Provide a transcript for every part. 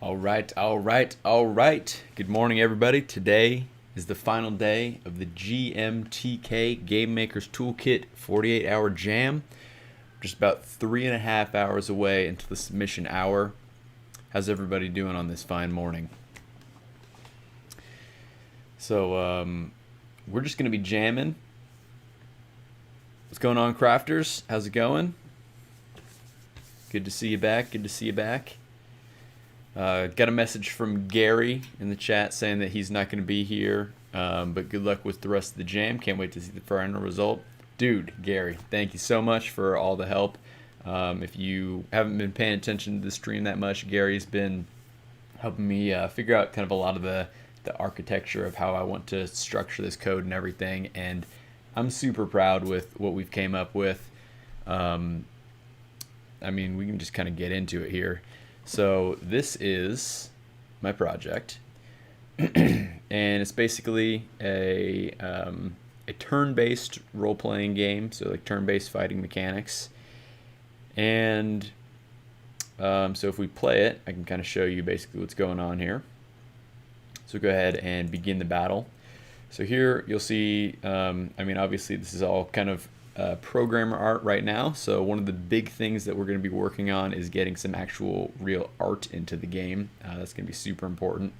All right, all right, all right. Good morning, everybody. Today is the final day of the GMTK Game Maker's Toolkit 48-hour jam. Just about 3.5 hours away until the submission hour. How's everybody doing on this fine morning? So, we're just going to be jamming. What's going on, crafters? How's it going? Good to see you back. Good to see you back. Got a message from Gary in the chat saying that he's not going to be here, but good luck with the rest of the jam. Can't wait to see the final result. Dude, Gary, thank you so much for all the help. If you haven't been paying attention to the stream that much, Gary's been helping me figure out kind of a lot of the architecture of how I want to structure this code and everything, and I'm super proud with what we've came up with. I mean, we can just kind of get into it here. So this is my project, and it's basically a turn-based role-playing game, so like turn-based fighting mechanics. And so if we play it, I can kind of show you basically what's going on here. So go ahead and begin the battle. So here you'll see, I mean, obviously this is all kind of programmer art right now, so one of the big things that we're going to be working on is getting some actual real art into the game. That's going to be super important.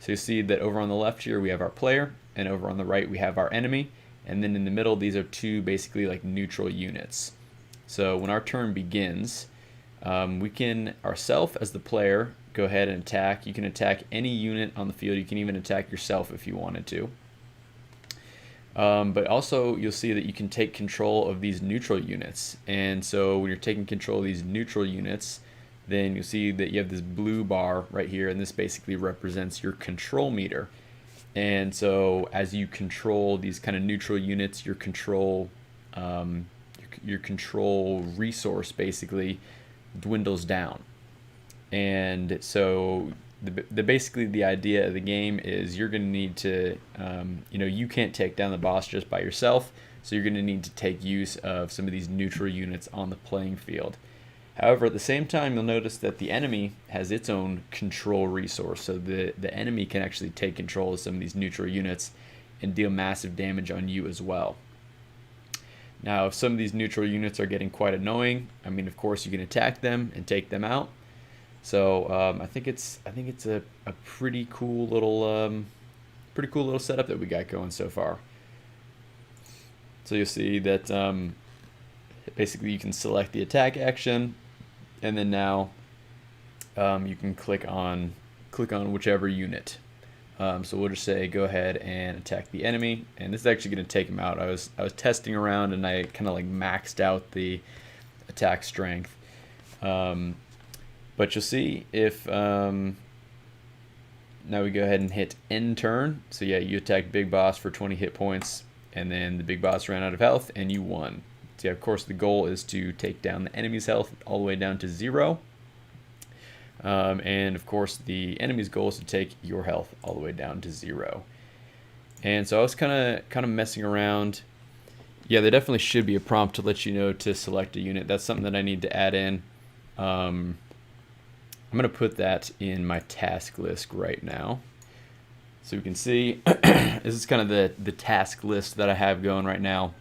So you see that over on the left here we have our player, and over on the right we have our enemy, and then in the middle these are two basically like neutral units. So when our turn begins, we can ourselves as the player go ahead and attack. You can attack any unit on the field. You can even attack yourself if you wanted to. But also you'll see that you can take control of these neutral units, and so when you're taking control of these neutral units, then you'll see that you have this blue bar right here, and this basically represents your control meter. And so as you control these kind of neutral units, your control resource basically dwindles down. And so basically the idea of the game is you're going to need to, you can't take down the boss just by yourself, so you're going to need to take use of some of these neutral units on the playing field. However, at the same time, you'll notice that the enemy has its own control resource, so the enemy can actually take control of some of these neutral units and deal massive damage on you as well. Now, if some of these neutral units are getting quite annoying, I mean, of course, you can attack them and take them out. So I think it's a pretty cool little setup that we got going so far. So you'll see that basically you can select the attack action, and then now you can click on whichever unit. So we'll just say go ahead and attack the enemy, and this is actually going to take him out. I was testing around and I kind of like maxed out the attack strength. But you'll see if now we go ahead and hit end turn. So yeah, you attacked Big Boss for 20 hit points, and then the Big Boss ran out of health and you won. So yeah, of course the goal is to take down the enemy's health all the way down to 0. And of course the enemy's goal is to take your health all the way down to 0. And so I was kind of messing around. Yeah, there definitely should be a prompt to let you know to select a unit. That's something that I need to add in. I'm going to put that in my task list right now. So we can see this is kind of the task list that I have going right now.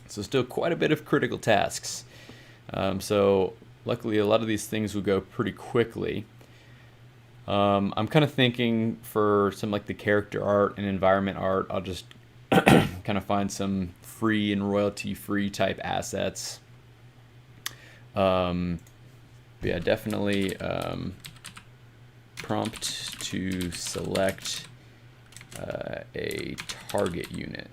So still quite a bit of critical tasks. So luckily a lot of these things will go pretty quickly. I'm kind of thinking for some like the character art and environment art, I'll just kind of find some free and royalty free type assets. But yeah, definitely prompt to select a target unit.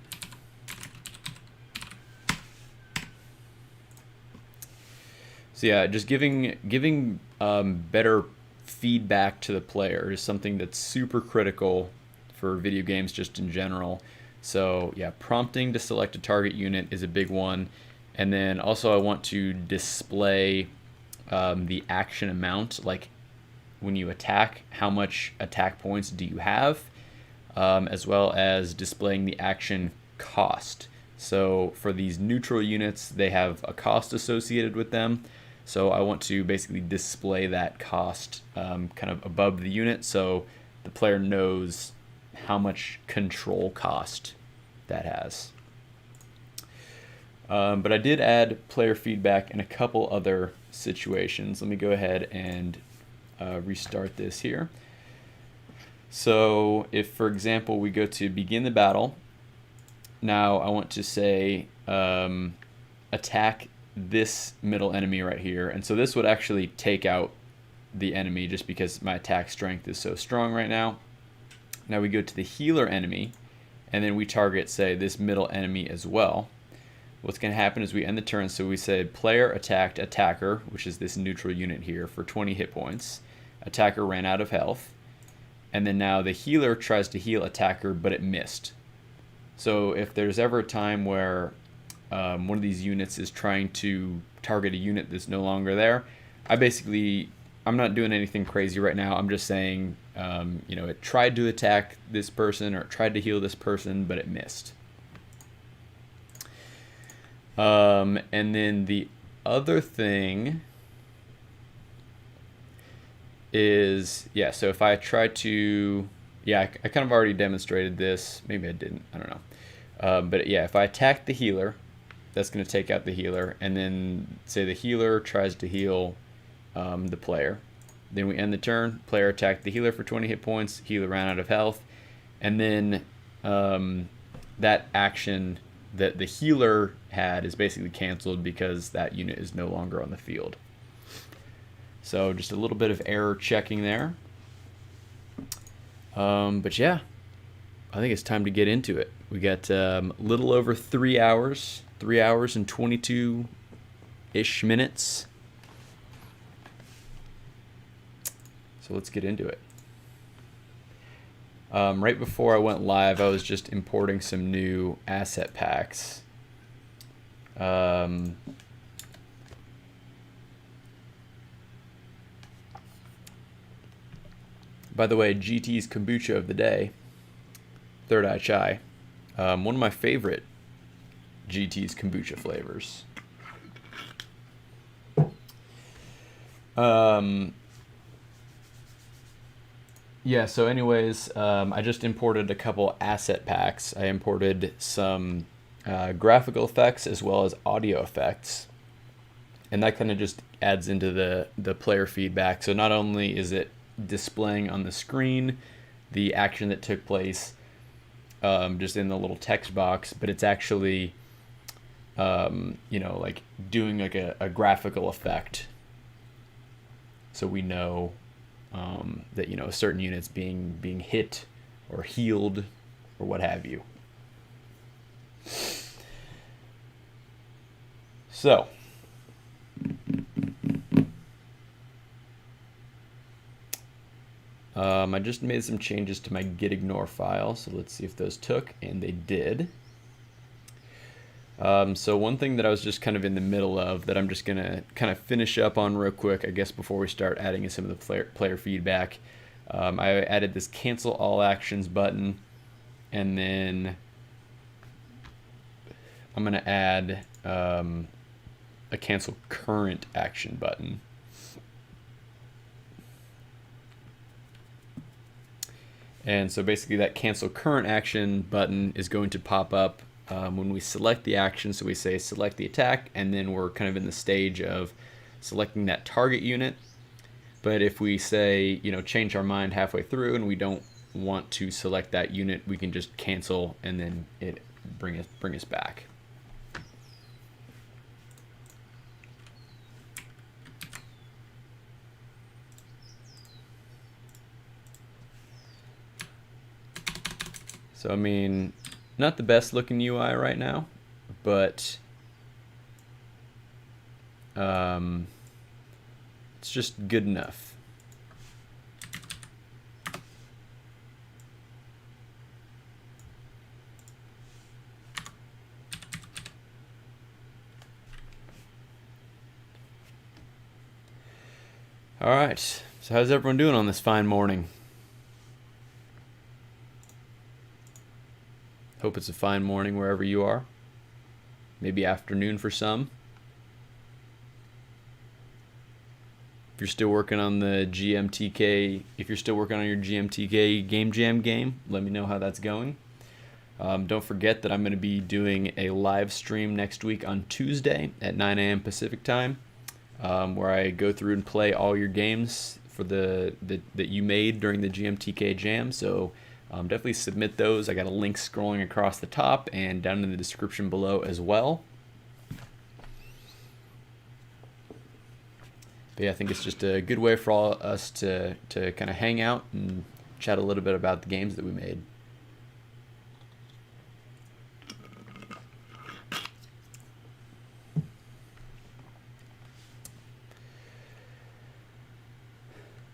So yeah, just giving better feedback to the player is something that's super critical for video games just in general. So yeah, prompting to select a target unit is a big one. And then also I want to display the action amount, like when you attack, how much attack points do you have, as well as displaying the action cost. So for these neutral units, they have a cost associated with them. So I want to basically display that cost kind of above the unit so the player knows how much control cost that has. But I did add player feedback in a couple other situations. Let me go ahead and restart this here. So if, for example, we go to begin the battle, now I want to say attack this middle enemy right here. And so this would actually take out the enemy just because my attack strength is so strong right now. Now we go to the healer enemy, and then we target, say, this middle enemy as well. What's going to happen is we end the turn, so we say player attacked attacker, which is this neutral unit here, for 20 hit points. Attacker ran out of health. And then now the healer tries to heal attacker, but it missed. So if there's ever a time where one of these units is trying to target a unit that's no longer there, I'm not doing anything crazy right now. I'm just saying, it tried to attack this person or it tried to heal this person, but it missed. And then the other thing is, so if I try to, I kind of already demonstrated this. Maybe I didn't, I don't know. But if I attack the healer, that's going to take out the healer. And then say the healer tries to heal the player. Then we end the turn. Player attacked the healer for 20 hit points. Healer ran out of health. And then that action that the healer had is basically canceled because that unit is no longer on the field. So just a little bit of error checking there. But yeah, I think it's time to get into it. We got a little over 3 hours, 3 hours and 22-ish minutes. So let's get into it. Right before I went live, I was just importing some new asset packs. By the way, GT's kombucha of the day, Third Eye Chai, one of my favorite GT's kombucha flavors. So anyways, I just imported a couple asset packs. I imported some graphical effects as well as audio effects. And that kind of just adds into the player feedback. So not only is it displaying on the screen the action that took place just in the little text box, but it's actually like doing like a graphical effect, so we know that a certain unit's being hit or healed or what have you. So I just made some changes to my gitignore file, so let's see if those took, and they did. So one thing that I was just kind of in the middle of that I'm just going to kind of finish up on real quick, I guess, before we start adding in some of the player feedback. I added this cancel all actions button, and then I'm going to add a cancel current action button. And so basically that cancel current action button is going to pop up when we select the action. So we say select the attack, and then we're kind of in the stage of selecting that target unit. But if we say, change our mind halfway through and we don't want to select that unit, we can just cancel and then it bring us back. So I mean, not the best looking UI right now, but it's just good enough. All right, so how's everyone doing on this fine morning? Hope it's a fine morning wherever you are. Maybe afternoon for some. If you're still working on the GMTK, if you're still working on your GMTK Game Jam game, let me know how that's going. Don't forget that I'm going to be doing a live stream next week on Tuesday at 9 a.m. Pacific time, where I go through and play all your games for that you made during the GMTK Jam. So definitely submit those. I got a link scrolling across the top and down in the description below as well. But yeah, I think it's just a good way for all us to kind of hang out and chat a little bit about the games that we made.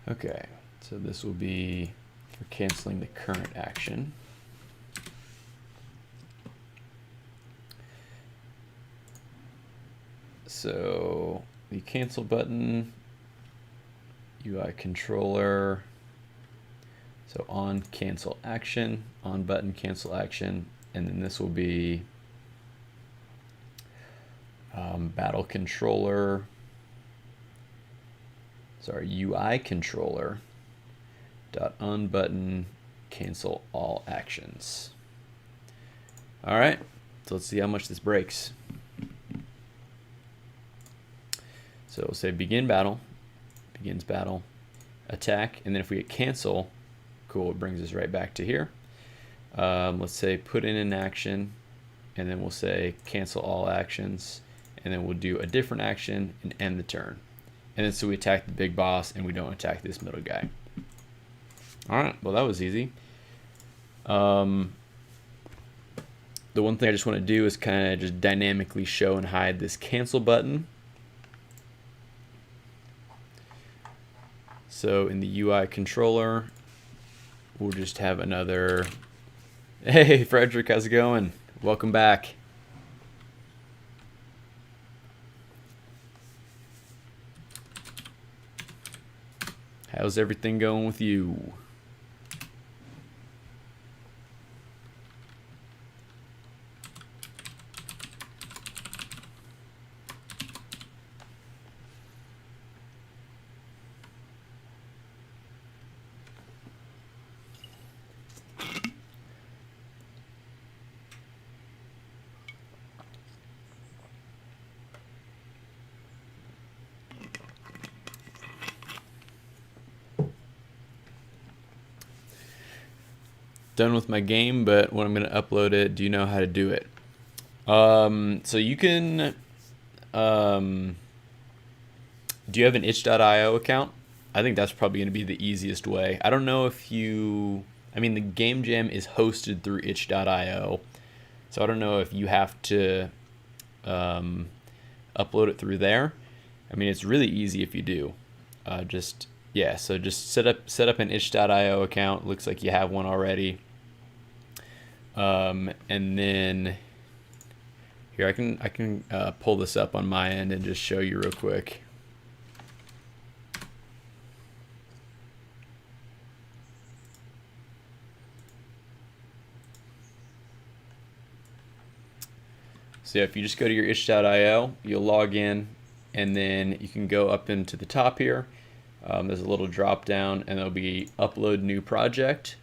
Okay, so this will be for canceling the current action. So the cancel button, UI controller, so on cancel action, on button cancel action, and then this will be battle controller, sorry, UI controller dot on button cancel all actions. All right, so let's see how much this breaks. So we'll say begin battle, begins battle, attack, and then if we hit cancel, cool, it brings us right back to here. Let's say put in an action, and then we'll say cancel all actions, and then we'll do a different action and end the turn. And then so we attack the big boss and we don't attack this middle guy. All right, well that was easy. The one thing I just want to do is kind of just dynamically show and hide this cancel button. So in the UI controller, we'll just have another, hey Frederick, how's it going? Welcome back. How's everything going with you? Done with my game, but when I'm going to upload it, do you know how to do it? So you can, do you have an itch.io account? I think that's probably going to be the easiest way. I don't know if you, I mean, the Game Jam is hosted through itch.io, so I don't know if you have to upload it through there. I mean, it's really easy if you do. Yeah, so just set up an itch.io account. Looks like you have one already. And then here I can pull this up on my end and just show you real quick. So yeah, if you just go to your itch.io, you'll log in, and then you can go up into the top here. There's a little drop down, and there'll be upload new project.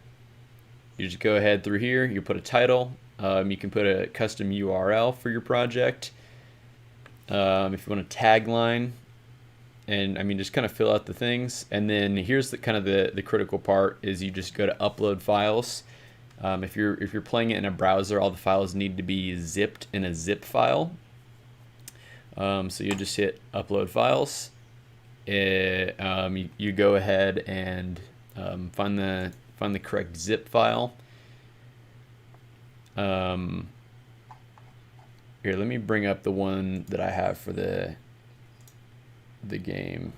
You just go ahead through here, you put a title, you can put a custom URL for your project. If you want a tagline, and I mean, just kind of fill out the things. And then here's the kind of the critical part is you just go to upload files. If you're playing it in a browser, all the files need to be zipped in a zip file. So you just hit upload files. You go ahead and find the correct zip file. Here, let me bring up the one that I have for the game.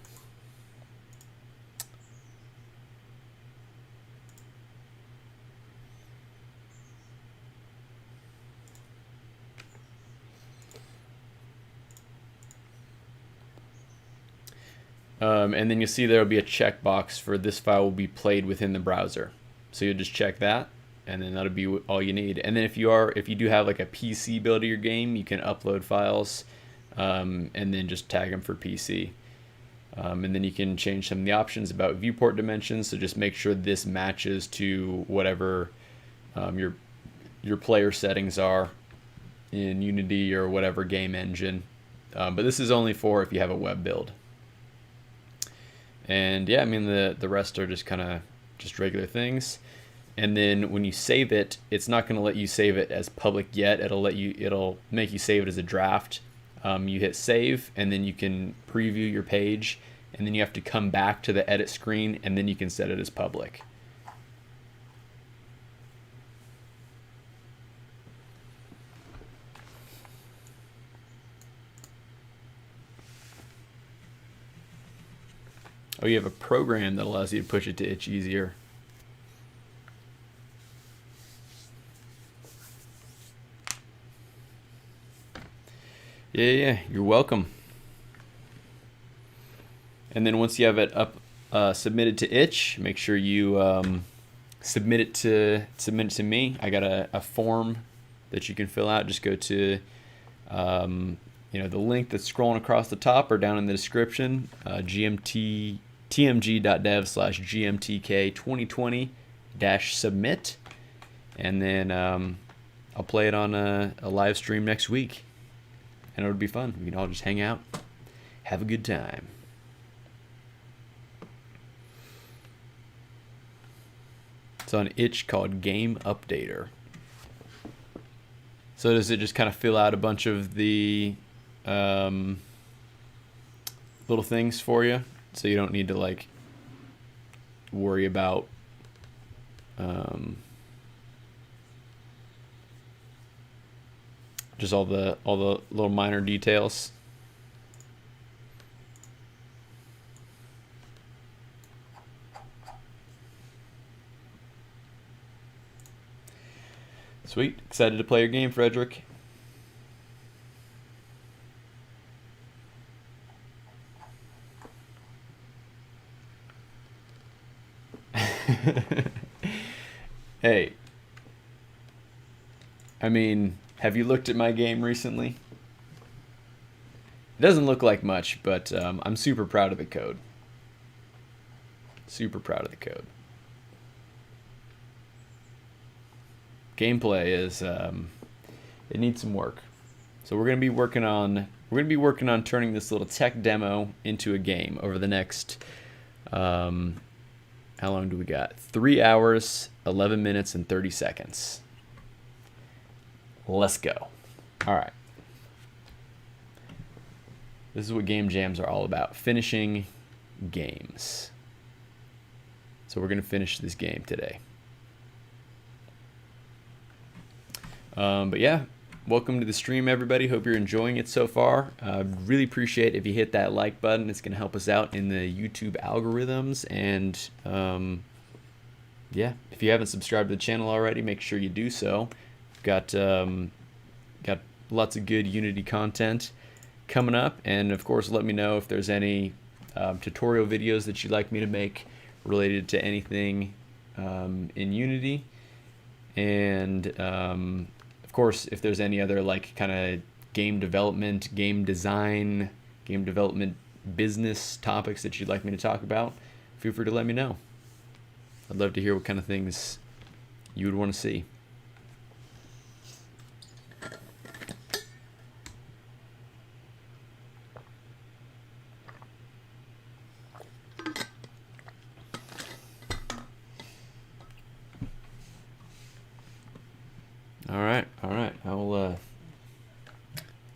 And then you'll see there will be a checkbox for this file will be played within the browser. So you'll just check that, and then that'll be all you need. And then if you do have like a PC build of your game, you can upload files, and then just tag them for PC. And then you can change some of the options about viewport dimensions. So just make sure this matches to whatever your player settings are in Unity or whatever game engine. But this is only for if you have a web build. And yeah, I mean the rest are just kind of just regular things. And then when you save it, it's not going to let you save it as public yet. It'll make you save it as a draft. You hit save, and then you can preview your page, and then you have to come back to the edit screen, and then you can set it as public. Oh, you have a program that allows you to push it to itch easier. Yeah, you're welcome. And then once you have it up, submitted to itch, make sure you submit it to me. I got a form that you can fill out. Just go to the link that's scrolling across the top or down in the description, tmg.dev/GMTK2020-submit, and then I'll play it on a live stream next week. And it would be fun. We can all just hang out, have a good time. It's on itch called Game Updater. So does it just kind of fill out a bunch of the little things for you, so you don't need to like worry about just all the little minor details? Sweet. Excited to play your game, Frederick. Hey, I mean, have you looked at my game recently? It doesn't look like much, but I'm super proud of the code. Super proud of the code. Gameplay is it needs some work. So we're gonna be working on turning this little tech demo into a game over the next how long do we got? 3 hours, 11 minutes, and 30 seconds. Let's go. All right. This is what game jams are all about, finishing games. So we're going to finish this game today. But yeah, welcome to the stream, everybody. Hope you're enjoying it so far. Really appreciate if you hit that like button. It's going to help us out in the YouTube algorithms. And yeah, if you haven't subscribed to the channel already, make sure you do so. Got lots of good Unity content coming up, and of course let me know if there's any tutorial videos that you'd like me to make related to anything in Unity, and of course if there's any other like kind of game development, game design, game development business topics that you'd like me to talk about, feel free to let me know. I'd love to hear what kind of things you would want to see. All right. I'll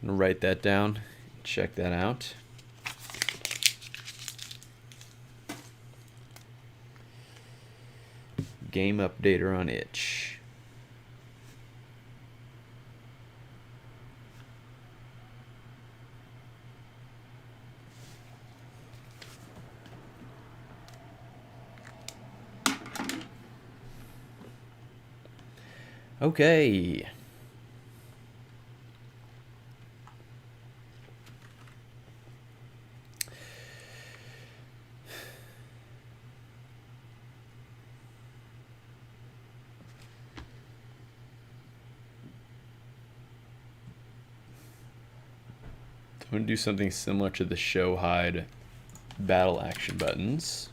write that down. Check that out. Game updater on itch. Okay. I'm going to do something similar to the show hide battle action buttons.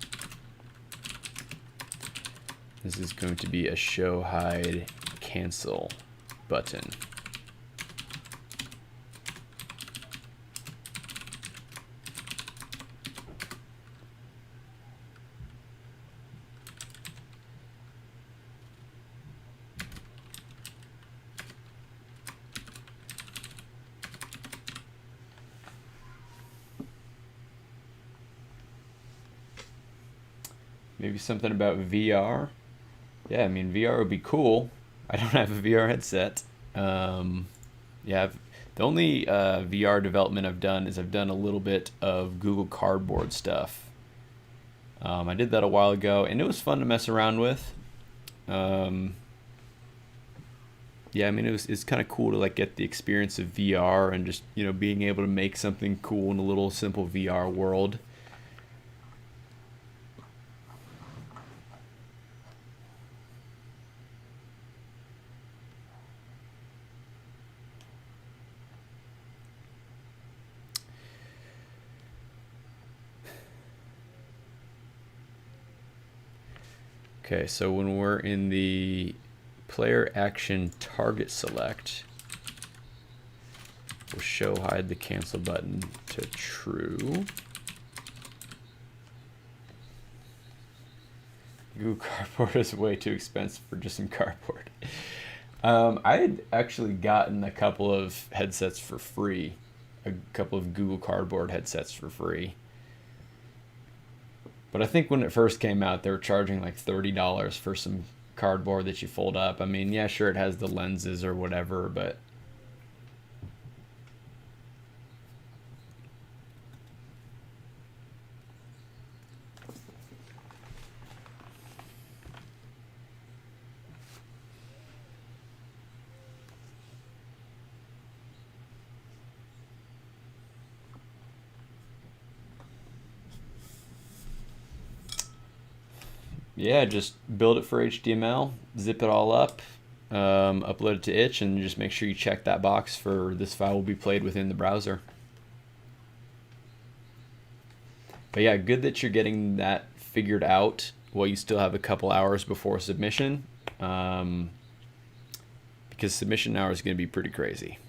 This is going to be a show hide cancel button. Maybe something about VR. Yeah, I mean, VR would be cool. I don't have a VR headset. Yeah, the only VR development I've done is I've done a little bit of Google Cardboard stuff. I did that a while ago, and it was fun to mess around with. Yeah, I mean, it's kind of cool to like get the experience of VR and just, you know, being able to make something cool in a little simple VR world. Okay, so when we're in the player action target select, we'll show hide the cancel button to true. Google Cardboard is way too expensive for just some cardboard. I had actually gotten a couple of headsets for free, a couple of Google Cardboard headsets for free. But I think when it first came out, they were charging like $30 for some cardboard that you fold up. I mean, yeah, sure, it has the lenses or whatever, but yeah, just build it for HTML, zip it all up, upload it to itch, and just make sure you check that box for this file will be played within the browser. But yeah, good that you're getting that figured out while you still have a couple hours before submission, because submission hour is going to be pretty crazy.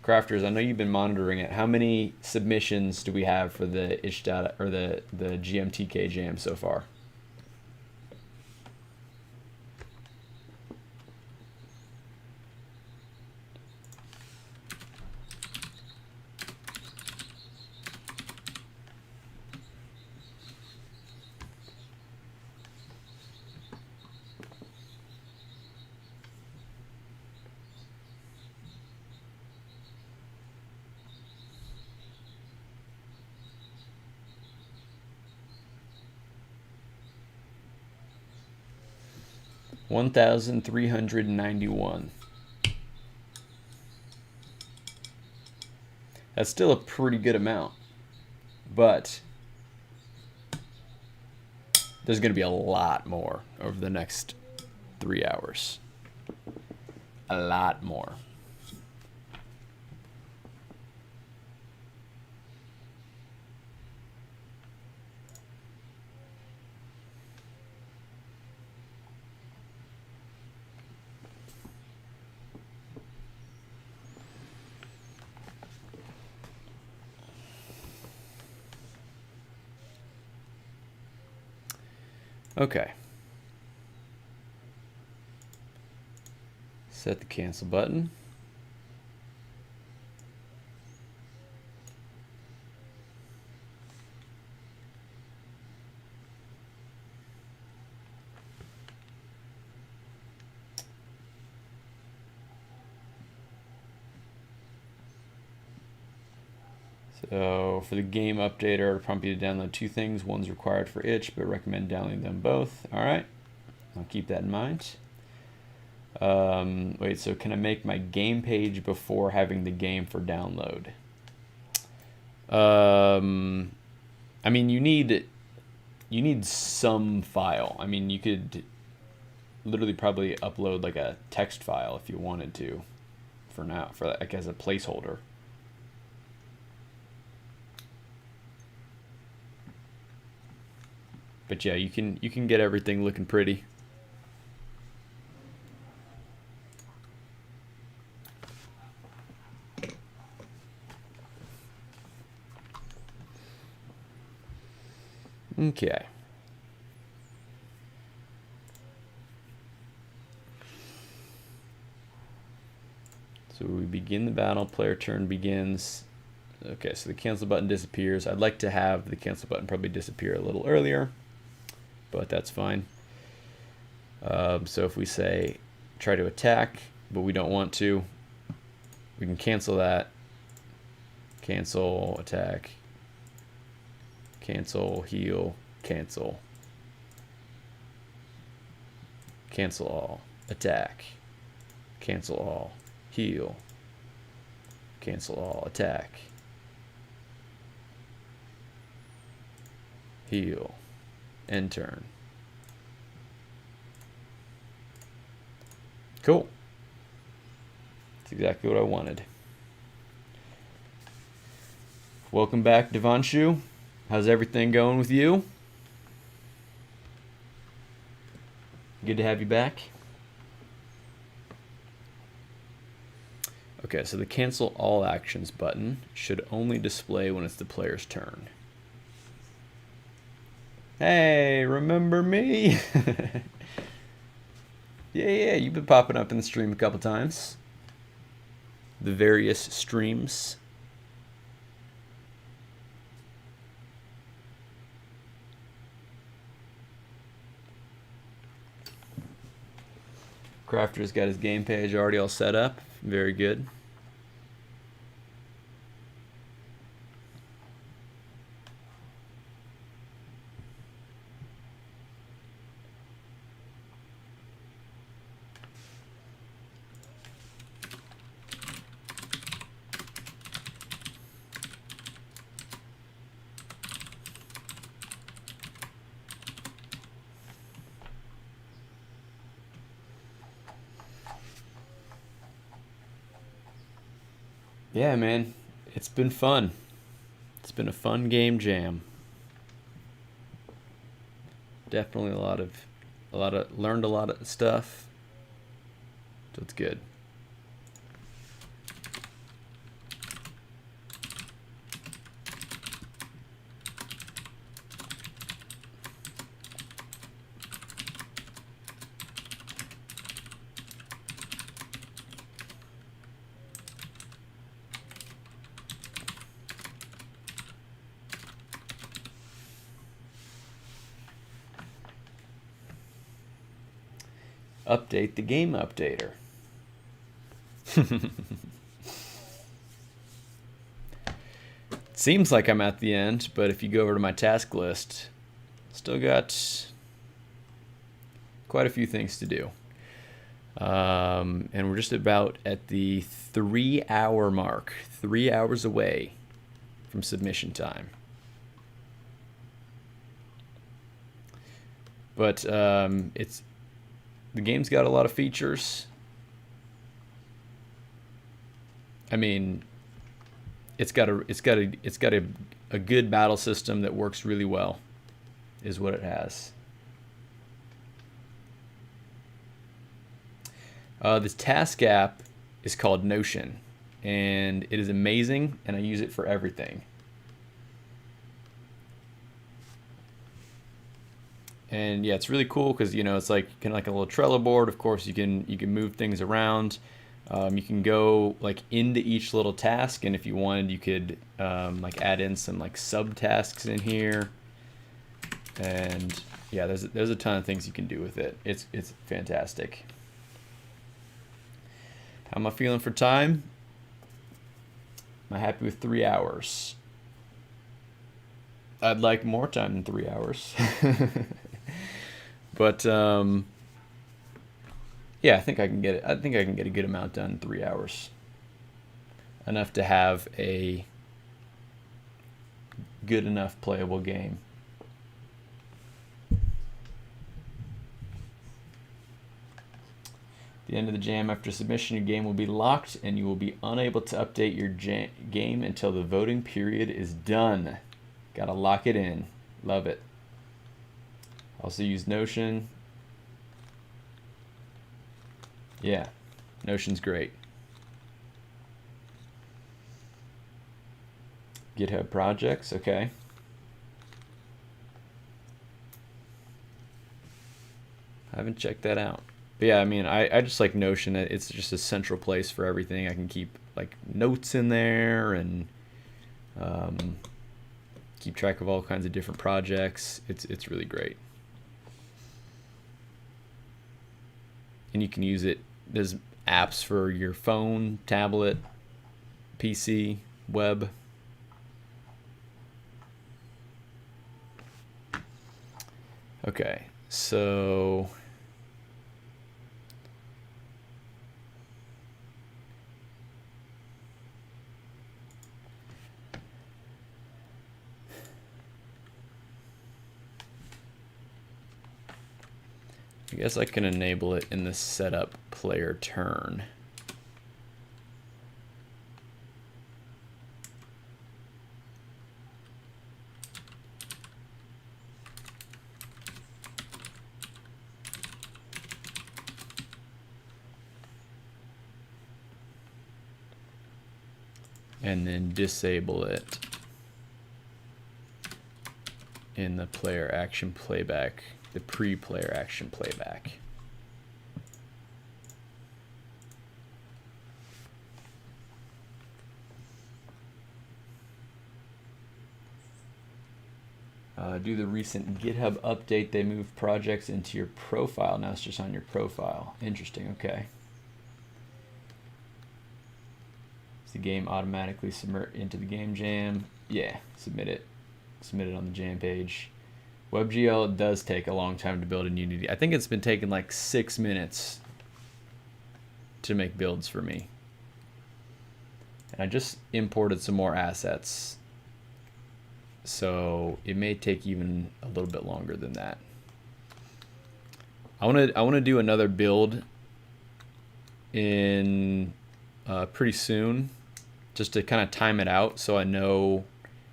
Crafters, I know you've been monitoring it. How many submissions do we have for the itch data or the GMTK jam so far? $1,391. That's still a pretty good amount, but there's going to be a lot more over the next 3 hours. A lot more. Okay. Set the cancel button. So for the game updater, it'll prompt you to download 2 things. One's required for itch, but recommend downloading them both. All right, I'll keep that in mind. Wait, so can I make my game page before having the game for download? I mean, you need some file. I mean, you could literally probably upload like a text file if you wanted to, for now, for like as a placeholder. But yeah, you can get everything looking pretty. Okay. So we begin the battle, player turn begins. Okay, so the cancel button disappears. I'd like to have the cancel button probably disappear a little earlier, but that's fine. So if we say try to attack, but we don't want to, we can cancel that. Cancel, attack, cancel, heal, cancel. Cancel all, attack, cancel all, heal, cancel all, attack, heal, end turn. Cool. That's exactly what I wanted. Welcome back, Devanshu. How's everything going with you? Good to have you back. Okay, so the cancel all actions button should only display when it's the player's turn. Hey, remember me? Yeah, you've been popping up in the stream a couple times. The various streams. Crafter's got his game page already all set up. Very good. Yeah, man, it's been fun. It's been a fun game jam. Definitely learned a lot of stuff. So it's good. Update the game updater. Seems like I'm at the end, but if you go over to my task list, still got quite a few things to do. And we're just about at the 3-hour mark, 3 hours away from submission time. But the game's got a lot of features. I mean, it's got a good battle system that works really well, is what it has. This task app is called Notion, and it is amazing, and I use it for everything. And yeah, it's really cool because, you know, it's like kind of like a little Trello board. Of course, you can move things around. You can go like into each little task, and if you wanted, you could like add in some like subtasks in here. And yeah, there's a ton of things you can do with it. It's fantastic. How am I feeling for time? Am I happy with 3 hours? I'd like more time than 3 hours. But yeah, I think I can get it. I think I can get a good amount done in 3 hours. Enough to have a good enough playable game. The end of the jam, after submission, your game will be locked and you will be unable to update your game until the voting period is done. Gotta lock it in. Love it. Also use Notion. Yeah, Notion's great. GitHub projects, okay. I haven't checked that out. But yeah, I mean, I just like Notion. It's just a central place for everything. I can keep like notes in there and keep track of all kinds of different projects. It's really great. And you can use it. There's apps for your phone, tablet, PC, web. Okay, so I guess I can enable it in the setup player turn. And then disable it in the player action playback, the pre-player action playback. Do the recent GitHub update. They moved projects into your profile. Now it's just on your profile. Interesting, okay. Does the game automatically submit into the game jam? Yeah, submit it. Submit it on the jam page. WebGL does take a long time to build in Unity. I think it's been taking like 6 minutes to make builds for me. And I just imported some more assets, so it may take even a little bit longer than that. I want to do another build in pretty soon, just to kind of time it out so I know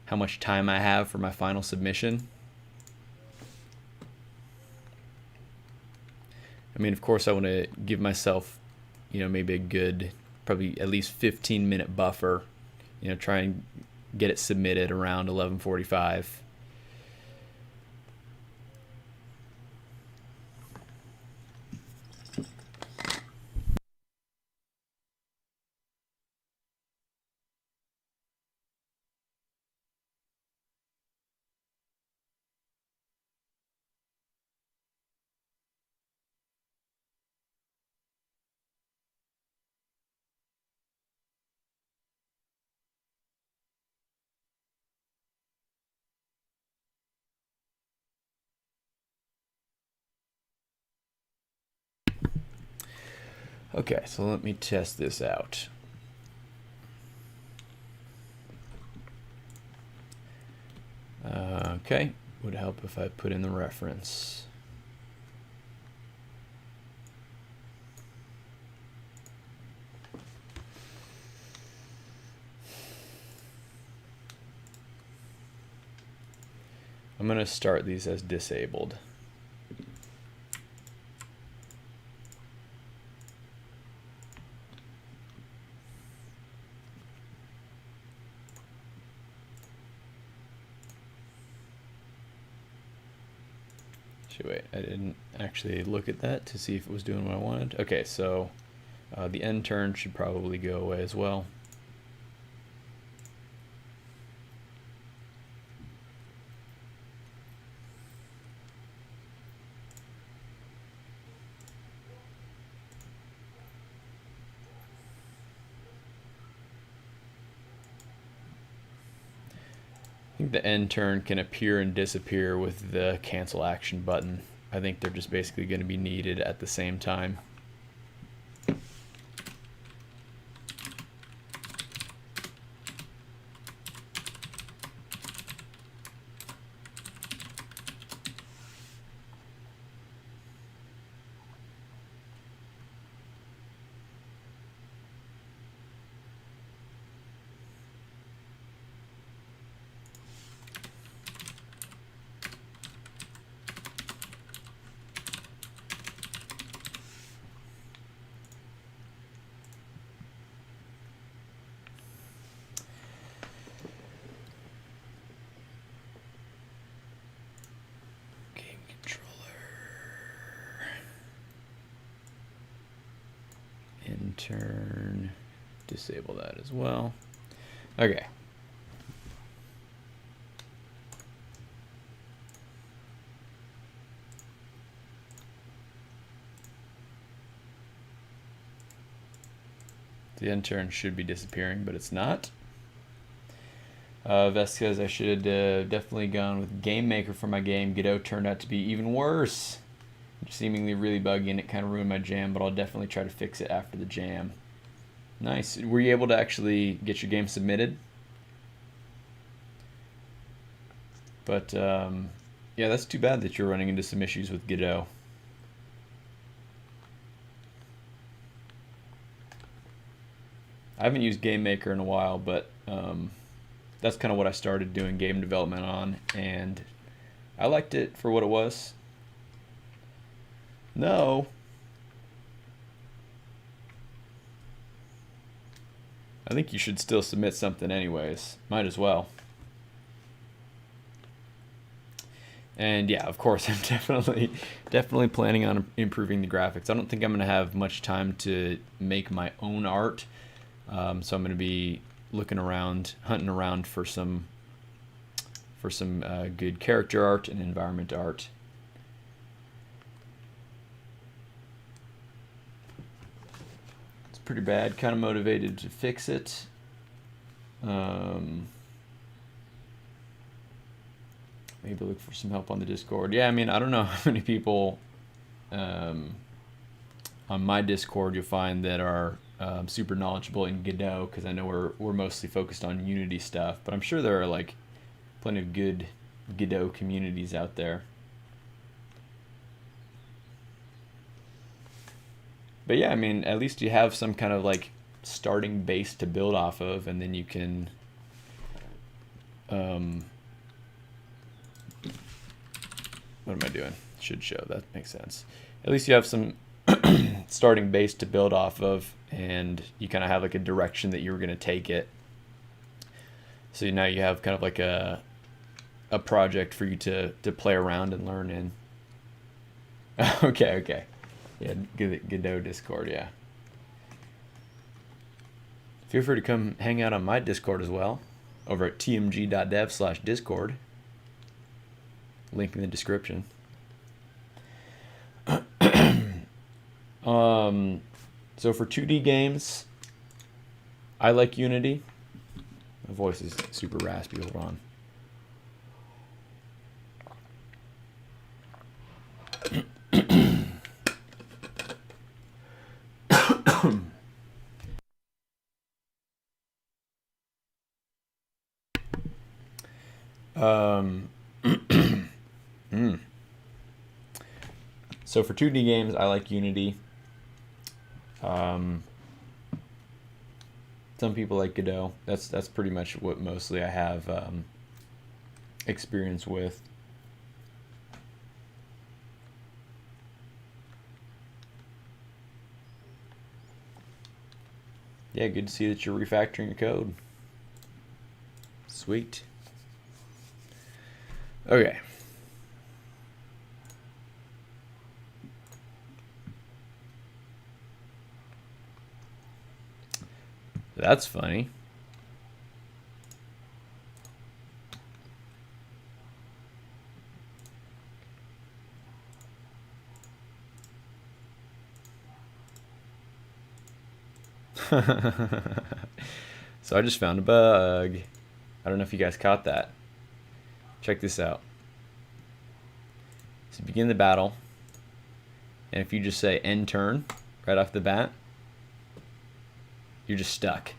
how much time I have for my final submission. I mean, of course, I want to give myself, you know, maybe a good, probably at least 15-minute buffer, you know, try and get it submitted around 11:45. Okay, so let me test this out. Okay, would help if I put in the reference. I'm going to start these as disabled. Wait, I didn't actually look at that to see if it was doing what I wanted. Okay, so the end turn should probably go away as well. I think the end turn can appear and disappear with the cancel action button. I think they're just basically going to be needed at the same time. turn, disable that as well. Okay. The end turn should be disappearing, but it's not. Vest says I should definitely gone with Game Maker for my game. Godot turned out to be even worse. Seemingly really buggy, and it kind of ruined my jam, but I'll definitely try to fix it after the jam. Nice. Were you able to actually get your game submitted? But yeah, that's too bad that you're running into some issues with Godot. I haven't used Game Maker in a while, but that's kind of what I started doing game development on, and I liked it for what it was. No. I think you should still submit something anyways. Might as well. And yeah, of course, I'm definitely planning on improving the graphics. I don't think I'm going to have much time to make my own art. So I'm going to be looking around, hunting around for some good character art and environment art. It's pretty bad. Kind of motivated to fix it. Maybe look for some help on the Discord. Yeah, I mean, I don't know how many people on my Discord you'll find that are super knowledgeable in Godot, because I know we're mostly focused on Unity stuff, but I'm sure there are like plenty of good Godot communities out there. But yeah, I mean, at least you have some kind of like starting base to build off of, and then you can what am I doing? Should show. That makes sense. At least you have some starting base to build off of, and you kind of have like a direction that you were going to take it. So now you have kind of like a project for you to play around and learn in. Okay. Yeah, Godot Discord, yeah. Feel free to come hang out on my Discord as well, over at tmg.dev/discord. Link in the description. So for 2D games, I like Unity. My voice is super raspy. Hold on. So for 2D games, I like Unity. Some people like Godot. That's pretty much what mostly I have experience with. Yeah, good to see that you're refactoring your code. Sweet. Okay. That's funny. So I just found a bug. I don't know if you guys caught that. Check this out. So begin the battle, and if you just say end turn right off the bat, you're just stuck.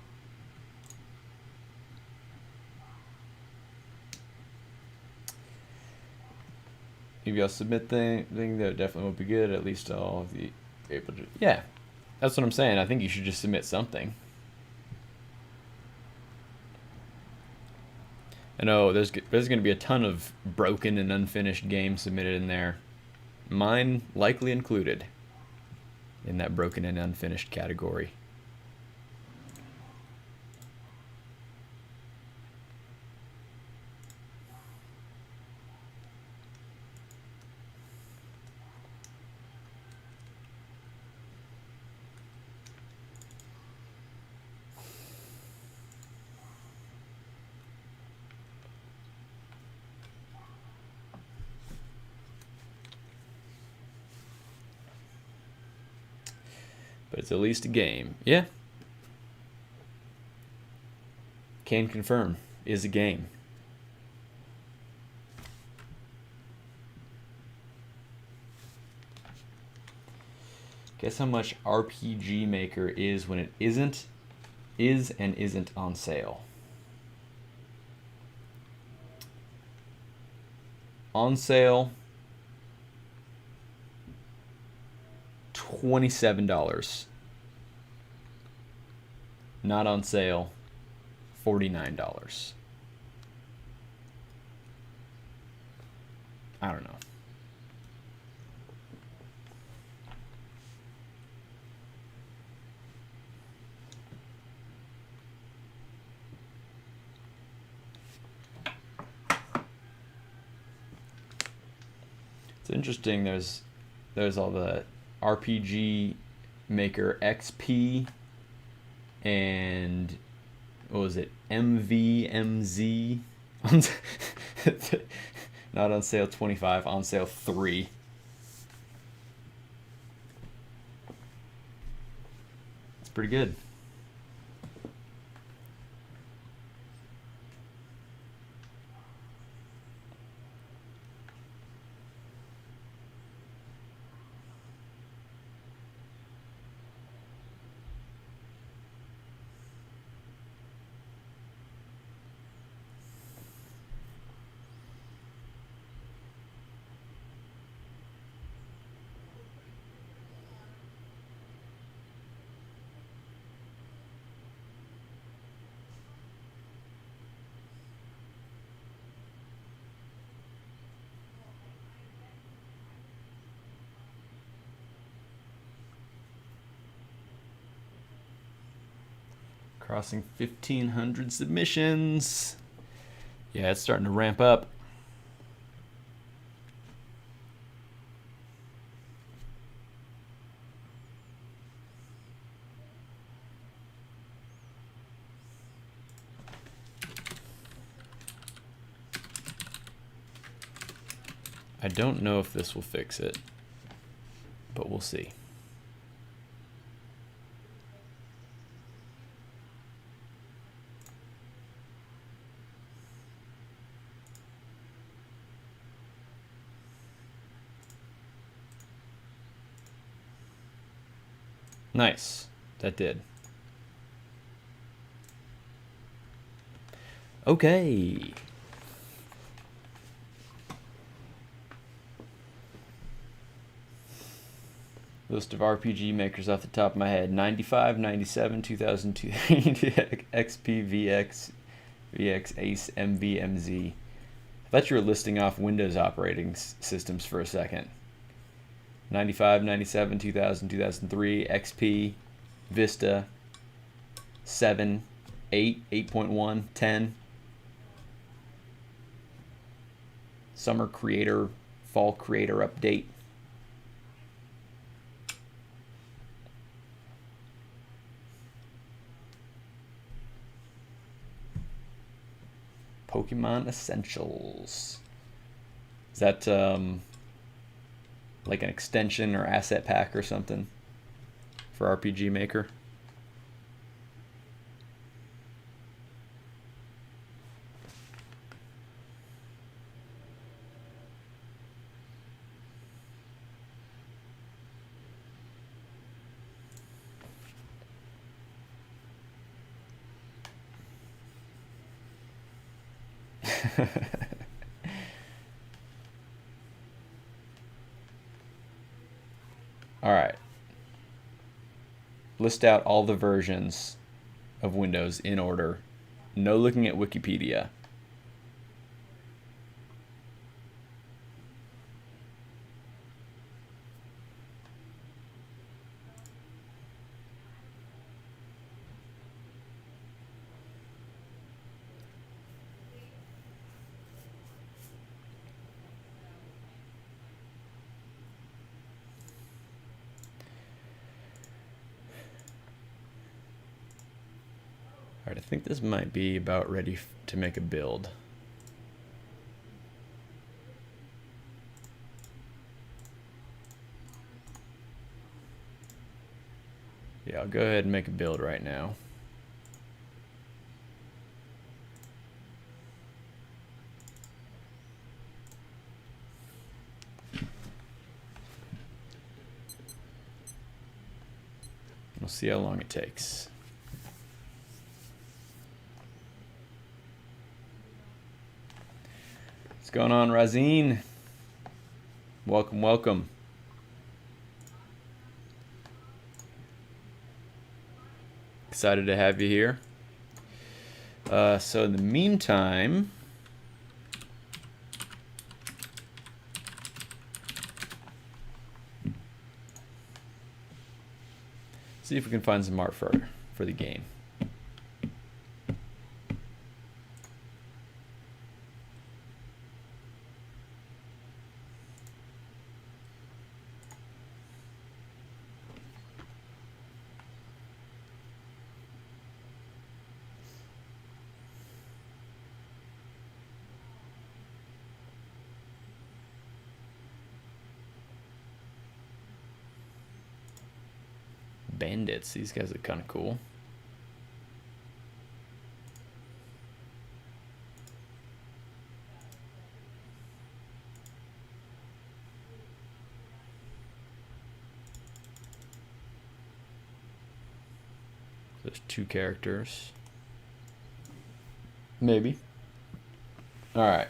Maybe I'll submit thing that definitely won't be good. At least I'll be able to. Yeah, that's what I'm saying. I think you should just submit something. I know there's going to be a ton of broken and unfinished games submitted in there. Mine likely included in that broken and unfinished category. but it's at least a game. Yeah. Can confirm. Is a game. Guess how much RPG Maker is when it is and isn't on sale. On sale, $27. Not on sale, $49. I don't know. It's interesting. There's all the RPG Maker XP and what was it? MVMZ. Not on sale 25, on sale 3. It's pretty good. Crossing 1,500 submissions. Yeah, it's starting to ramp up. I don't know if this will fix it, but we'll see. Nice. That did. Okay. List of RPG makers off the top of my head. 95, 97, 2002, XP, VX, Ace, MV, MZ. I thought you were listing off Windows operating systems for a second. 95, 97, 2000, 2003, XP, Vista, 7, 8, 8.1, 10. Summer Creator, Fall Creator Update. Pokemon Essentials. Is that like an extension or asset pack or something for RPG Maker? All right. List out all the versions of Windows in order. No looking at Wikipedia. All right, I think this might be about ready to make a build. Yeah, I'll go ahead and make a build right now. We'll see how long it takes. What's going on, Razine? Welcome, welcome. Excited to have you here. So in the meantime, see if we can find some art for the game. Bandits, these guys are kind of cool. There's 2 characters. Maybe. All right.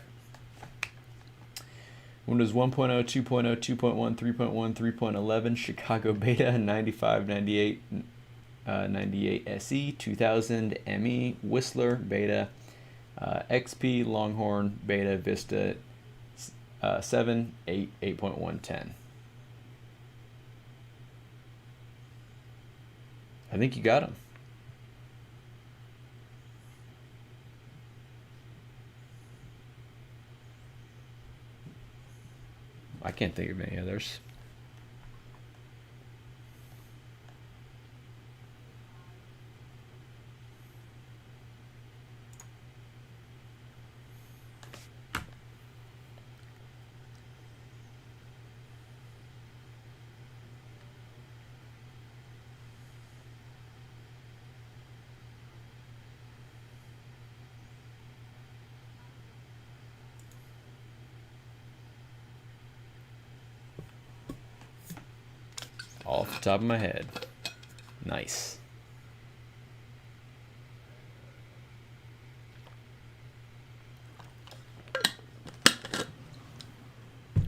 Windows 1.0, 2.0, 2.1, 3.1, 3.11, Chicago Beta, 95, 98, 98 SE, 2000 ME, Whistler Beta, XP, Longhorn Beta, Vista 7, 8, 8.1, 10. I think you got them. I can't think of any others. Off the top of my head. Nice.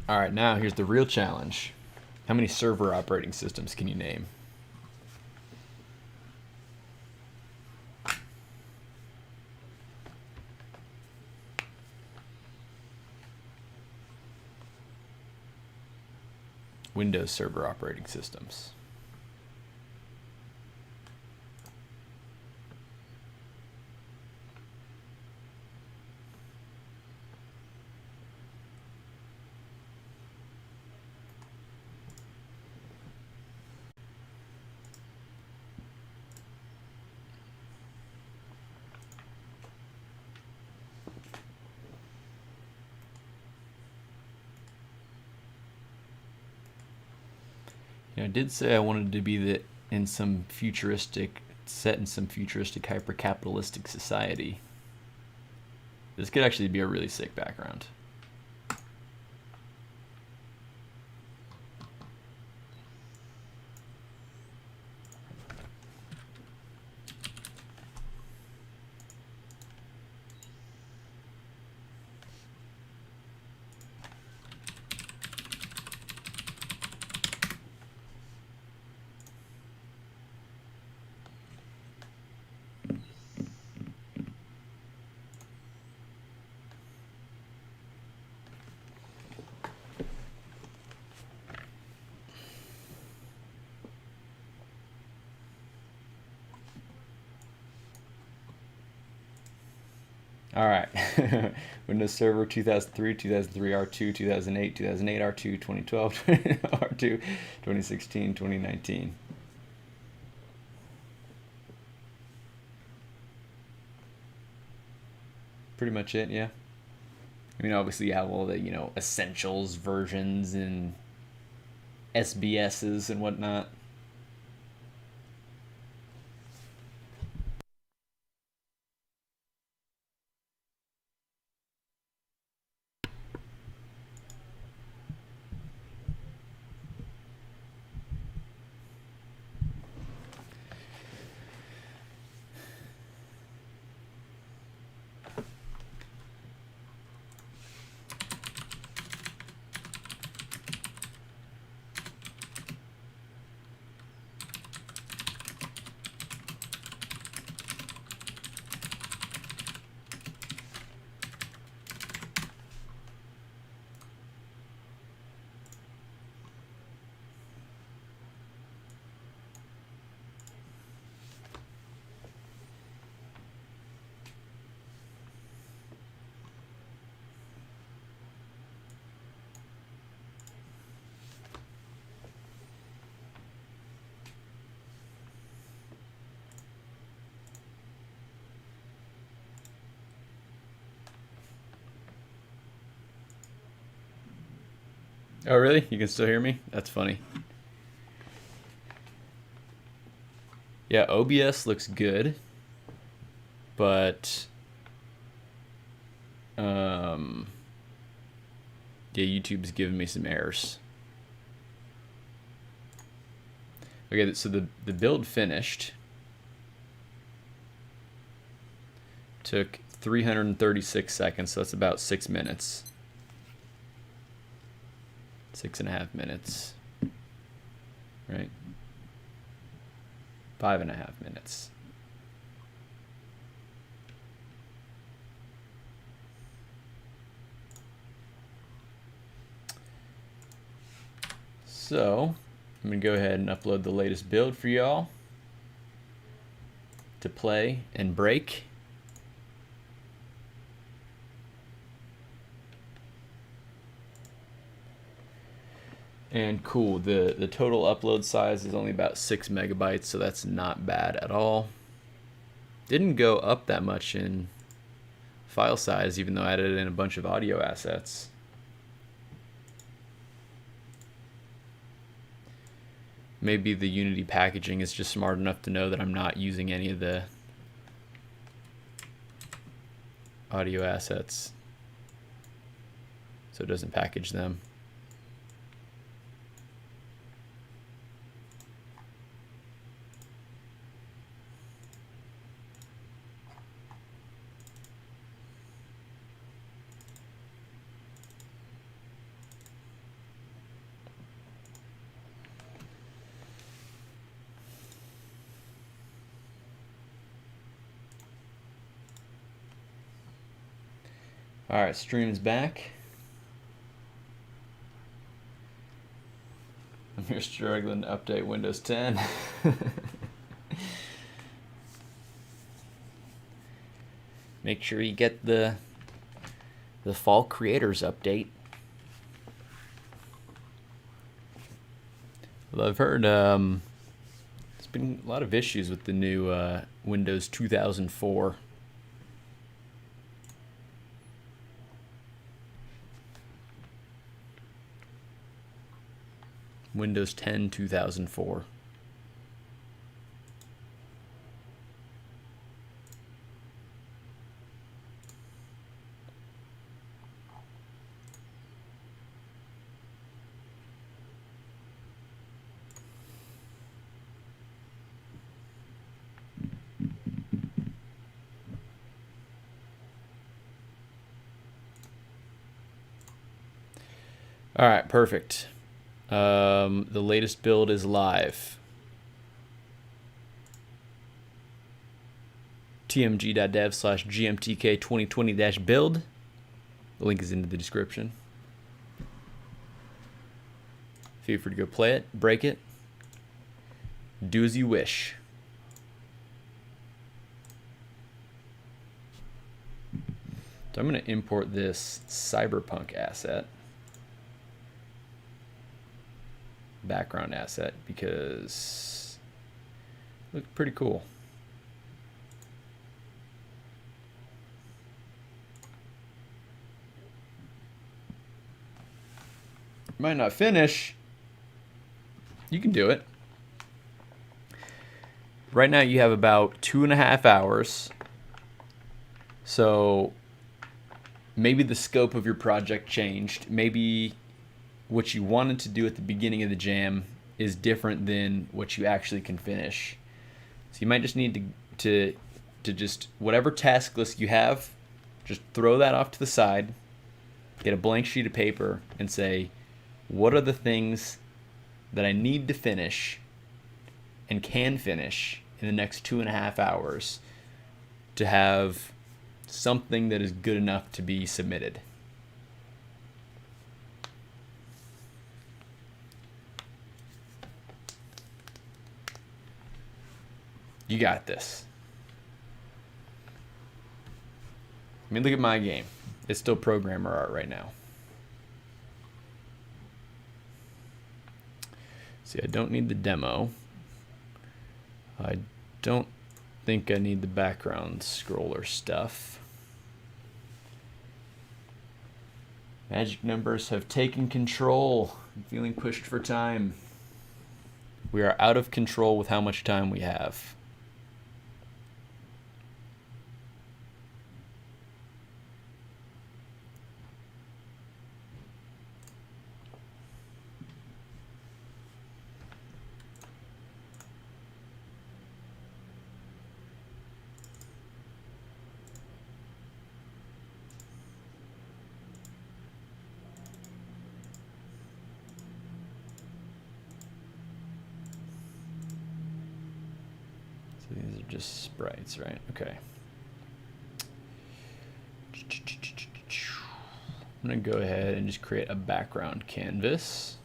All right, now here's the real challenge. How many server operating systems can you name? Windows Server operating systems. I did say I wanted to be set in some futuristic hyper-capitalistic society. This could actually be a really sick background. All right. Windows Server 2003, 2003 R2, 2008, 2008 R2, 2012 R2, 2016, 2019. Pretty much it, yeah. I mean, obviously you have all the, essentials versions and SBSs and whatnot. Oh, really? You can still hear me? That's funny. Yeah, OBS looks good, but yeah, YouTube's giving me some errors. Okay, so the build finished. Took 336 seconds, so that's about 6 minutes. 6.5 minutes. Right? 5.5 minutes. So I'm going to go ahead and upload the latest build for y'all to play and break. And cool, the total upload size is only about 6 megabytes, so that's not bad at all. Didn't go up that much in file size, even though I added in a bunch of audio assets. Maybe the Unity packaging is just smart enough to know that I'm not using any of the audio assets, so it doesn't package them. All right, stream's back. I'm here struggling to update Windows 10. Make sure you get the fall creators update. Well, I've heard there's been a lot of issues with the new Windows 2004. Windows 10 2004. All right, perfect. The latest build is live. tmg.dev/gmtk 2020-build. The link is in the description. Feel free to go play it, break it, do as you wish. So I'm going to import this cyberpunk asset, background asset, because it looks pretty cool. Might not finish. You can do it. Right now you have about 2.5 hours. So maybe the scope of your project changed. Maybe what you wanted to do at the beginning of the jam is different than what you actually can finish. So you might just need to just, whatever task list you have, just throw that off to the side, get a blank sheet of paper, and say, what are the things that I need to finish and can finish in the next 2.5 hours to have something that is good enough to be submitted. You got this. I mean, look at my game. It's still programmer art right now. See, I don't need the demo. I don't think I need the background scroller stuff. Magic numbers have taken control. I'm feeling pushed for time. We are out of control with how much time we have. These are just sprites, right? Okay. I'm going to go ahead and just create a background canvas.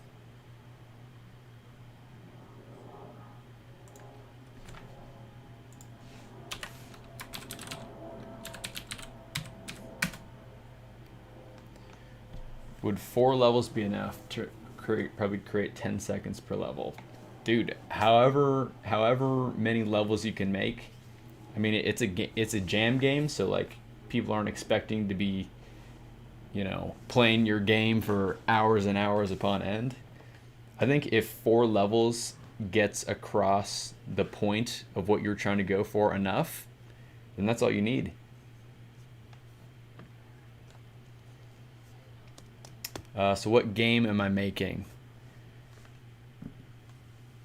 Would 4 levels be enough to probably create 10 seconds per level? Dude, however many levels you can make. I mean, it's a jam game, so like people aren't expecting to be, you know, playing your game for hours and hours upon end. I think if 4 levels gets across the point of what you're trying to go for enough, then that's all you need. So what game am I making?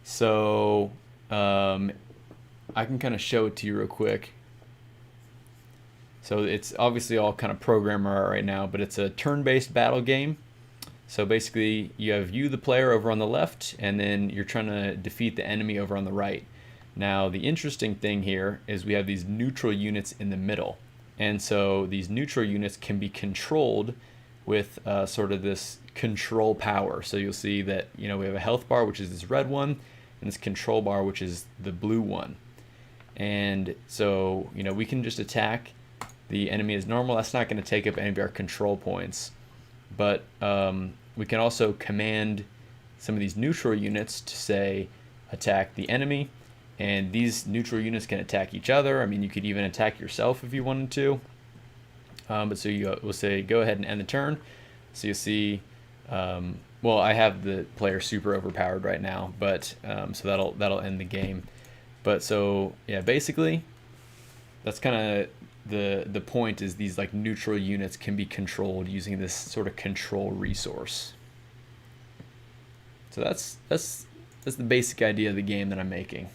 So I can kind of show it to you real quick. So it's obviously all kind of programmer right now, but it's a turn-based battle game. So basically you have you, the player, over on the left, and then you're trying to defeat the enemy over on the right. Now the interesting thing here is we have these neutral units in the middle. And so these neutral units can be controlled with sort of this control power. So you'll see that, you know, we have a health bar, which is this red one, and this control bar, which is the blue one. And so, you know, we can just attack the enemy as normal. That's not going to take up any of our control points. But we can also command some of these neutral units to say attack the enemy, and these neutral units can attack each other. I mean, you could even attack yourself if you wanted to. But so we'll say go ahead and end the turn. So you'll see, well, I have the player super overpowered right now, but so that'll end the game. But so yeah, basically that's kind of the point, is these like neutral units can be controlled using this sort of control resource. So that's the basic idea of the game that I'm making.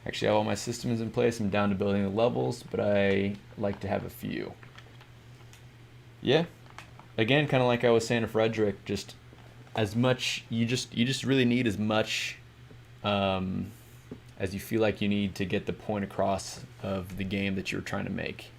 Actually, I have all my systems in place. I'm down to building the levels, but I like to have a few. Yeah, again, kind of like I was saying to Frederick, just as much, you just really need as much as you feel like you need to get the point across of the game that you're trying to make.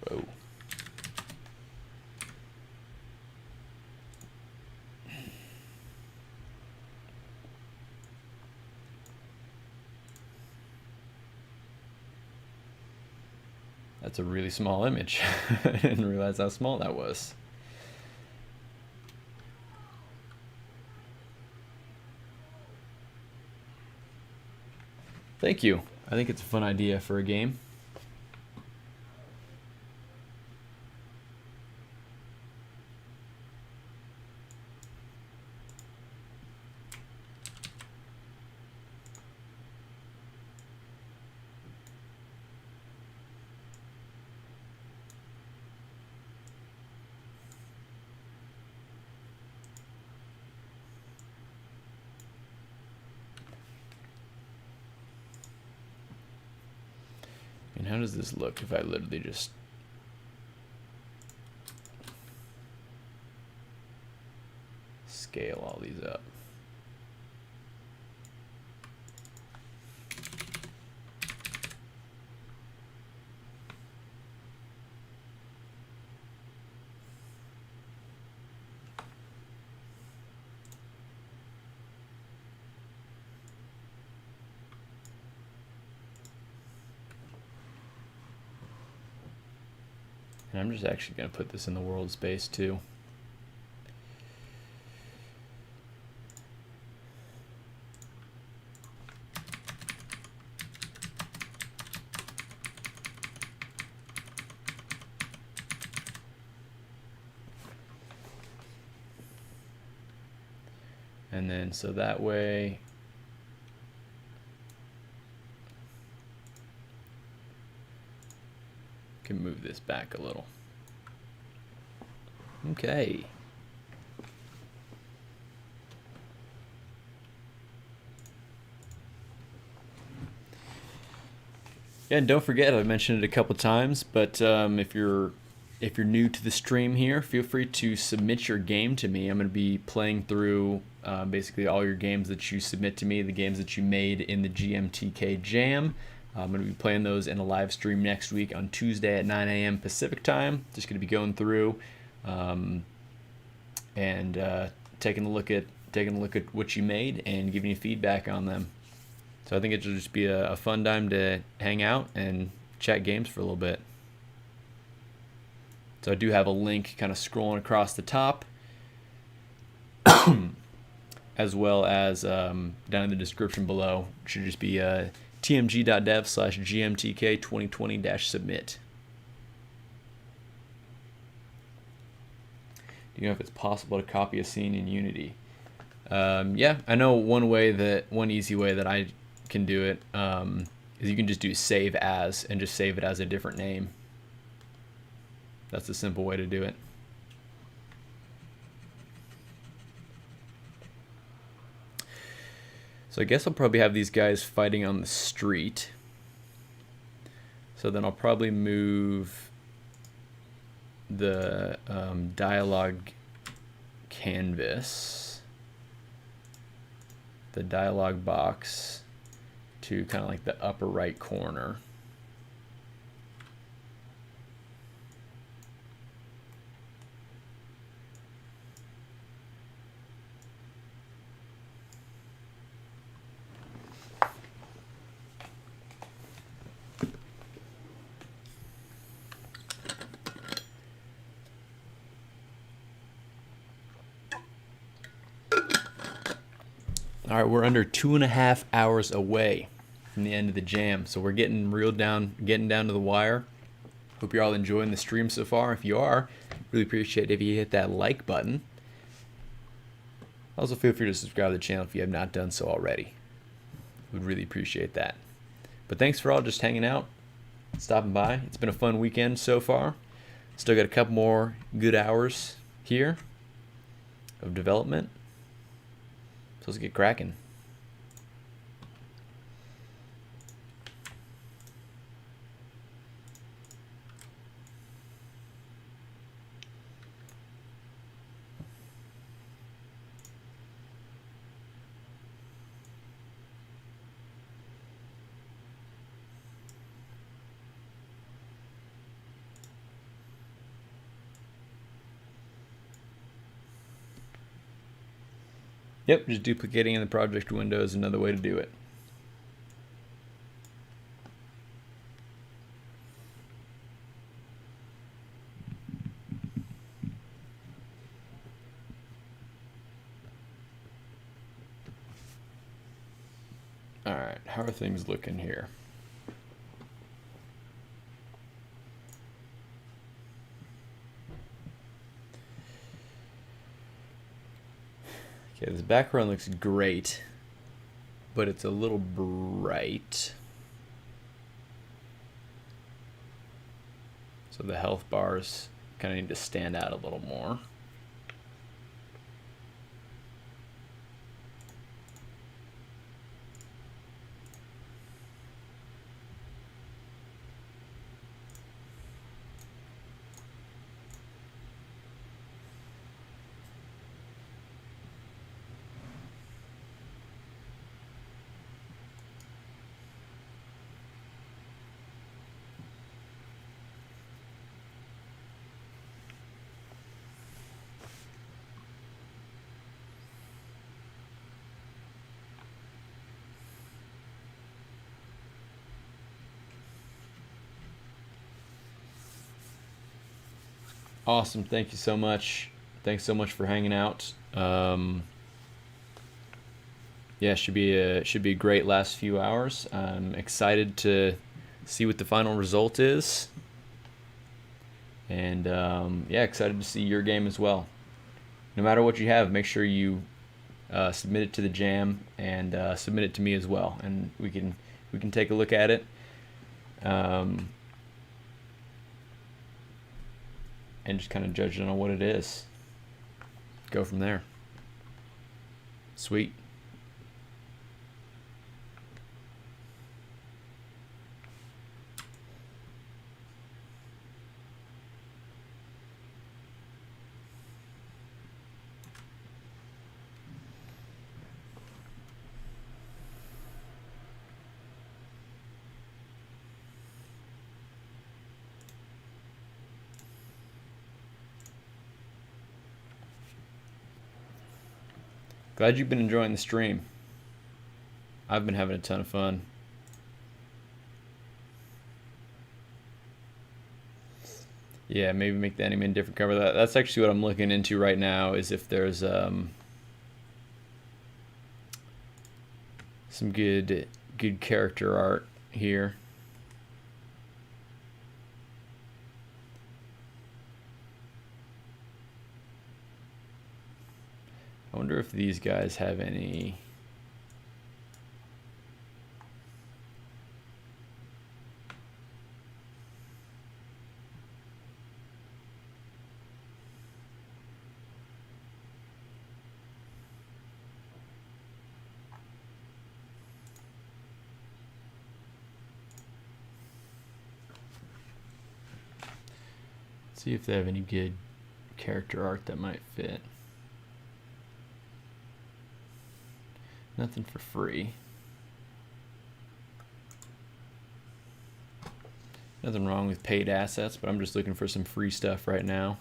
Whoa. That's a really small image. I didn't realize how small that was. Thank you. I think it's a fun idea for a game. And how does this look if I literally just scale all these up? And I'm just actually going to put this in the world space too. And then so that way can move this back a little. Okay. Yeah, and don't forget, I mentioned it a couple times, but if you're new to the stream here, feel free to submit your game to me. I'm going to be playing through basically all your games that you submit to me, the games that you made in the GMTK Jam. I'm going to be playing those in a live stream next week on Tuesday at 9 a.m. Pacific time. Just going to be going through and taking a look at what you made and giving you feedback on them. So I think it'll just be a fun time to hang out and chat games for a little bit. So I do have a link kind of scrolling across the top, as well as down in the description below. It should just be tmg.dev/gmtk2020-submit. Do you know if it's possible to copy a scene in Unity? Yeah, I know one easy way that I can do it is you can just do save as and just save it as a different name. That's a simple way to do it. So I guess I'll probably have these guys fighting on the street. So then I'll probably move the dialogue canvas, the dialogue box, to kind of like the upper right corner. All right, we're under 2.5 hours away from the end of the jam, so we're getting down to the wire. Hope you're all enjoying the stream so far. If you are, really appreciate it if you hit that like button. Also, feel free to subscribe to the channel if you have not done so already. Would really appreciate that. But thanks for all just hanging out, stopping by. It's been a fun weekend so far. Still got a couple more good hours here of development. So let's get cracking. Yep, just duplicating in the project window is another way to do it. All right, how are things looking here? Okay, this background looks great, but it's a little bright. So the health bars kind of need to stand out a little more. Awesome. Thank you so much. Thanks so much for hanging out. Yeah, should be a great last few hours. I'm excited to see what the final result is, and yeah, excited to see your game as well. No matter what you have, make sure you submit it to the jam and submit it to me as well, and we can take a look at it. Um, and just kind of judge it on what it is. Go from there. Sweet. Glad you've been enjoying the stream. I've been having a ton of fun. Yeah, maybe make the enemy a different cover. That's actually what I'm looking into right now, is if there's some good character art here. I wonder if these guys have any. See if they have any good character art that might fit. Nothing for free. Nothing wrong with paid assets, but I'm just looking for some free stuff right now.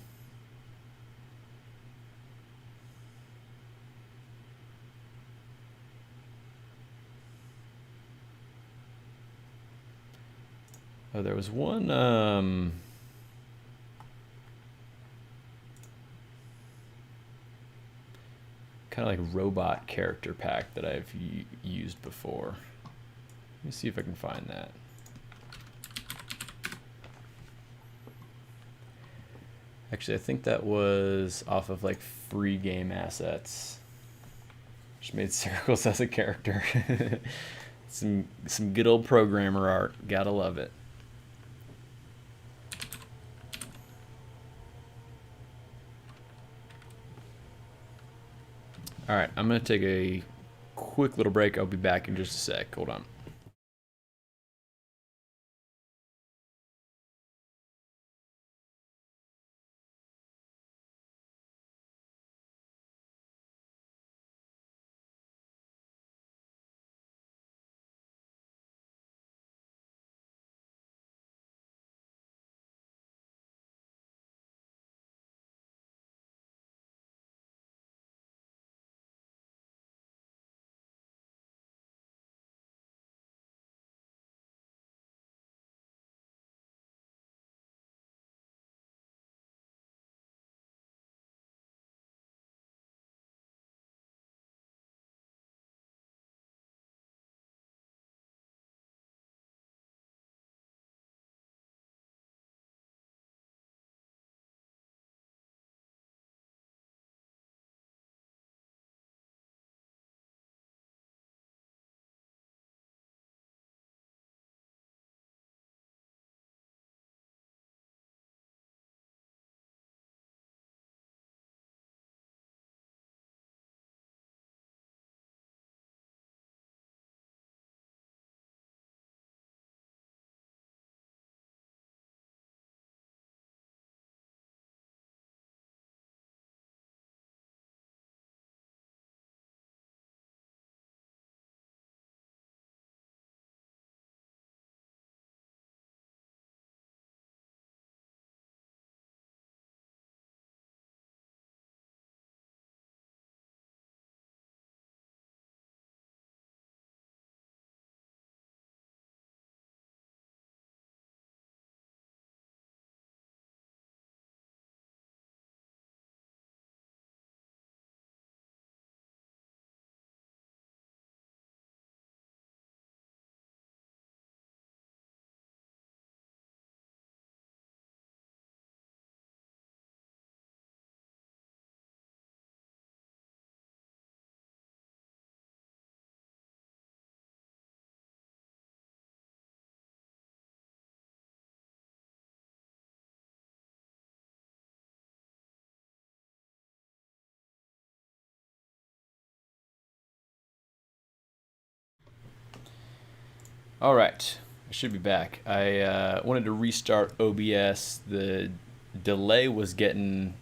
Oh, there was one kind of like robot character pack that I've used before. Let me see if I can find that. Actually, I think that was off of like free game assets. Just made circles as a character. some good old programmer art. Gotta love it. All right, I'm gonna take a quick little break. I'll be back in just a sec. Hold on. All right, I should be back. I wanted to restart OBS. The delay was getting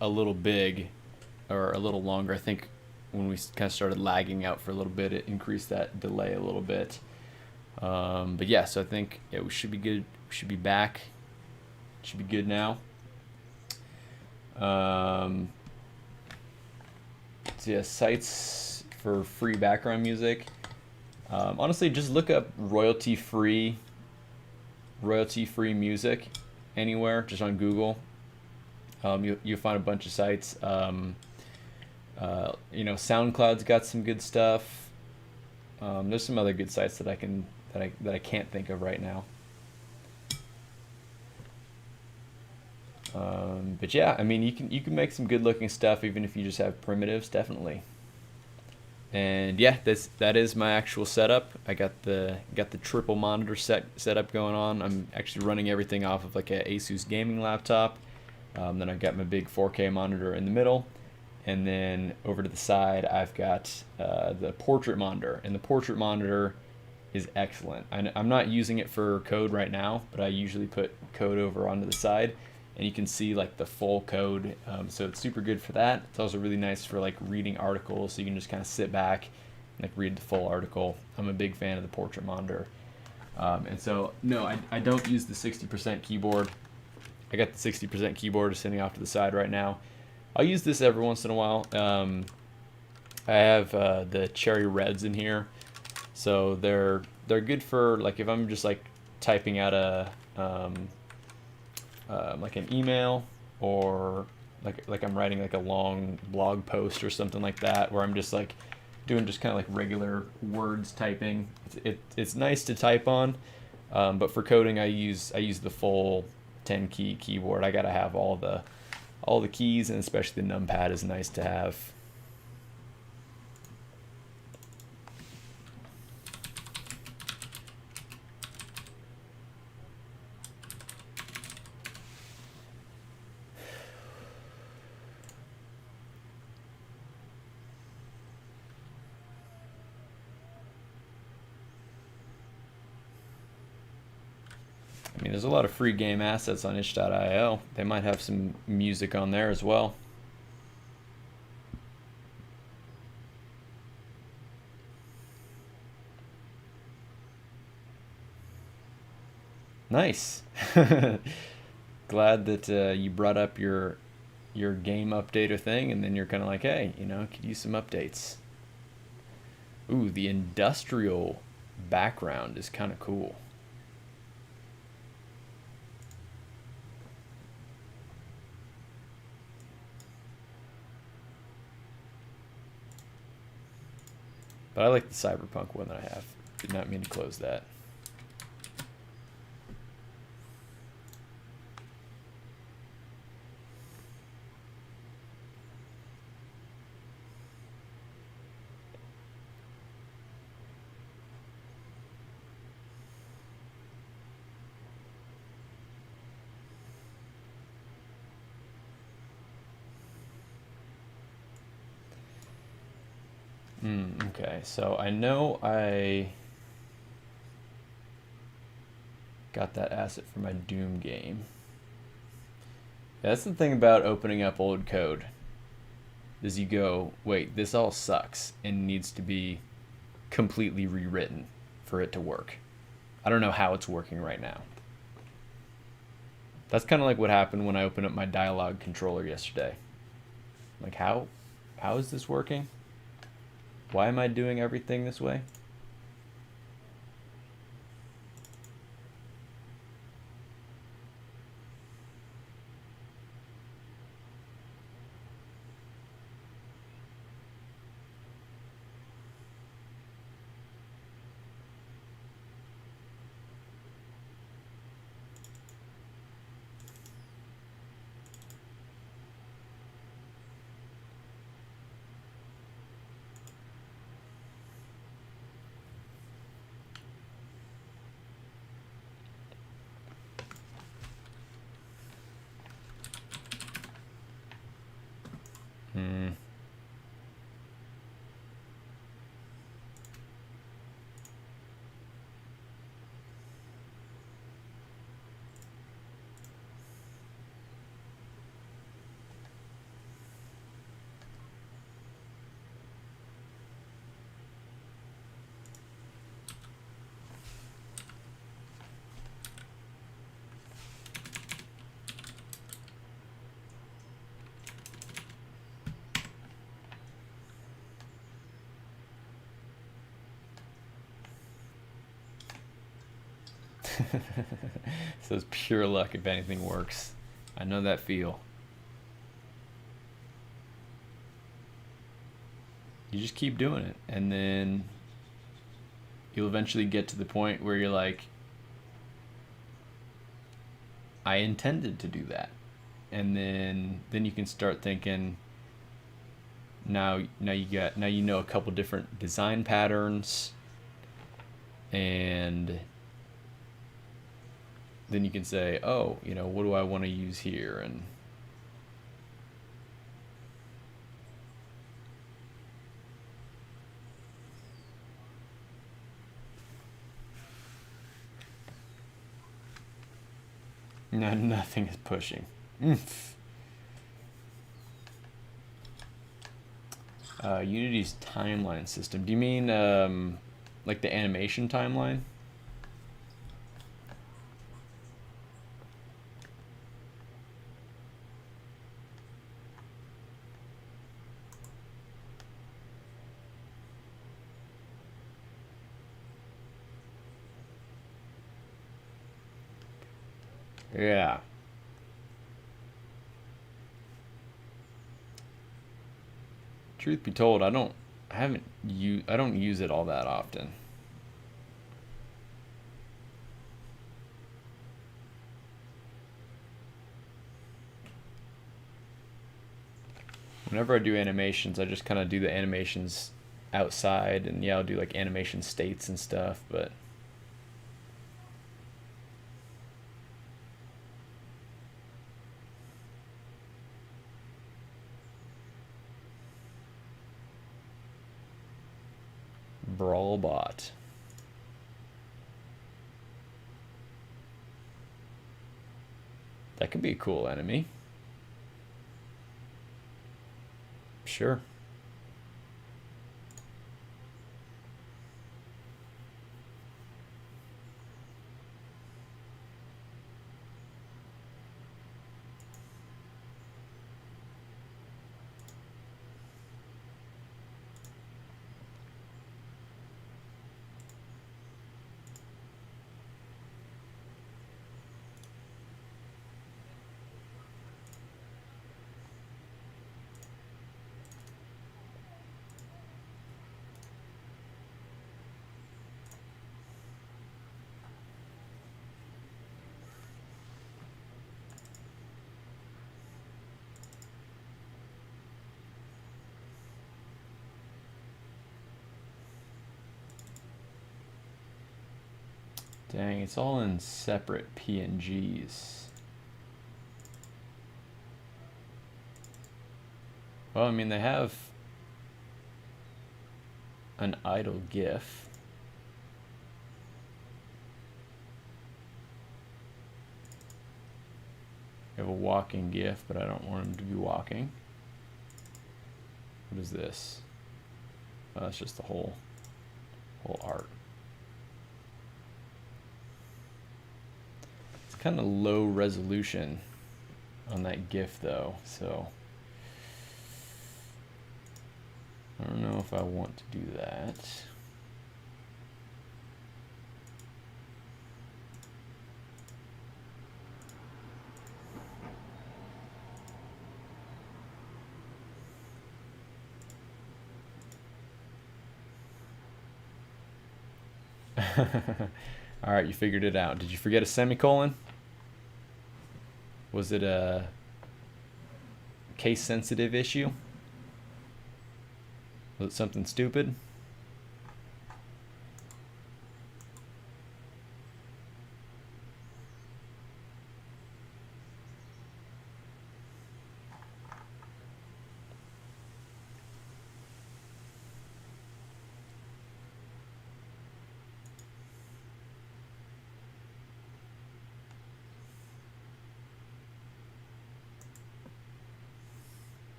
a little big, or a little longer. I think when we kind of started lagging out for a little bit, it increased that delay a little bit. But yeah, so I think we should be good. We should be back. Should be good now. So yeah, sites for free background music. Honestly, just look up royalty-free music anywhere, just on Google. You'll find a bunch of sites. SoundCloud's got some good stuff. There's some other good sites that I can't think of right now. But yeah, I mean, you can make some good looking stuff even if you just have primitives, definitely. And yeah, that is my actual setup. I got the triple monitor setup going on. I'm actually running everything off of like a Asus gaming laptop. Then I've got my big 4K monitor in the middle, and then over to the side I've got the portrait monitor, and the portrait monitor is excellent. I'm not using it for code right now, but I usually put code over onto the side, and you can see like the full code, so it's super good for that. It's also really nice for like reading articles, so you can just kind of sit back and like read the full article. I'm a big fan of the portrait monitor. And so no, I don't use the 60% keyboard. I got the 60% keyboard sitting off to the side right now. I'll use this every once in a while. I have the cherry reds in here, so they're good for like if I'm just like typing out a like an email, or like I'm writing like a long blog post or something like that, where I'm just like doing just kind of like regular words typing. It's nice to type on, but for coding I use the full 10 key keyboard. I gotta have all the keys, and especially the numpad is nice to have. I mean, there's a lot of free game assets on itch.io. They might have some music on there as well. Nice. Glad that you brought up your game updater thing, and then you're kind of like, hey, could use some updates. Ooh, the industrial background is kind of cool. But I like the cyberpunk one that I have. Did not mean to close that. Okay, so I know I got that asset for my Doom game. Yeah, that's the thing about opening up old code, is you go, wait, this all sucks and needs to be completely rewritten for it to work. I don't know how it's working right now. That's kind of like what happened when I opened up my dialogue controller yesterday. Like, how is this working? Why am I doing everything this way? So it's pure luck if anything works. I know that feel. You just keep doing it, and then you'll eventually get to the point where you're like, I intended to do that. And then you can start thinking, now you know a couple different design patterns, and then you can say, oh, what do I want to use here? And no, nothing is pushing. Unity's timeline system. Do you mean like the animation timeline? Yeah. Truth be told, I don't use it all that often. Whenever I do animations, I just kind of do the animations outside, and yeah, I'll do like animation states and stuff, but Brawlbot. That could be a cool enemy. Sure. Dang, it's all in separate PNGs. Well, I mean, they have an idle GIF. We have a walking GIF, but I don't want him to be walking. What is this? Oh, that's just the whole art. It's kind of low resolution on that GIF though, so I don't know if I want to do that. All right, you figured it out. Did you forget a semicolon? Was it a case-sensitive issue? Was it something stupid?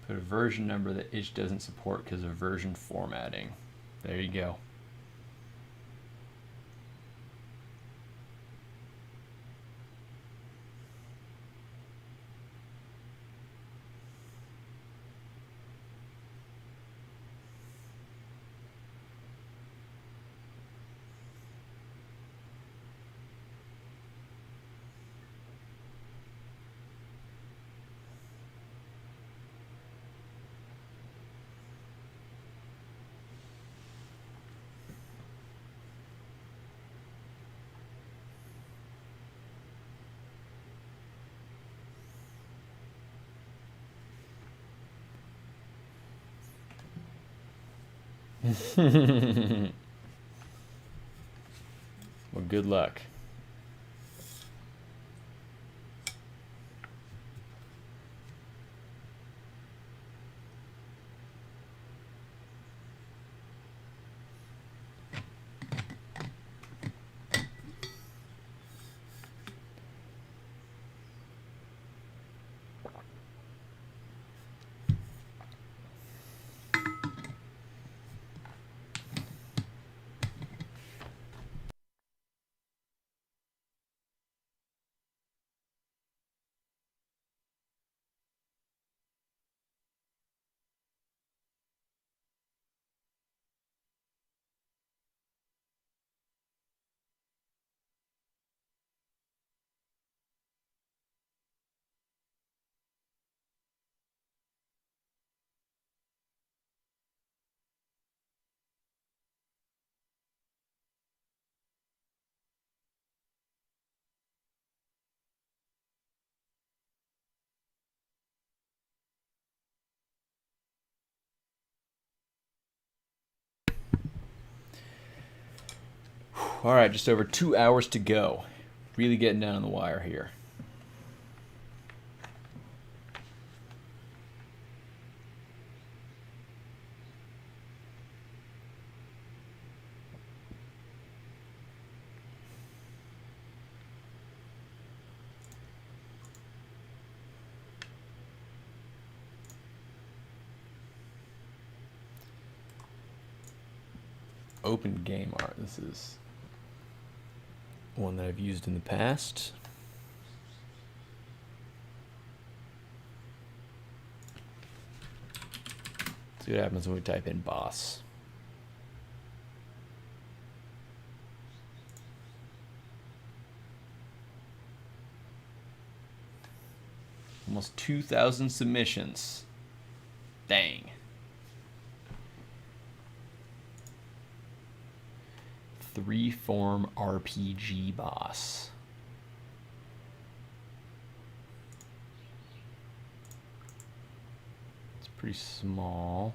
Put a version number that itch doesn't support because of version formatting. There you go. Well, good luck. All right, just over 2 hours to go. Really getting down on the wire here. Open game art. This is one that I've used in the past. See what happens when we type in boss. Almost 2,000 submissions. Dang. Three-form RPG boss. It's pretty small.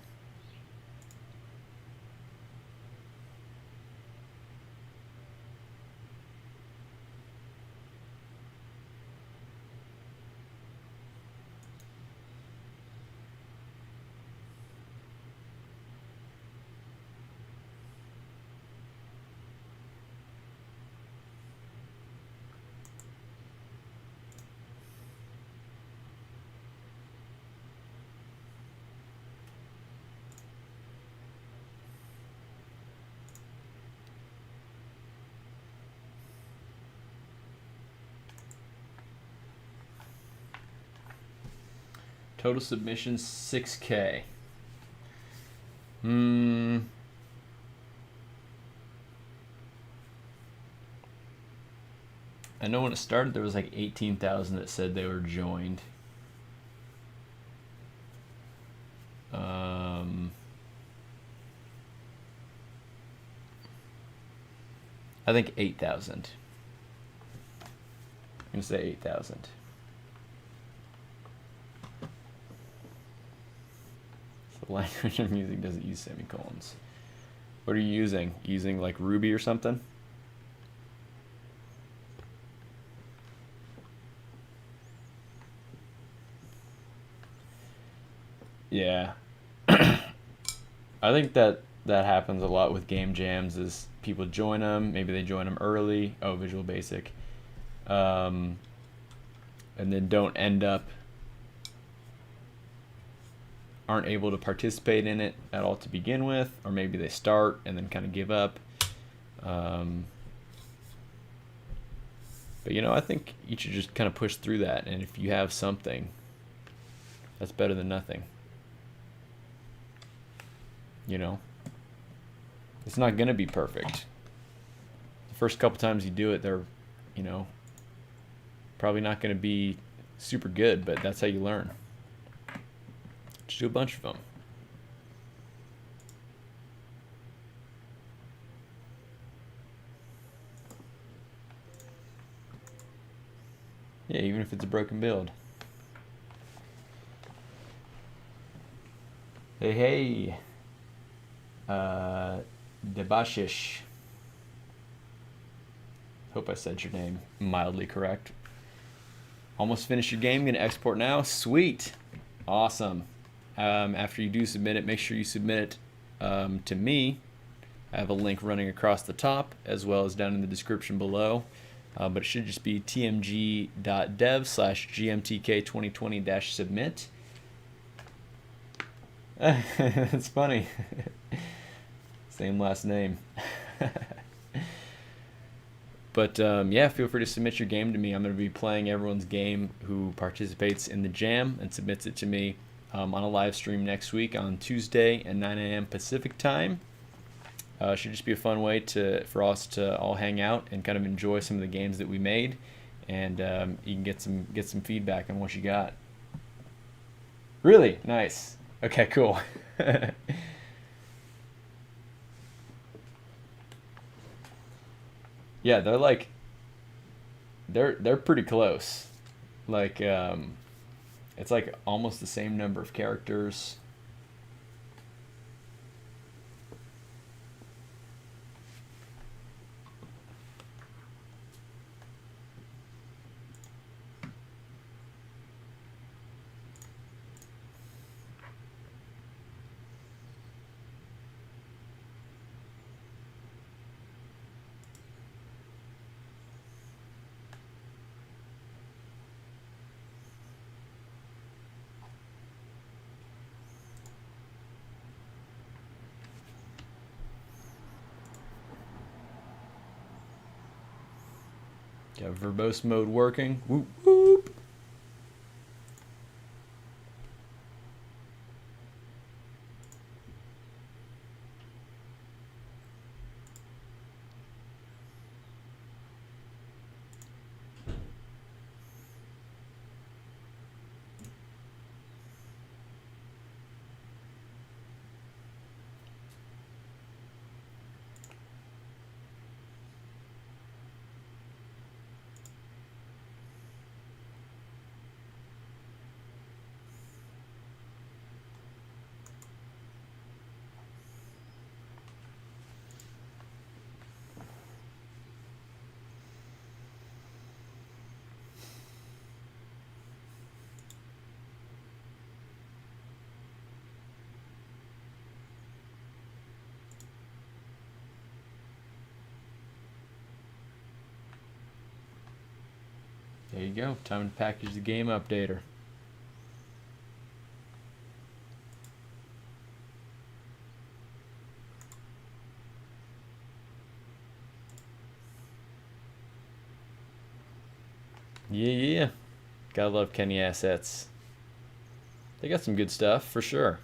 Total submissions 6K. I know when it started there was like 18,000 that said they were joined. I think 8,000. I'm gonna say 8,000. The language I'm using doesn't use semicolons. What are you using? Using like Ruby or something? Yeah. I think that happens a lot with game jams is people join them, maybe they join them early, Visual Basic, and then don't end up, aren't able to participate in it at all to begin with, or maybe they start and then kind of give up. But you know, I think you should just kind of push through that, and if you have something, that's better than nothing. You know, it's not gonna be perfect. The first couple times you do it, they're, you know, probably not gonna be super good, but that's how you learn. Just do a bunch of them. Yeah, even if it's a broken build. Hey, hey. Debashish. Hope I said your name mildly correct. Almost finished your game. Gonna export now. Sweet. Awesome. After you do submit it, make sure you submit it to me. I have a link running across the top as well as down in the description below. But it should just be tmg.dev/gmtk2020-submit. That's funny. Same last name. But yeah, feel free to submit your game to me. I'm going to be playing everyone's game who participates in the jam and submits it to me on a live stream next week on Tuesday at 9 a.m. Pacific time. Should just be a fun way for us to all hang out and kind of enjoy some of the games that we made, and you can get some feedback on what you got. Really nice. Okay, cool. Yeah, they're pretty close. Like it's like almost the same number of characters. Got verbose mode working. Whoop, whoop. There you go. Time to package the game updater. Yeah. Gotta love Kenny assets. They got some good stuff for sure.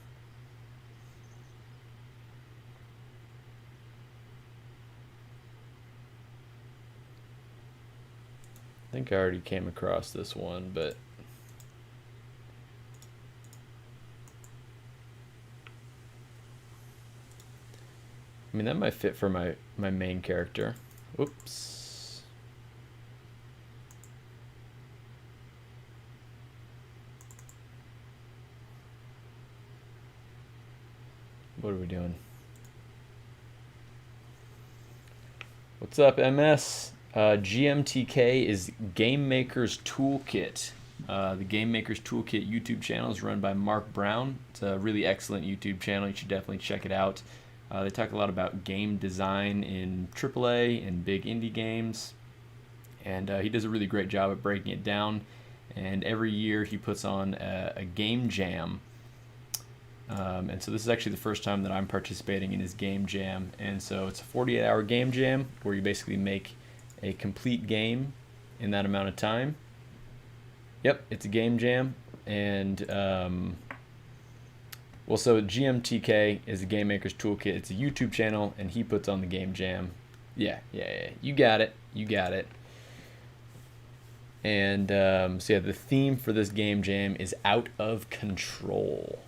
I think I already came across this one, but I mean that might fit for my main character. Oops. What are we doing? What's up, MS? GMTK is Game Maker's Toolkit. The Game Maker's Toolkit YouTube channel is run by Mark Brown. It's a really excellent YouTube channel. You should definitely check it out. They talk a lot about game design in AAA and big indie games. And he does a really great job at breaking it down. And every year he puts on a game jam. And so this is actually the first time that I'm participating in his game jam. And so it's a 48-hour game jam where you basically make a complete game in that amount of time. Yep, it's a game jam. And well, so GMTK is the Game Maker's Toolkit. It's a YouTube channel, and he puts on the game jam. Yeah. You got it. And so yeah, the theme for this game jam is out of control.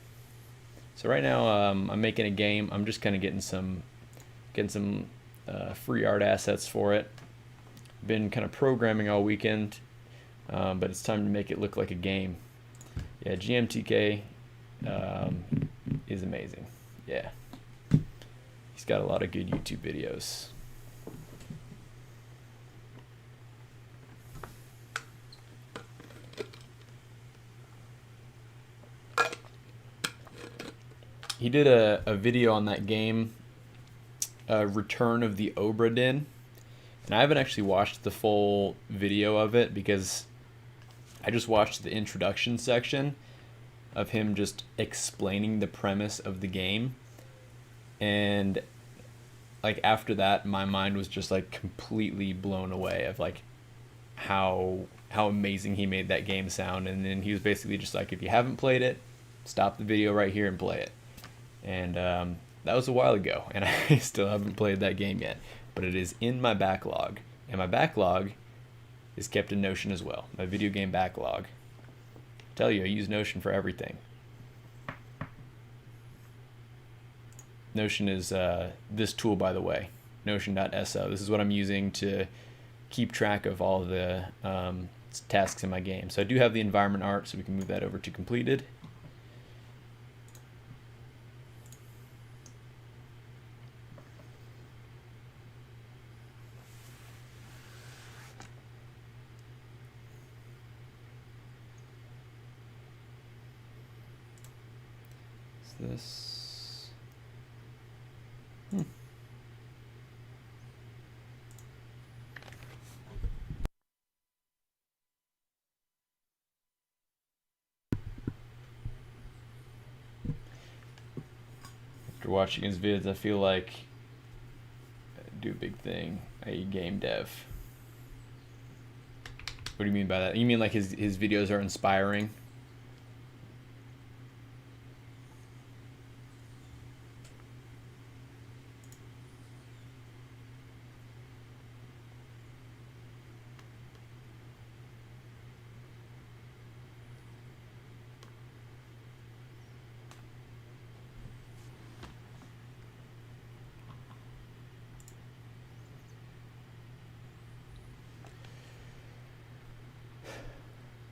So right now I'm making a game. I'm just kind of getting some free art assets for it. Been kind of programming all weekend, but it's time to make it look like a game. Yeah, GMTK is amazing. Yeah. got a lot of good YouTube videos. He did a video on that game, Return of the Obra Dinn, and I haven't actually watched the full video of it because I just watched the introduction section of him just explaining the premise of the game, and like after that my mind was just like completely blown away of like how amazing he made that game sound. And then he was basically just like, if you haven't played it, stop the video right here and play it. And that was a while ago, and I still haven't played that game yet, but it is in my backlog, and my backlog is kept in Notion as well, my video game backlog. I tell you, I use Notion for everything. Notion is this tool, by the way, notion.so. This is what I'm using to keep track of all of the tasks in my game. So I do have the environment art, so we can move that over to completed. This After watching his vids, I feel like I do a big thing, i.e. game dev. What do you mean by that? You mean like his videos are inspiring?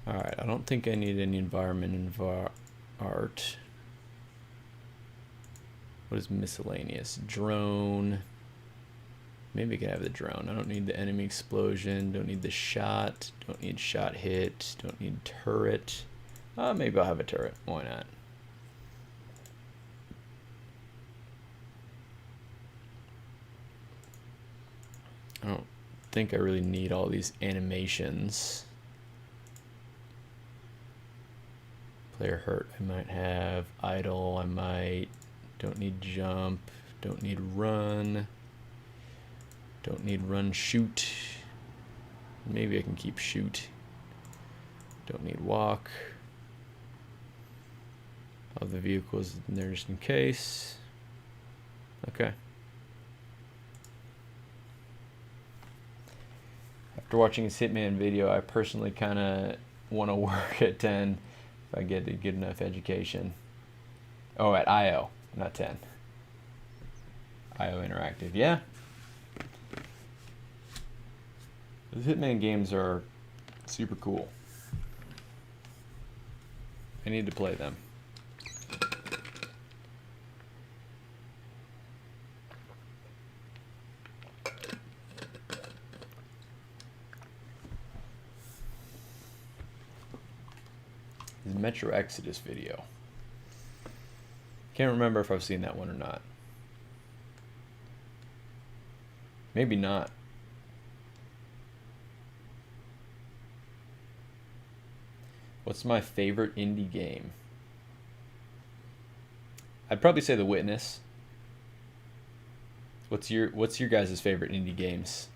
Alright, I don't think I need any environment art. What is miscellaneous? Drone. Maybe I can have the drone. I don't need the enemy explosion. Don't need the shot. Don't need shot hit. Don't need turret. Maybe I'll have a turret. Why not? I don't think I really need all these animations. Player hurt, I might have. Idle, I might. Don't need jump. Don't need run. Don't need run shoot. Maybe I can keep shoot. Don't need walk. All the vehicles in there just in case. Okay. After watching his Hitman video, I personally kind of want to work at 10 if I get a good enough education. Oh, at IO, not 10. IO Interactive, yeah. The Hitman games are super cool. I need to play them. His Metro Exodus video. Can't remember if I've seen that one or not. Maybe not. What's my favorite indie game? I'd probably say The Witness. What's your guys' favorite indie games?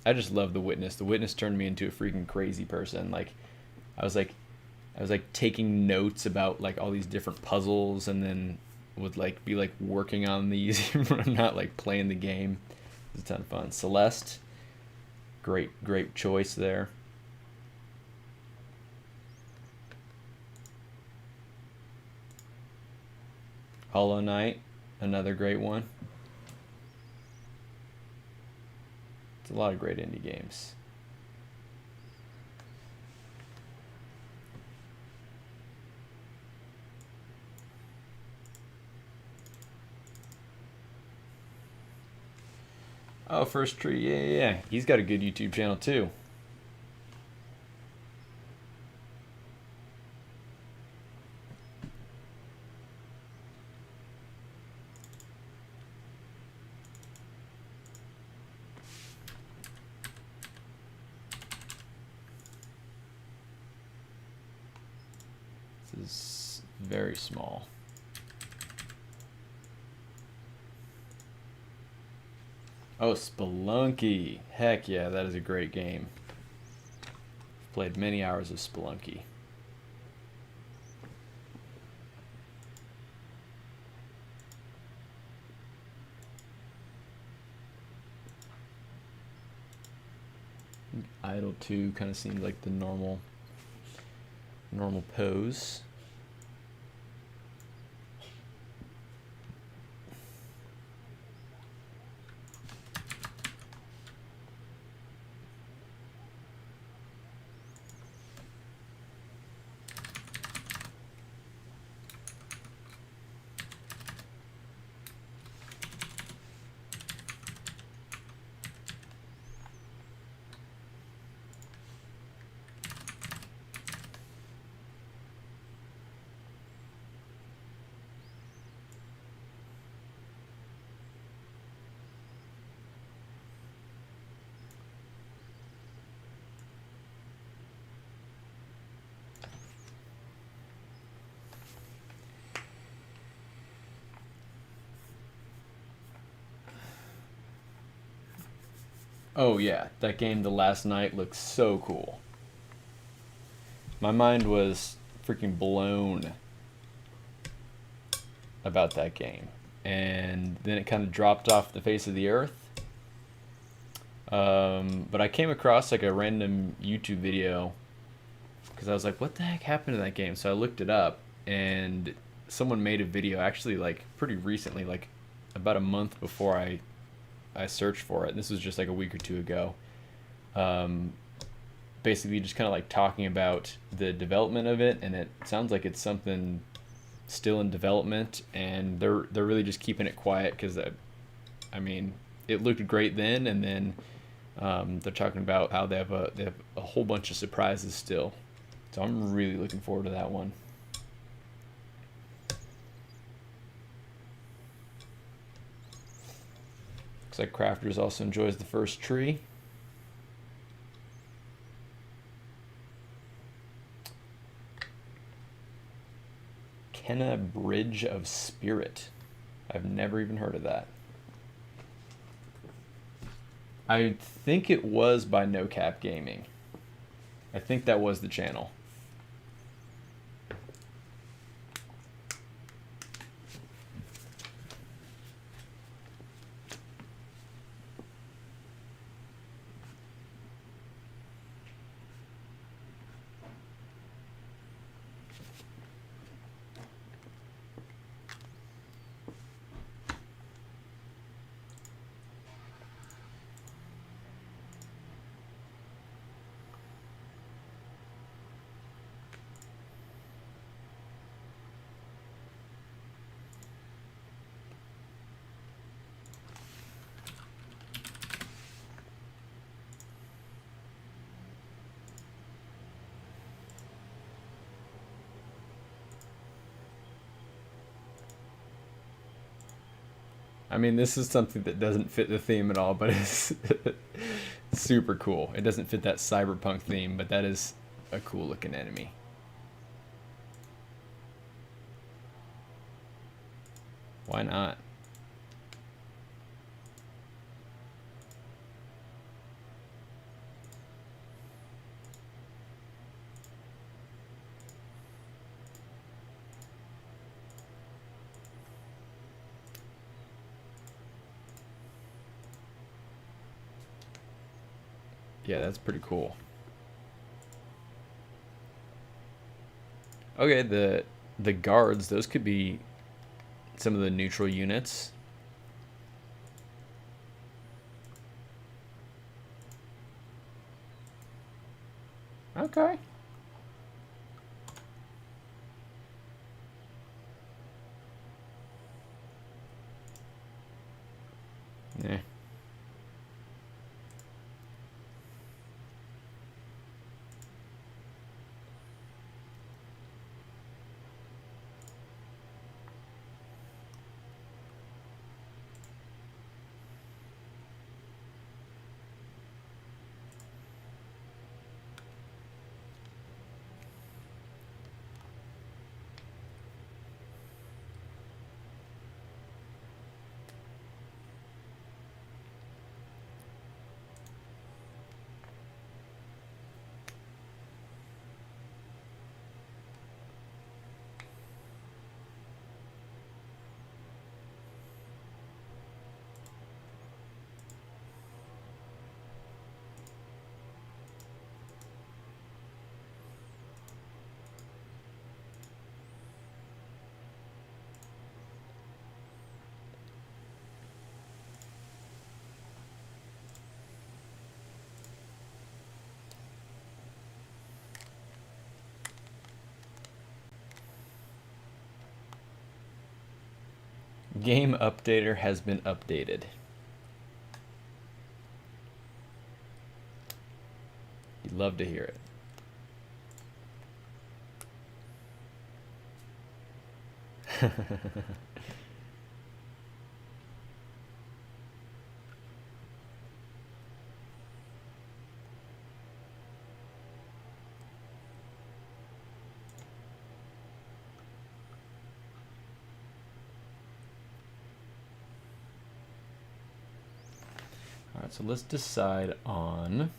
I just love The Witness. The Witness turned me into a freaking crazy person. Like I was like taking notes about like all these different puzzles, and then would like be like working on these even when I'm not like playing the game. It was a ton of fun. Celeste, great choice there. Hollow Knight, another great one. It's a lot of great indie games. Oh, First Tree. Yeah. He's got a good YouTube channel too. This is very small. Oh, Spelunky. Heck yeah, that is a great game. Played many hours of Spelunky. Idle 2 kind of seems like the normal pose. Oh yeah, that game The Last Night looks so cool. My mind was freaking blown about that game. And then it kind of dropped off the face of the earth. But I came across like a random YouTube video because I was like, what the heck happened to that game? So I looked it up, and someone made a video actually like pretty recently, like about a month before I searched for it. This was just like a week or two ago. Basically just kind of like talking about the development of it, and it sounds like it's something still in development, and they're really just keeping it quiet because I mean, it looked great then, and then they're talking about how they have a whole bunch of surprises still. So I'm really looking forward to that one. Looks like Crafters also enjoys the First Tree. Kenna Bridge of Spirit. I've never even heard of that. I think it was by No Cap Gaming. I think that was the channel. I mean, this is something that doesn't fit the theme at all, but it's super cool. It doesn't fit that cyberpunk theme, but that is a cool looking enemy. Why not? Yeah, that's pretty cool. Okay, the guards, those could be some of the neutral units. Okay. Yeah. Game updater has been updated. You'd love to hear it. All right, so let's decide on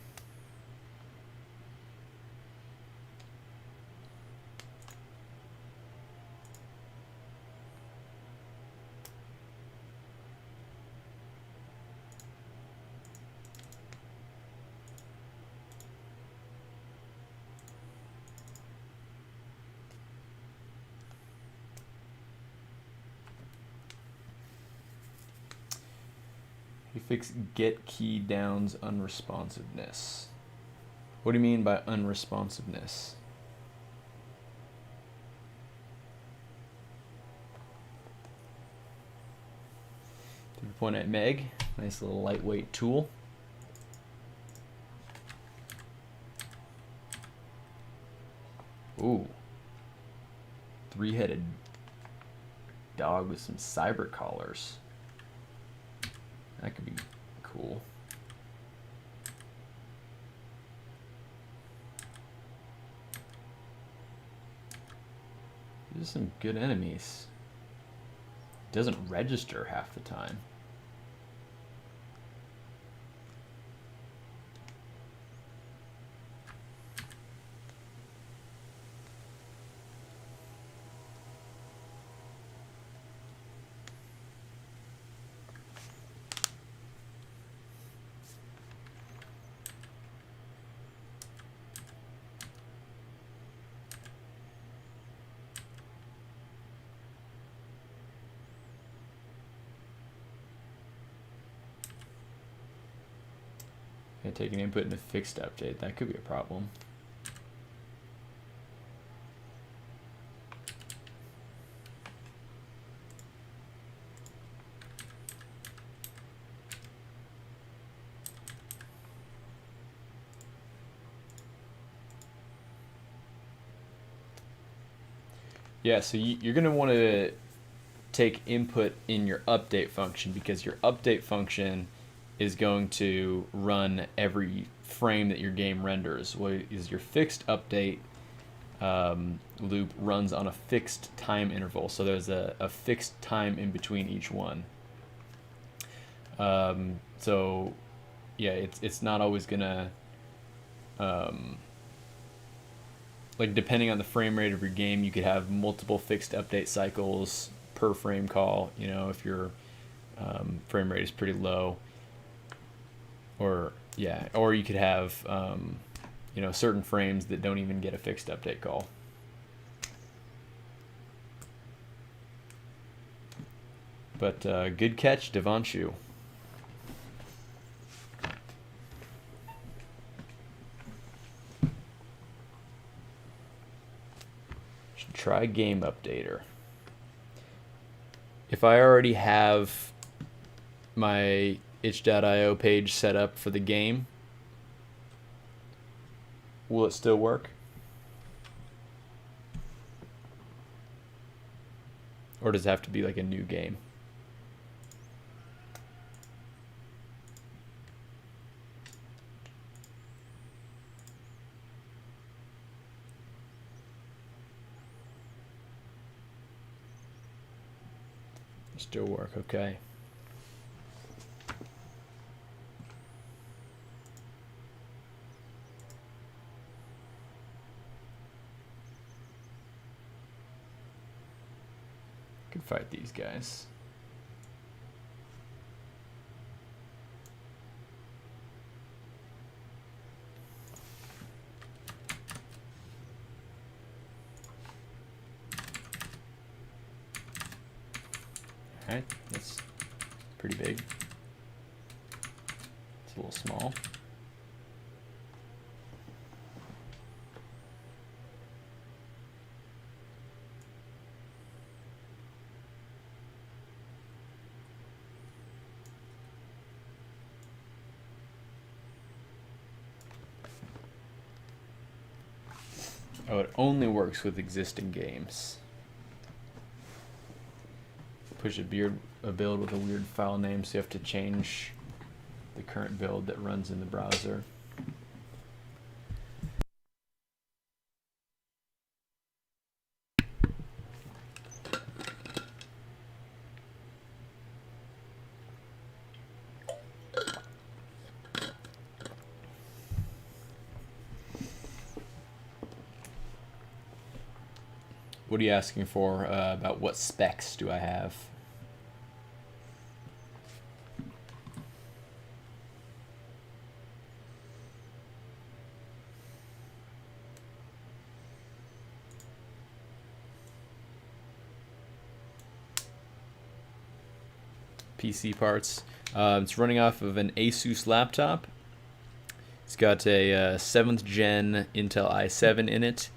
we fix get key down's unresponsiveness. What do you mean by unresponsiveness? .8 meg, nice little lightweight tool. Ooh, three-headed dog with some cyber collars. That could be cool. These are some good enemies. Doesn't register half the time. Take an input in a fixed update. That could be a problem. Yeah, so you're going to want to take input in your update function, because your update function is going to run every frame that your game renders. What is your fixed update loop runs on a fixed time interval, so there's a fixed time in between each one. So yeah, it's not always gonna like, depending on the frame rate of your game, you could have multiple fixed update cycles per frame call, you know, if your frame rate is pretty low. Or yeah, or you could have you know, certain frames that don't even get a fixed update call. But good catch, Devanshu. Should try game updater. If I already have my itch.io page set up for the game, will it still work? Or does it have to be like a new game? Still work, okay. Could fight these guys. Alright, that's pretty big. It's a little small. Oh, it only works with existing games. Push a build with a weird file name, so you have to change the current build that runs in the browser. What are you asking for about what specs do I have? PC parts. It's running off of an Asus laptop. It's got a 7th gen Intel i7 in it,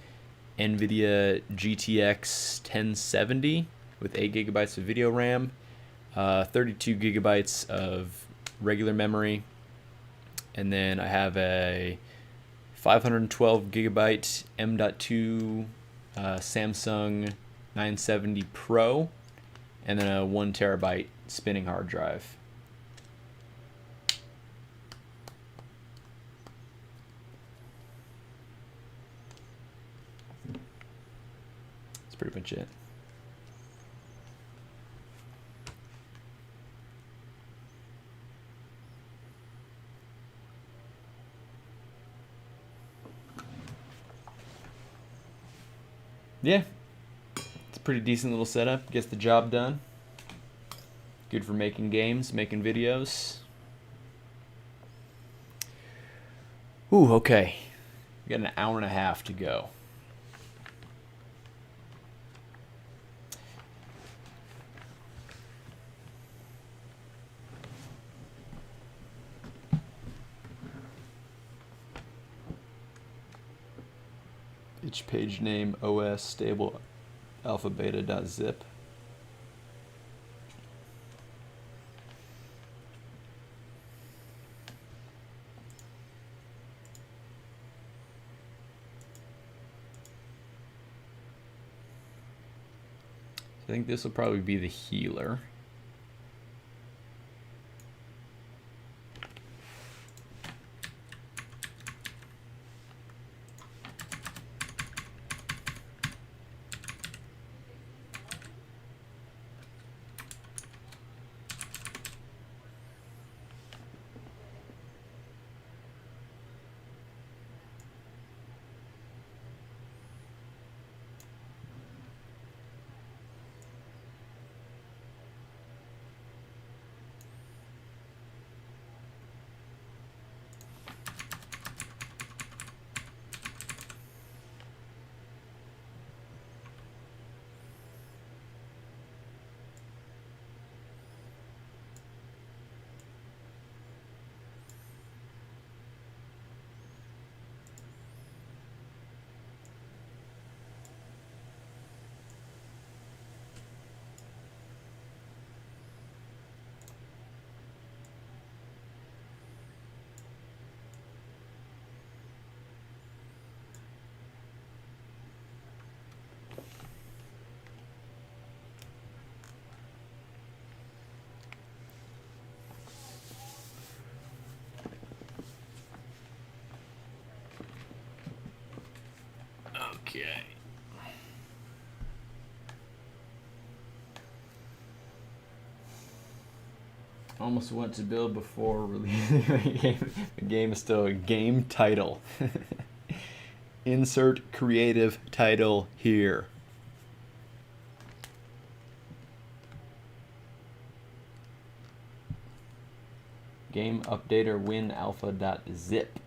NVIDIA GTX 1070 with 8 gigabytes of video RAM, 32 gigabytes of regular memory, and then I have a 512 gigabyte M.2 Samsung 970 Pro, and then a 1 terabyte spinning hard drive. That's pretty much it. Yeah, it's a pretty decent little setup. Gets the job done. Good for making games, making videos. Ooh, okay. We got an hour and a half to go. Each page name OS stable alpha beta.zip. I think this will probably be the healer. Okay. Almost went to build before releasing the game. The game is still a game title. Insert creative title here. Game updater win alpha.zip.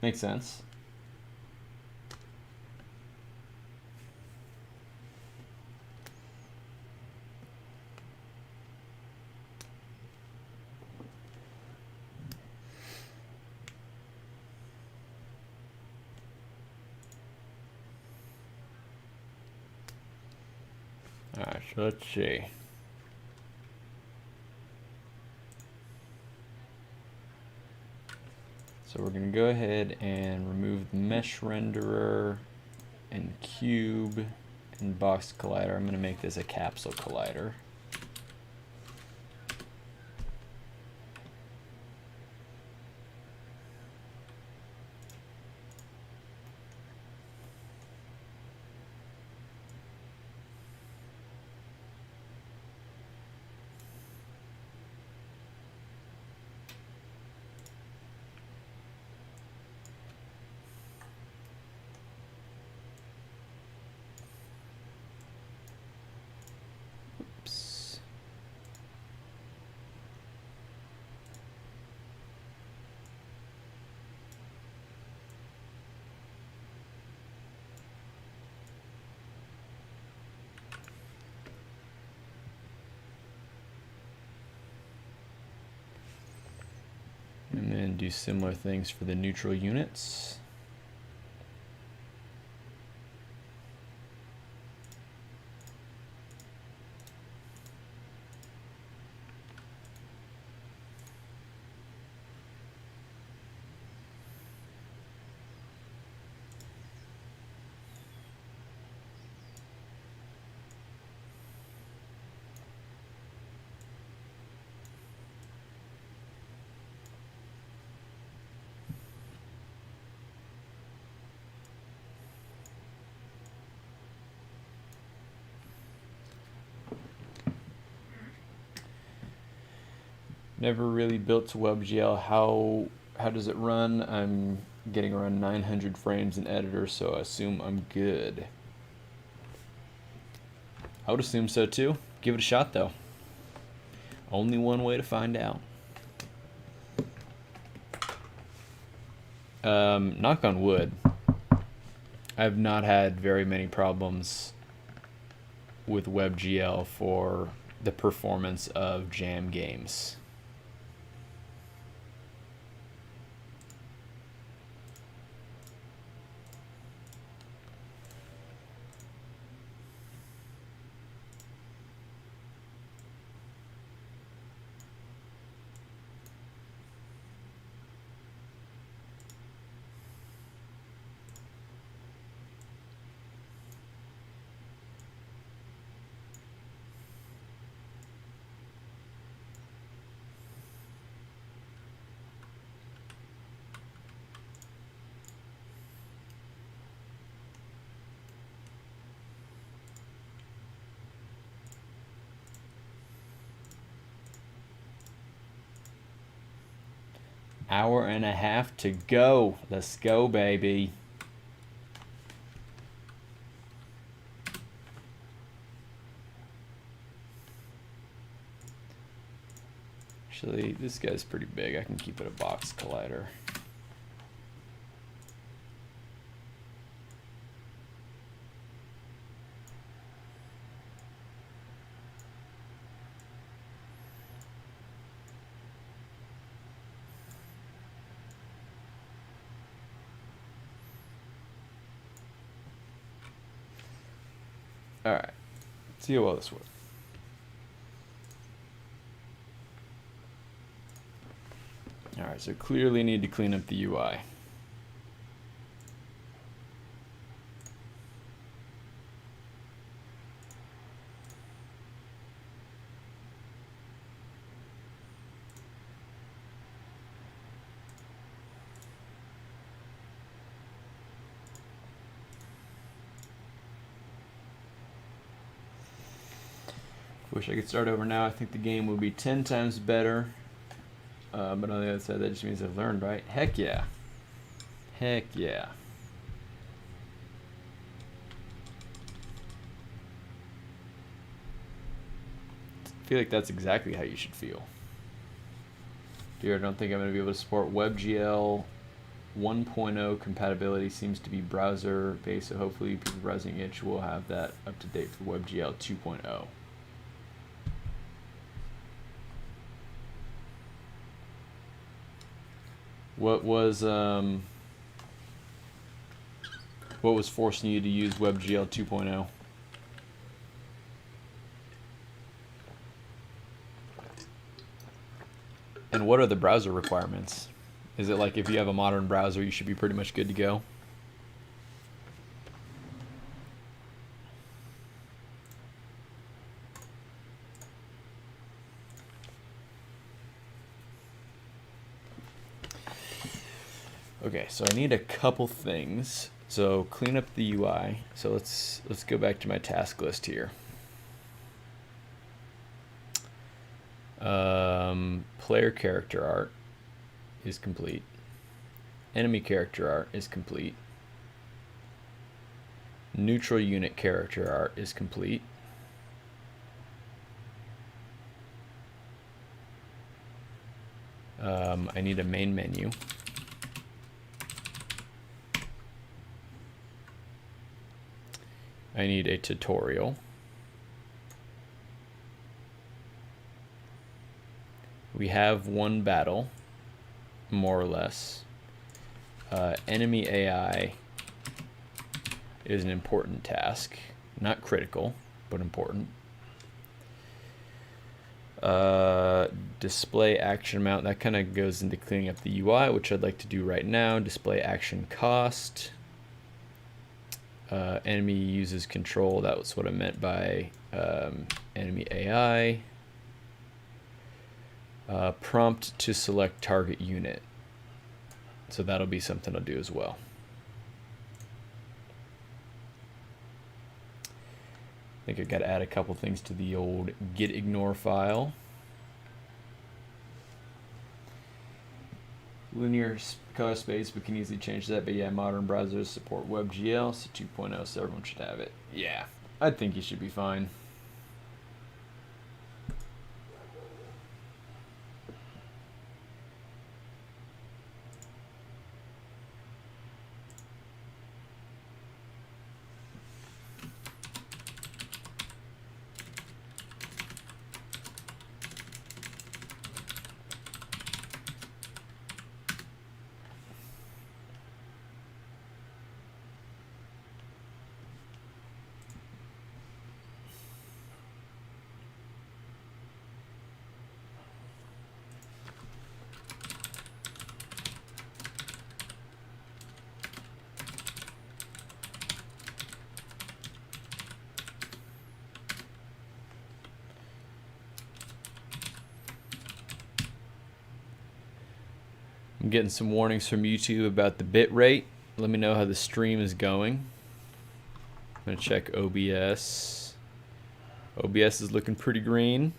Makes sense. Alright, so let's see. So we're going to go ahead and remove the mesh renderer and cube and box collider. I'm going to make this a capsule collider. And then do similar things for the neutral units. Never really built to WebGL. How does it run? I'm getting around 900 frames in editor, so I assume I'm good. I would assume so too. Give it a shot though. Only one way to find out. Knock on wood. I've not had very many problems with WebGL for the performance of jam games. Hour and a half to go. Let's go, baby. Actually, this guy's pretty big. I can keep it a box collider. All right, let's see how well this works. All right, so clearly need to clean up the UI. Wish I could start over now. I think the game would be 10 times better. But on the other side, that just means I've learned, right? Heck yeah. Heck yeah. I feel like that's exactly how you should feel. Dear, I don't think I'm going to be able to support WebGL 1.0 compatibility. Seems to be browser based, so hopefully people browsing itch will have that up to date for WebGL 2.0. What was forcing you to use WebGL 2.0? And what are the browser requirements? Is it like if you have a modern browser, you should be pretty much good to go? Okay, so I need a couple things. So clean up the UI. So let's go back to my task list here. Player character art is complete. Enemy character art is complete. Neutral unit character art is complete. I need a main menu. I need a tutorial. We have one battle, more or less. Enemy AI is an important task. Not critical, but important. Display action amount, that kind of goes into cleaning up the UI, which I'd like to do right now. Display action cost. Enemy uses control, that was what I meant by enemy AI. Prompt to select target unit. So that'll be something I'll do as well. I think I got to add a couple things to the old gitignore file. Linear color space, we can easily change that, but yeah, modern browsers support WebGL, so 2.0, so everyone should have it. Yeah, I think you should be fine. I'm getting some warnings from YouTube about the bit rate. Let me know how the stream is going. I'm going to check OBS. OBS is looking pretty green.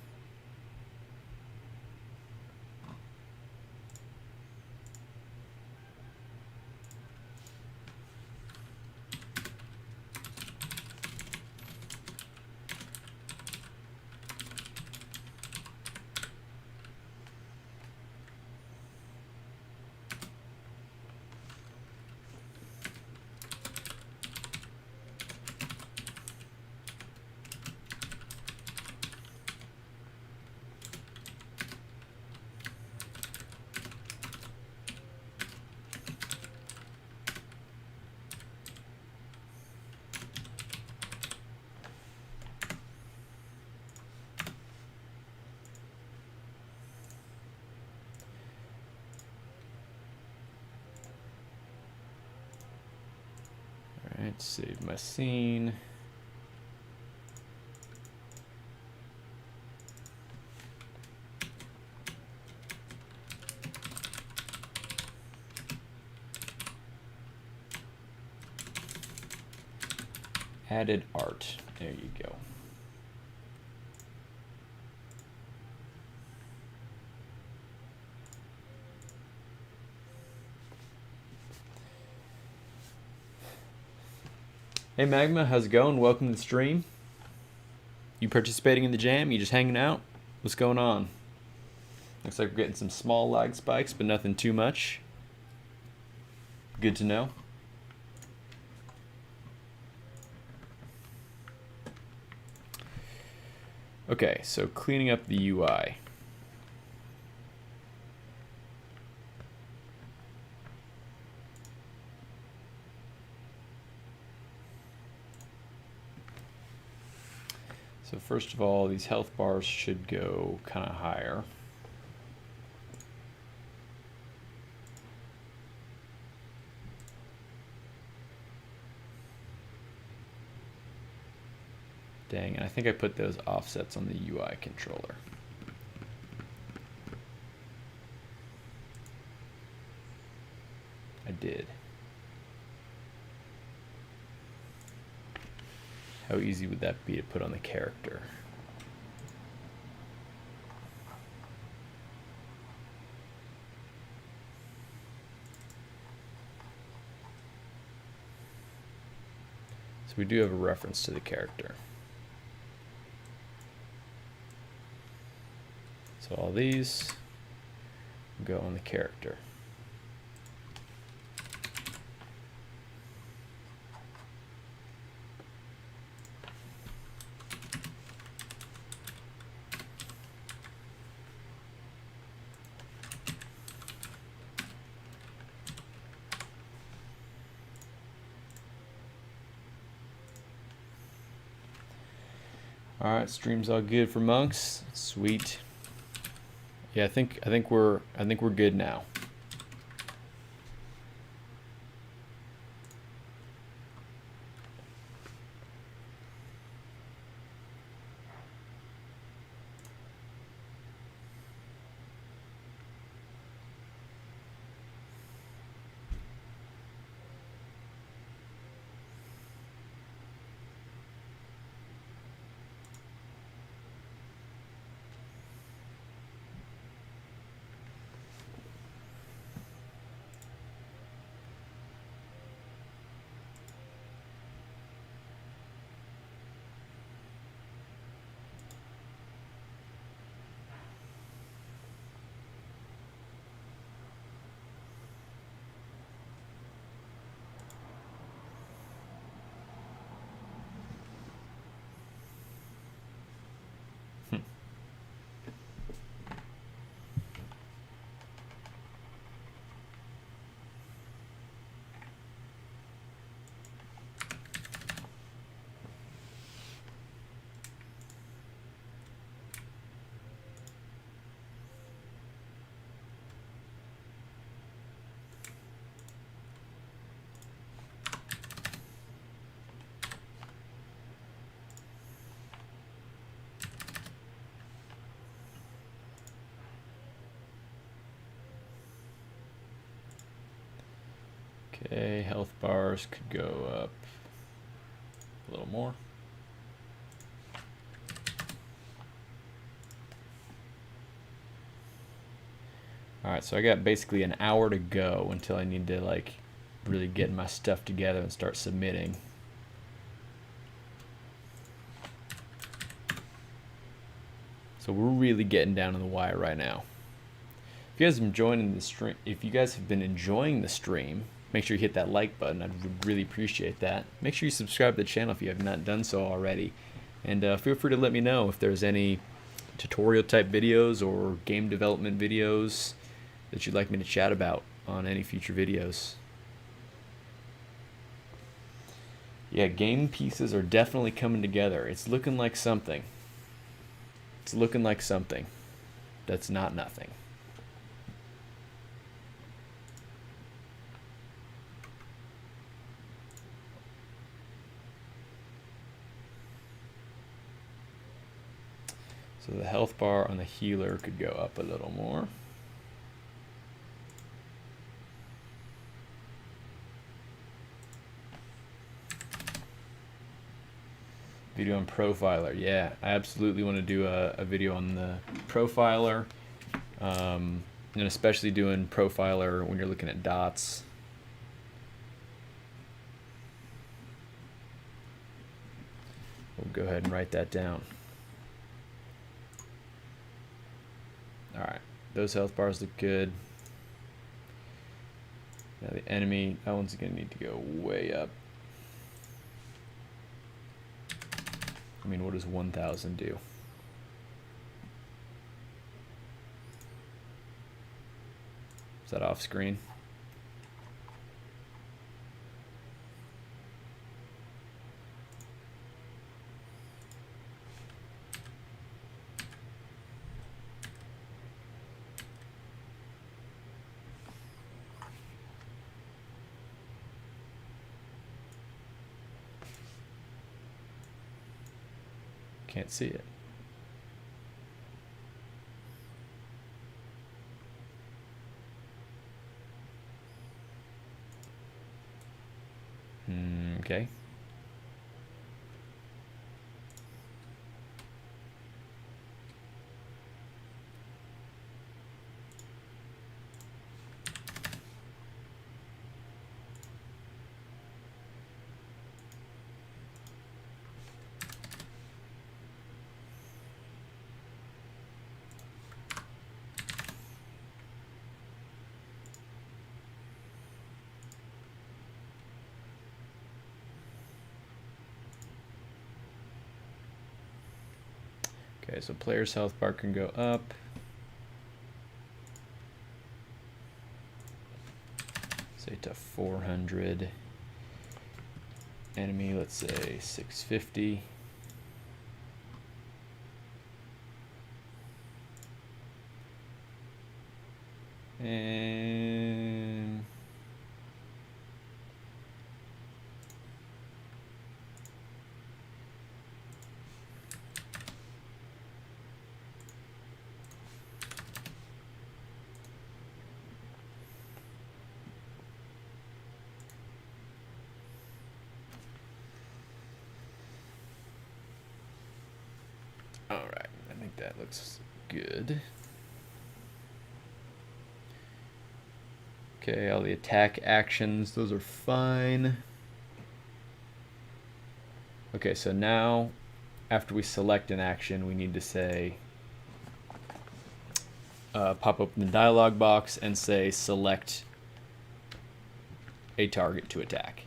Alright, save my scene. Added art. There you go. Hey Magma, how's it going? Welcome to the stream. You participating in the jam? You just hanging out? What's going on? Looks like we're getting some small lag spikes, but nothing too much. Good to know. Okay, so cleaning up the UI. So first of all, these health bars should go kind of higher. Dang, and I think I put those offsets on the UI controller. I did. How easy would that be to put on the character? So we do have a reference to the character. So all these go on the character. All right, stream's all good for monks. Sweet. Yeah, I think we're good now. Okay, health bars could go up a little more. All right, so I got basically an hour to go until I need to like really get my stuff together and start submitting. So we're really getting down to the wire right now. If you guys have been enjoying the stream, make sure you hit that like button. I'd really appreciate that. Make sure you subscribe to the channel if you have not done so already. And feel free to let me know if there's any tutorial type videos or game development videos that you'd like me to chat about on any future videos. Yeah, game pieces are definitely coming together. It's looking like something. It's looking like something that's not nothing. So the health bar on the healer could go up a little more. Video on profiler. Yeah, I absolutely want to do a video on the profiler, and especially doing profiler when you're looking at dots. We'll go ahead and write that down. All right, those health bars look good. Now the enemy, that one's gonna need to go way up. I mean, what does 1,000 do? Is that off screen? Can't see it. Okay. Okay, so player's health bar can go up. Say to 400. Enemy, let's say 650. And all right, I think that looks good. Okay, all the attack actions, those are fine. Okay, so now after we select an action, we need to say, pop open the dialog box and say select a target to attack.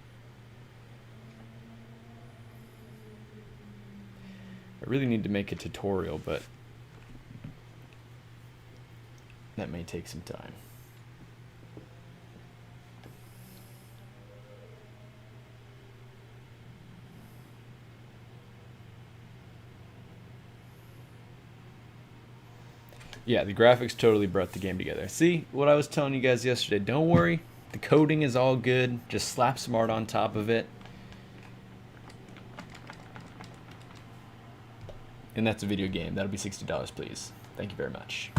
I really need to make a tutorial, but that may take some time. Yeah, the graphics totally brought the game together. See what I was telling you guys yesterday? Don't worry, the coding is all good. Just slap smart on top of it. And that's a video game. That'll be $60, please. Thank you very much.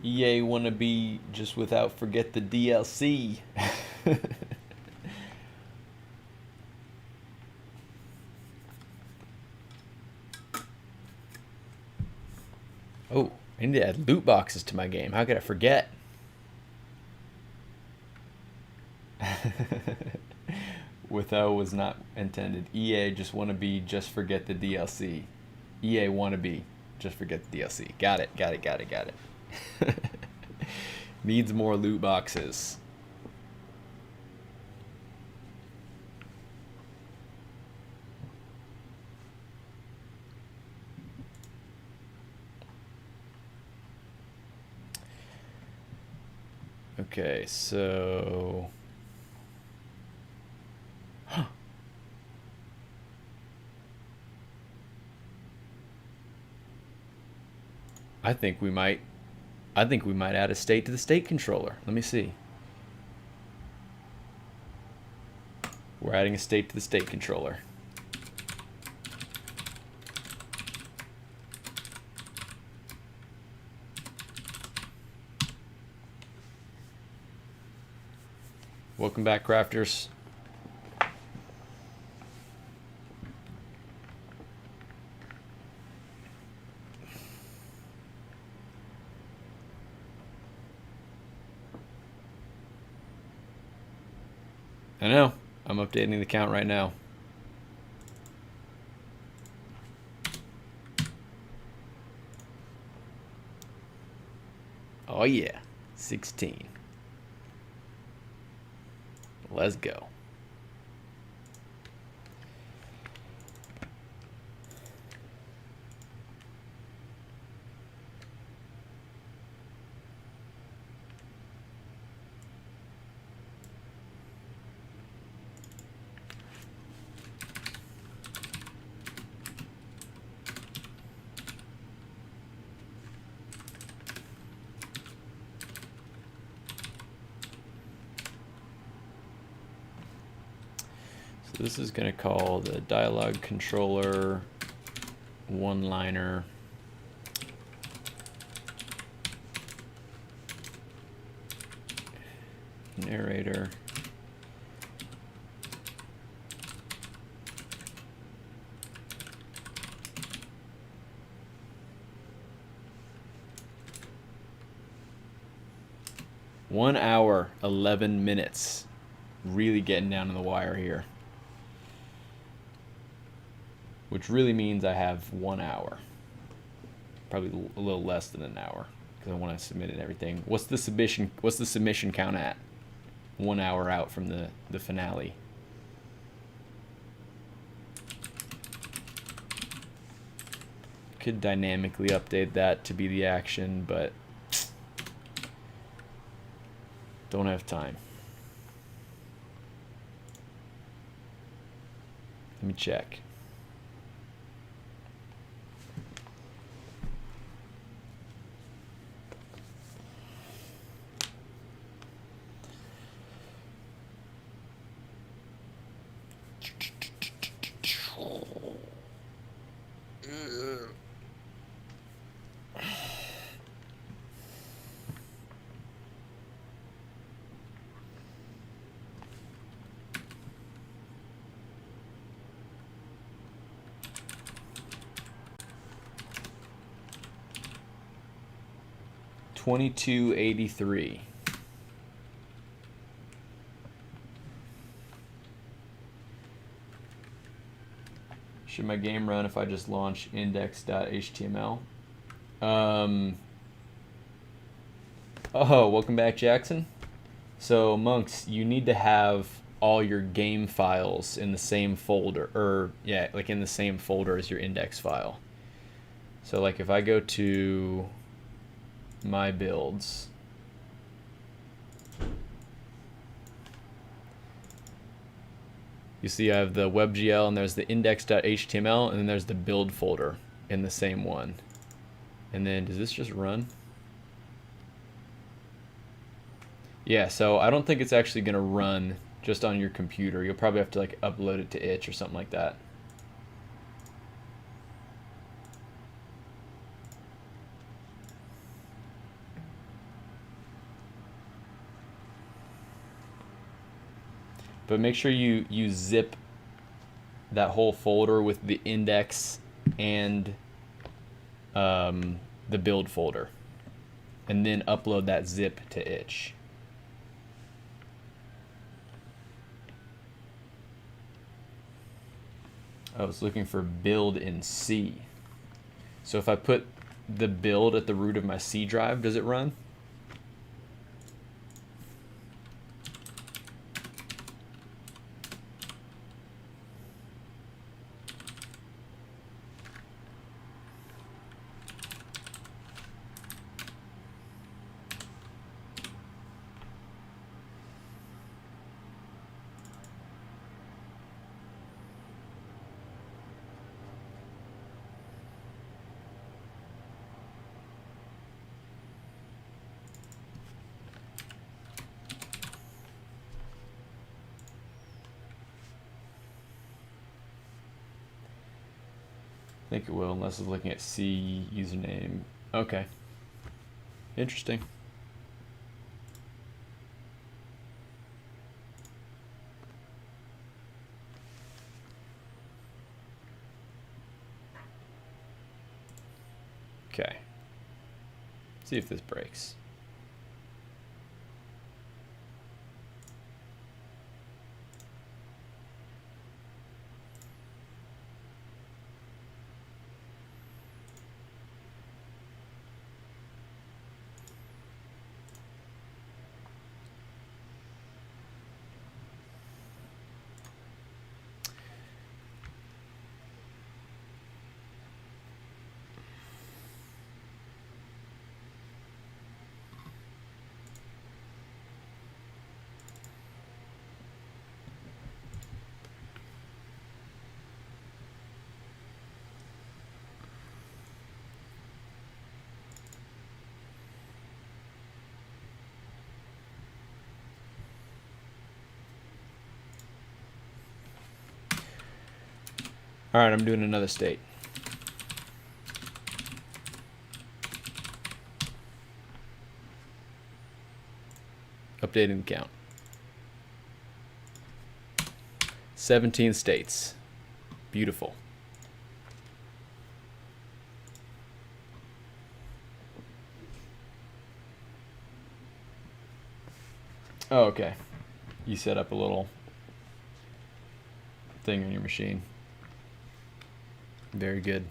EA wanna be just without forget the DLC. Oh, I need to add loot boxes to my game. How could I forget? Without was not intended. EA just wanna be just forget the DLC. EA wanna be just forget the DLC. Got it, got it, got it, got it. Needs more loot boxes. Okay, so I think we might add a state to the state controller. Let me see. We're adding a state to the state controller. Welcome back, crafters. I know. I'm updating the count right now. Oh yeah, 16. Let's go. So this is going to call the dialog controller one-liner narrator. One hour, 11 minutes. Really getting down to the wire here. Which really means I have 1 hour. Probably a little less than an hour because I want to submit it and everything. What's the submission count at? 1 hour out from the finale. Could dynamically update that to be the action, but don't have time. Let me check. $22.83. Should my game run if I just launch index.html? Oh, welcome back, Jackson. So, monks, you need to have all your game files in the same folder, or yeah, like in the same folder as your index file. So, like if I go to my builds, you see I have the WebGL and there's the index.html and then there's the build folder in the same one. And then does this just run? Yeah, so I don't think it's actually gonna run just on your computer. You'll probably have to like upload it to itch or something like that. But make sure you zip that whole folder with the index and the build folder, and then upload that zip to itch. I was looking for build in C. So if I put the build at the root of my C drive, does it run? I think it will, unless it's looking at C username. Okay. Interesting. Okay. See if this breaks. All right, I'm doing another state. Updating the count. 17 states. Beautiful. Oh, okay. You set up a little thing on your machine. Very good.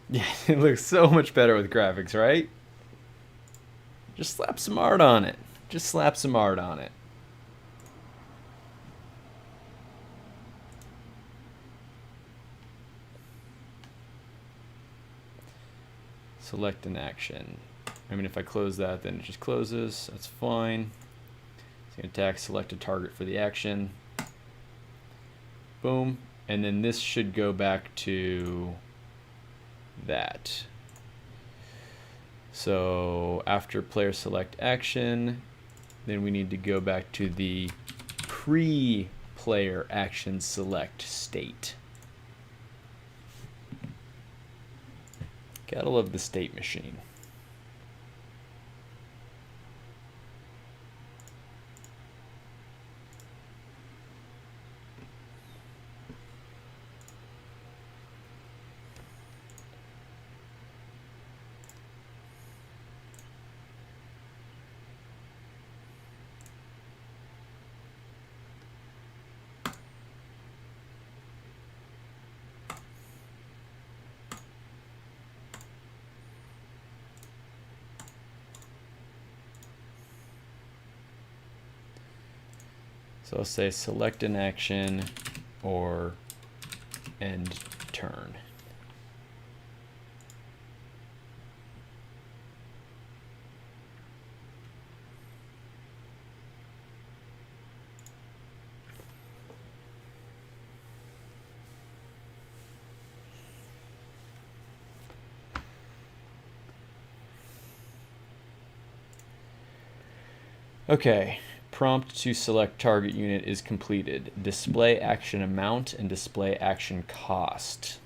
Yeah, it looks so much better with graphics, right? Just slap some art on it. Just slap some art on it. Select an action. I mean, if I close that, then it just closes. That's fine. It's going to attack, select a target for the action. Boom. And then this should go back to that. So after player select action, then we need to go back to the pre-player action select state. Gotta love the state machine. So I'll say select an action or end turn. Okay. Prompt to select target unit is completed. Display action amount and display action cost.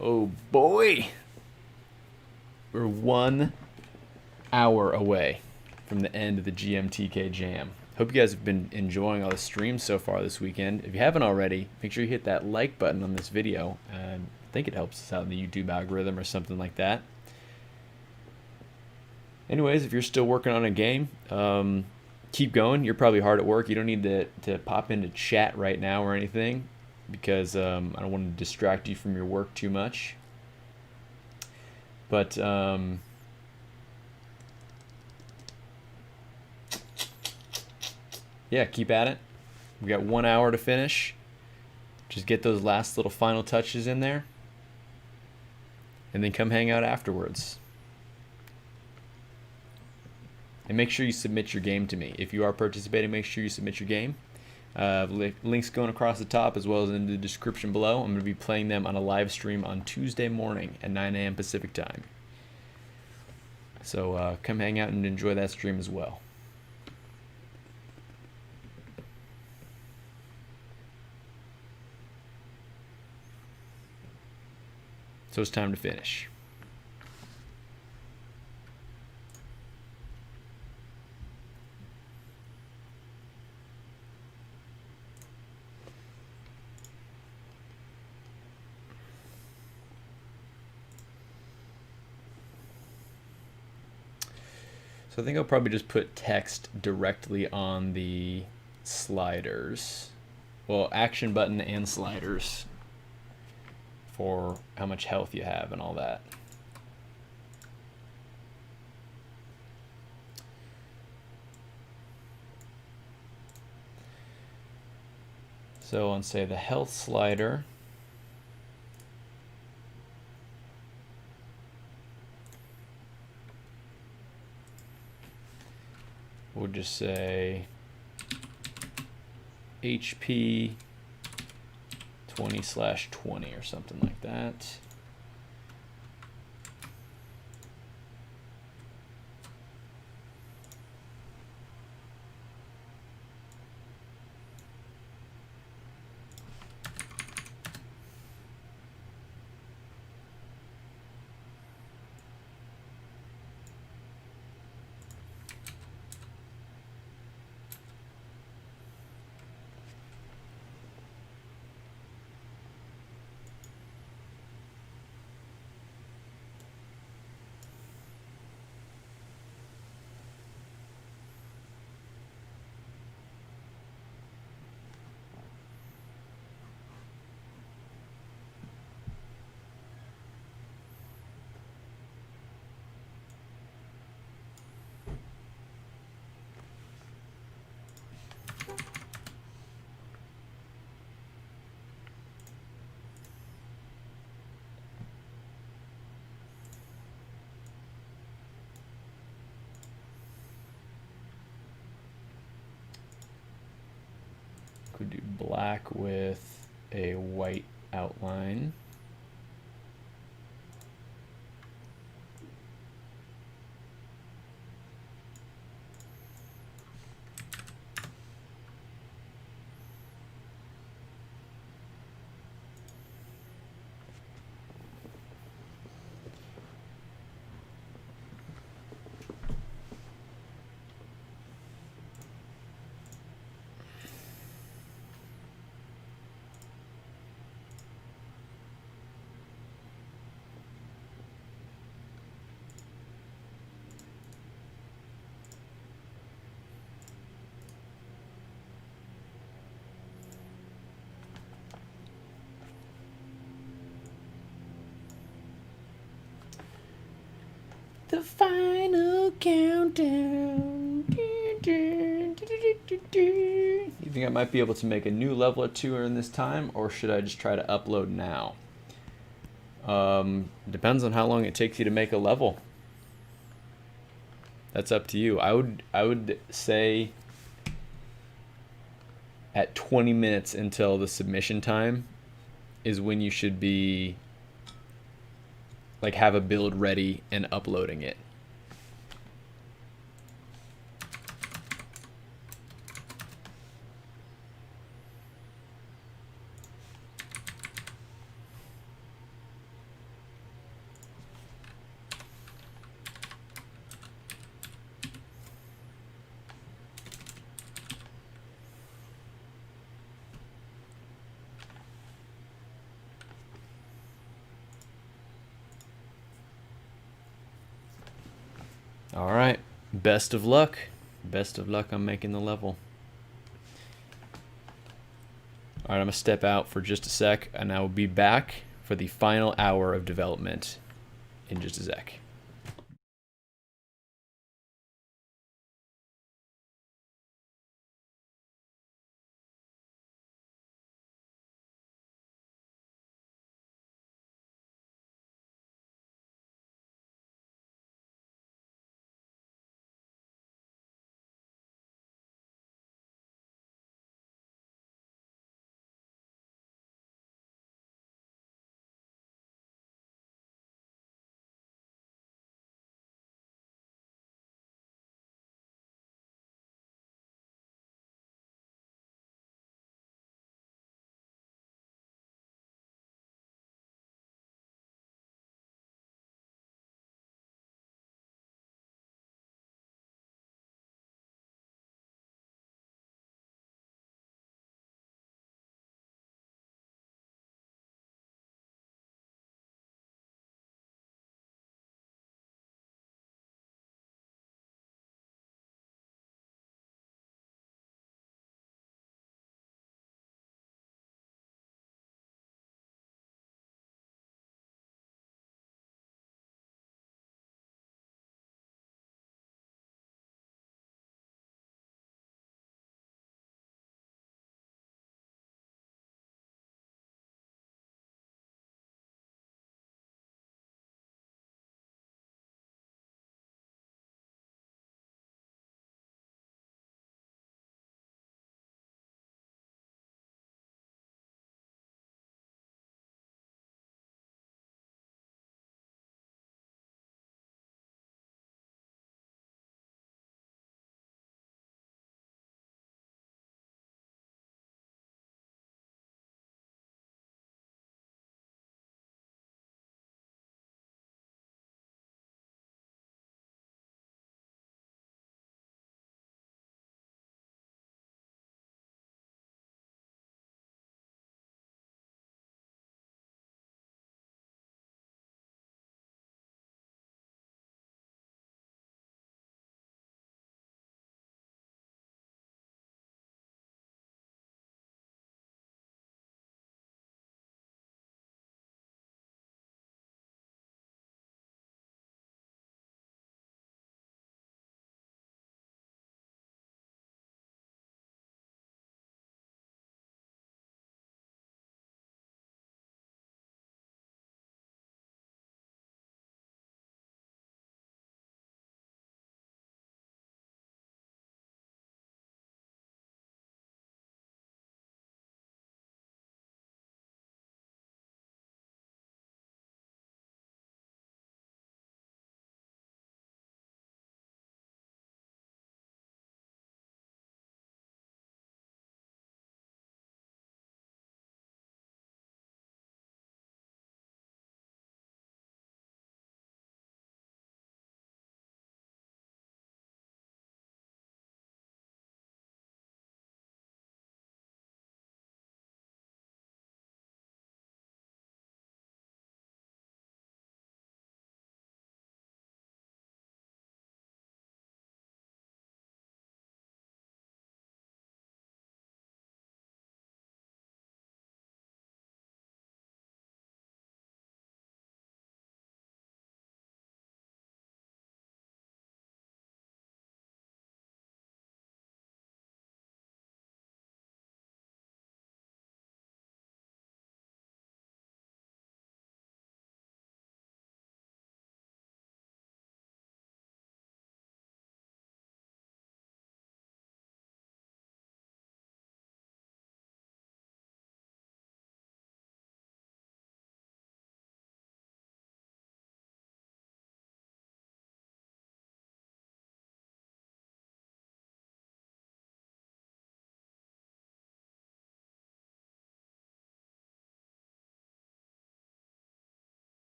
Oh boy! We're 1 hour away from the end of the GMTK jam. Hope you guys have been enjoying all the streams so far this weekend. If you haven't already, make sure you hit that like button on this video. I think it helps us out in the YouTube algorithm or something like that. Anyways, if you're still working on a game, keep going. You're probably hard at work. You don't need to pop into chat right now or anything because I don't want to distract you from your work too much. But yeah, keep at it. We got 1 hour to finish. Just get those last little final touches in there and then come hang out afterwards. And make sure you submit your game to me. If you are participating, make sure you submit your game. Links going across the top as well as in the description below. I'm going to be playing them on a live stream on Tuesday morning at 9 a.m. Pacific time. So come hang out and enjoy that stream as well. So it's time to finish. So I think I'll probably just put text directly on the sliders. Well, action button and sliders for how much health you have and all that. So on, say, the health slider, we'll just say HP 20/20 or something like that. Could do black with a white outline. The final countdown. You think I might be able to make a new level or two in this time, or should I just try to upload now? Depends on how long it takes you to make a level. That's up to you. I would say at 20 minutes until the submission time is when you should be like have a build ready and uploading it. All right, best of luck. Best of luck on making the level. All right, I'm gonna step out for just a sec, and I will be back for the final hour of development in just a sec.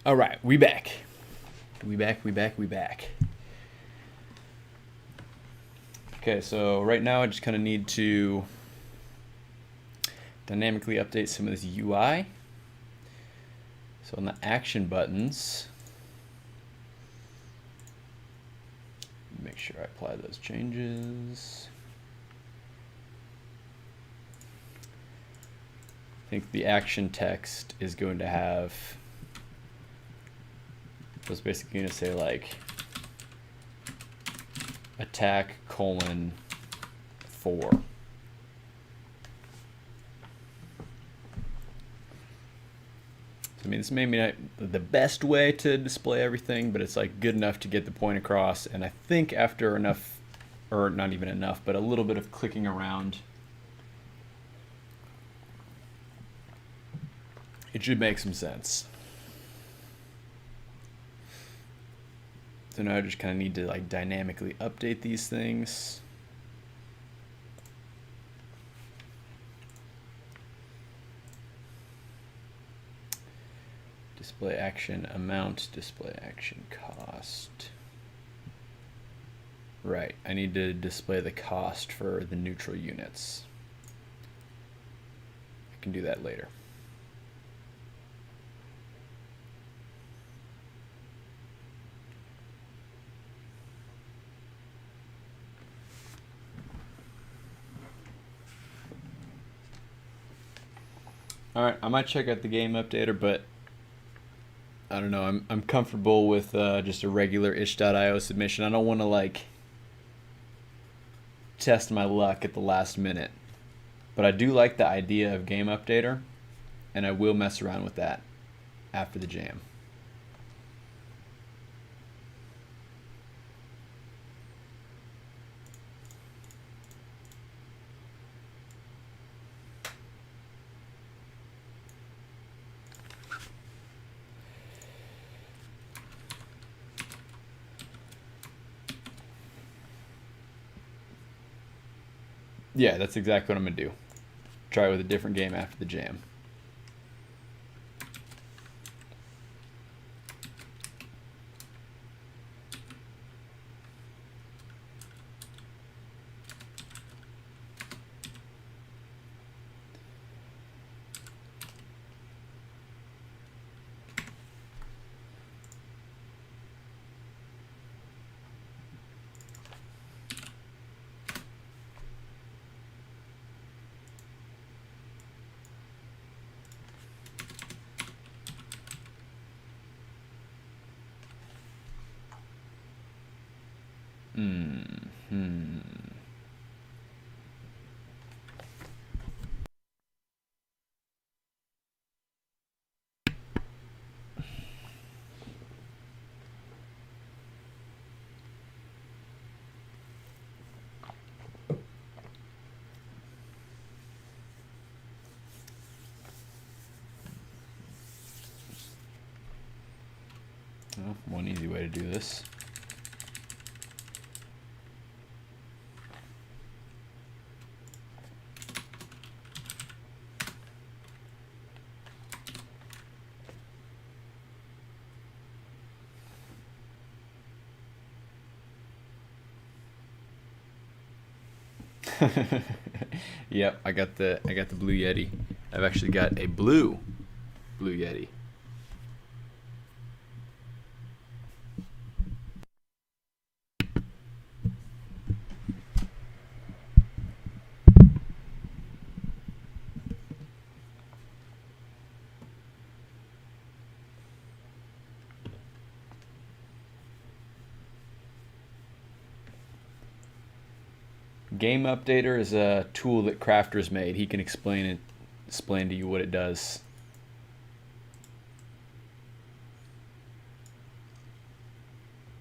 All right, we back. We back. Okay, so right now I just kind of need to dynamically update some of this UI. So on the action buttons, make sure I apply those changes. I think the action text is going to have, so it's basically going to say like attack : 4. I mean, this may be not the best way to display everything, but it's like good enough to get the point across. And I think after enough, or not even enough, but a little bit of clicking around, it should make some sense. So now I just kind of need to like dynamically update these things. Display action amount, display action cost. Right, I need to display the cost for the neutral units. I can do that later. All right, I might check out the game updater, but I don't know. I'm comfortable with just a regular itch.io submission. I don't want to like test my luck at the last minute, but I do like the idea of game updater, and I will mess around with that after the jam. Yeah, that's exactly what I'm going to do. Try with a different game after the jam. Well, one easy way to do this. Yep, I got the Blue Yeti. I've actually got a Blue Yeti. Game Updater is a tool that Crafter's made. He can explain to you what it does.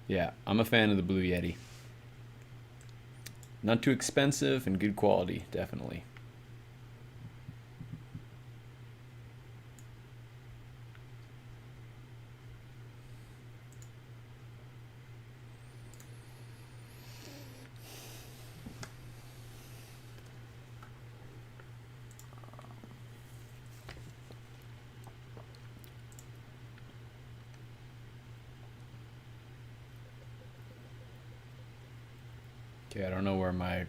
Yeah, I'm a fan of the Blue Yeti. Not too expensive and good quality, definitely. Okay, I don't know where my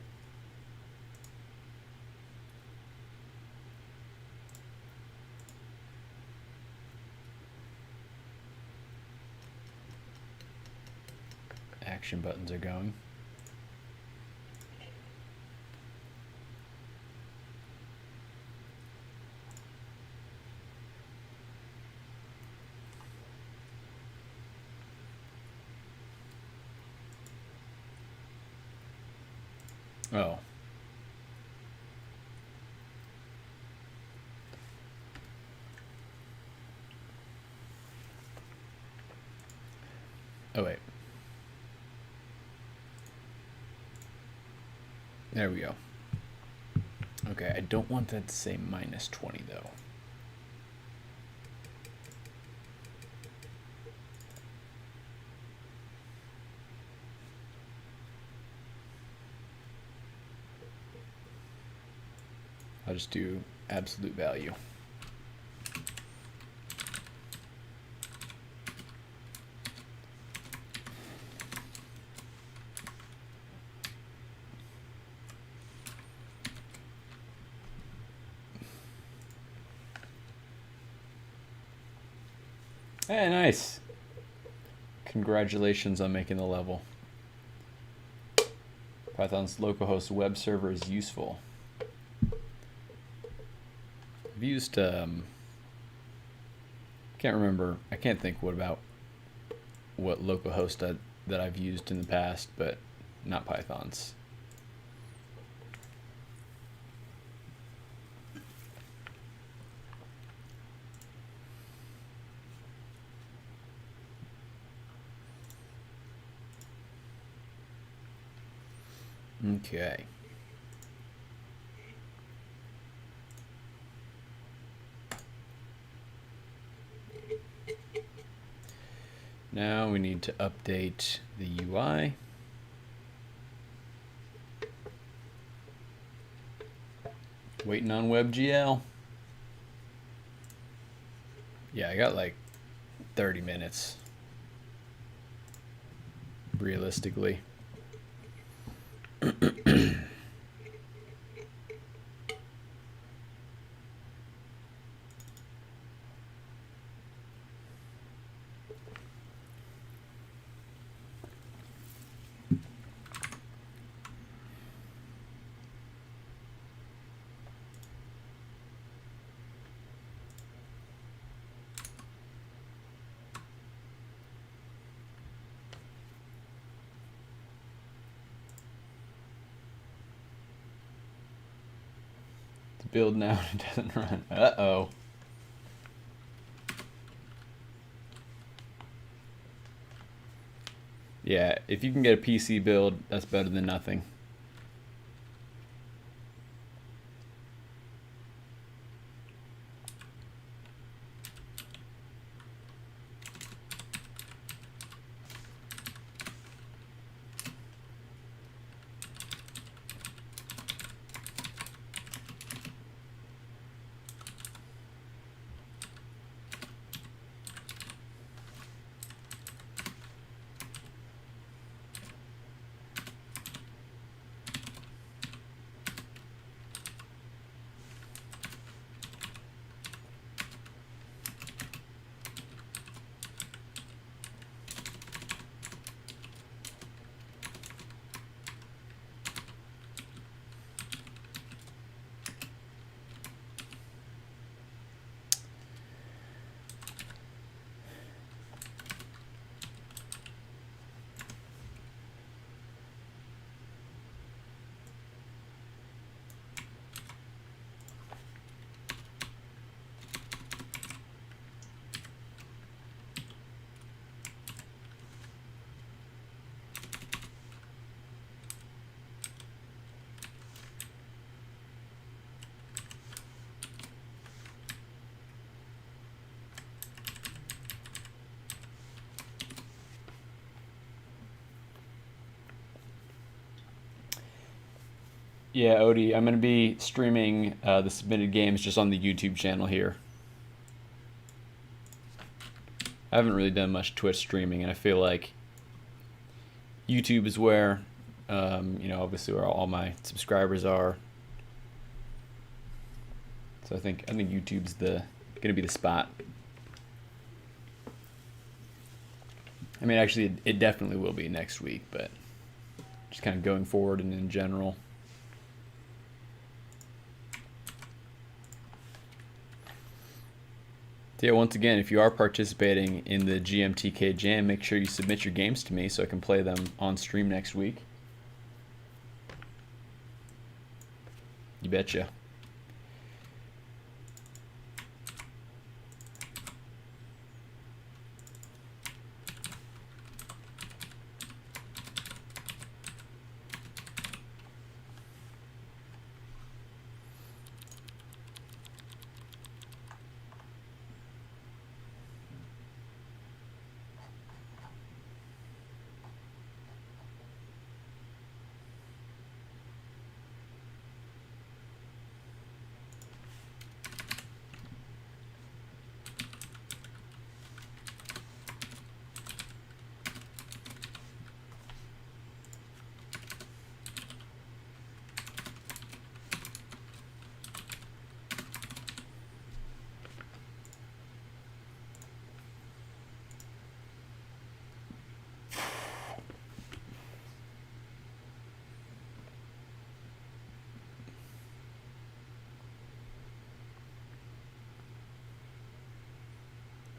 action buttons are going. Oh. Oh, wait. There we go. Okay, I don't want that to say -20 though. I'll just do absolute value. Hey, nice. Congratulations on making the level. Python's localhost web server is useful. I've used, can't remember, I can't think what localhost that I've used in the past, but not Python's. Okay. Now we need to update the UI. Waiting on WebGL. Yeah, I got like 30 minutes, realistically. Build now and it doesn't run. Uh-oh. Yeah, if you can get a PC build, that's better than nothing. Yeah, Odie, I'm going to be streaming the submitted games just on the YouTube channel here. I haven't really done much Twitch streaming, and I feel like YouTube is where You know, obviously where all my subscribers are. So I think YouTube's gonna be the spot. I mean, actually, it definitely will be next week, but just kind of going forward and in general. So yeah, once again, if you are participating in the GMTK Jam, make sure you submit your games to me so I can play them on stream next week. You betcha.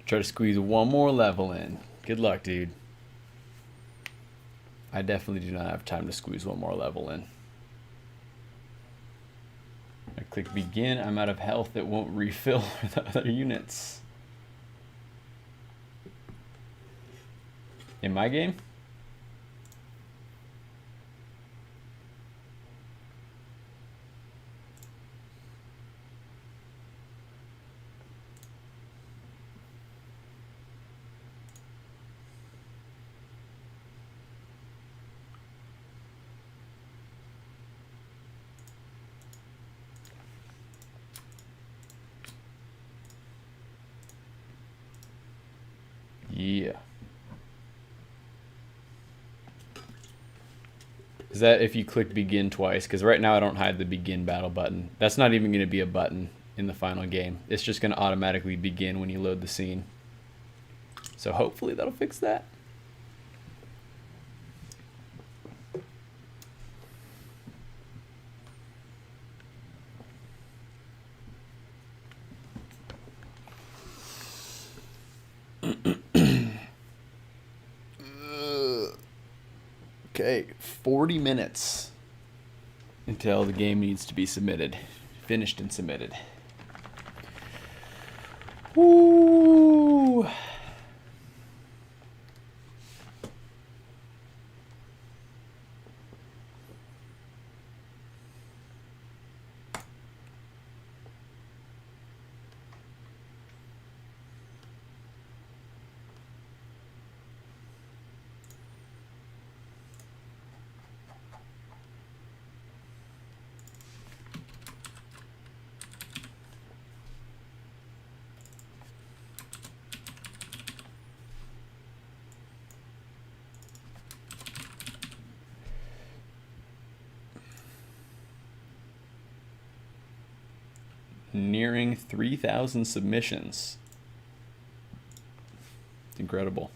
Try to squeeze one more level in. Good luck, dude. I definitely do not have time to squeeze one more level in. I click begin. I'm out of health. It won't refill the other units. In my game? Yeah. Is that if you click begin twice? Because right now I don't hide the begin battle button. That's not even going to be a button in the final game. It's just going to automatically begin when you load the scene. So hopefully that'll fix that. Okay, 40 minutes until the game needs to be submitted. Finished and submitted. Woo! Nearing 3,000 submissions. It's incredible.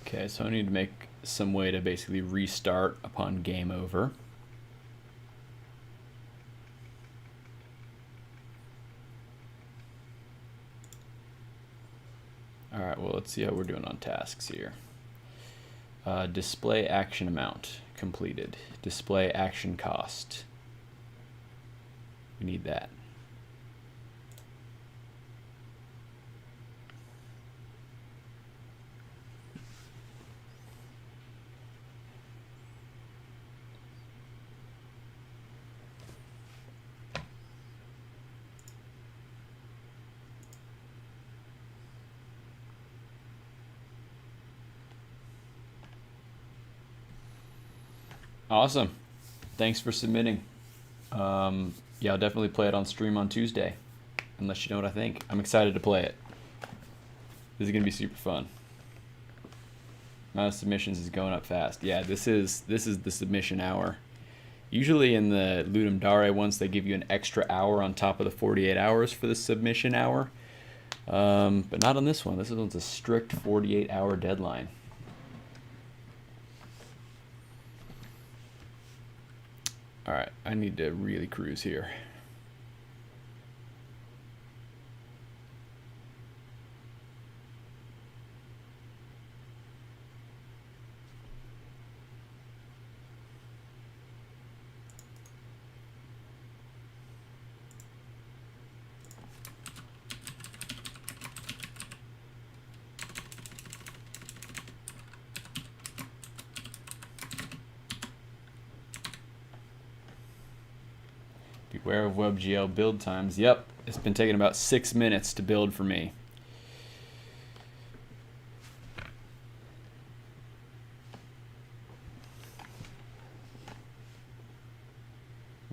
Okay, so I need to make some way to basically restart upon game over. right, well, let's see how we're doing on tasks here. Display action amount completed. Display action cost. We need that. Awesome. Thanks for submitting. Yeah, I'll definitely play it on stream on Tuesday, unless you know what I think. I'm excited to play it. This is going to be super fun. Amount of submissions is going up fast. Yeah, this is the submission hour. Usually in the Ludum Dare ones, they give you an extra hour on top of the 48 hours for the submission hour. But not on this one. This one's a strict 48-hour deadline. All right, I need to really cruise here. Beware of WebGL build times. Yep, it's been taking about 6 minutes to build for me.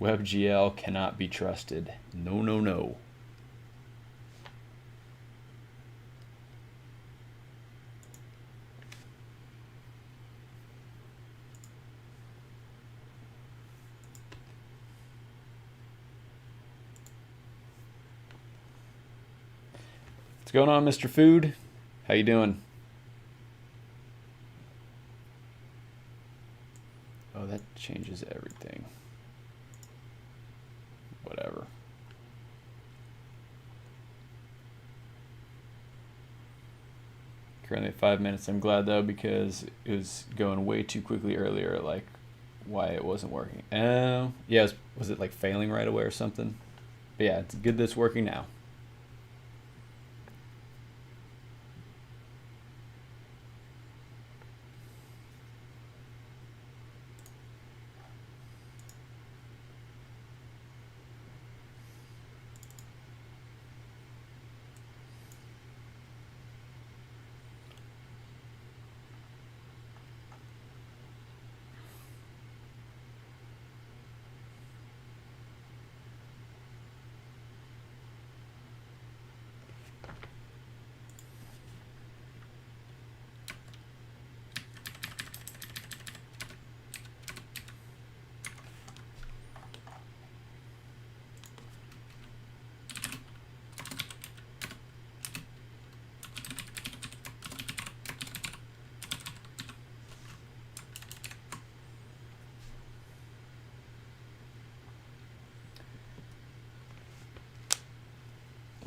WebGL cannot be trusted. No, no, no. What's going on, Mr. Food? How you doing? Oh, that changes everything. Whatever. Currently at 5 minutes. I'm glad though, because it was going way too quickly earlier, like why it wasn't working. Yeah, was it like failing right away or something? But yeah, it's good that it's working now.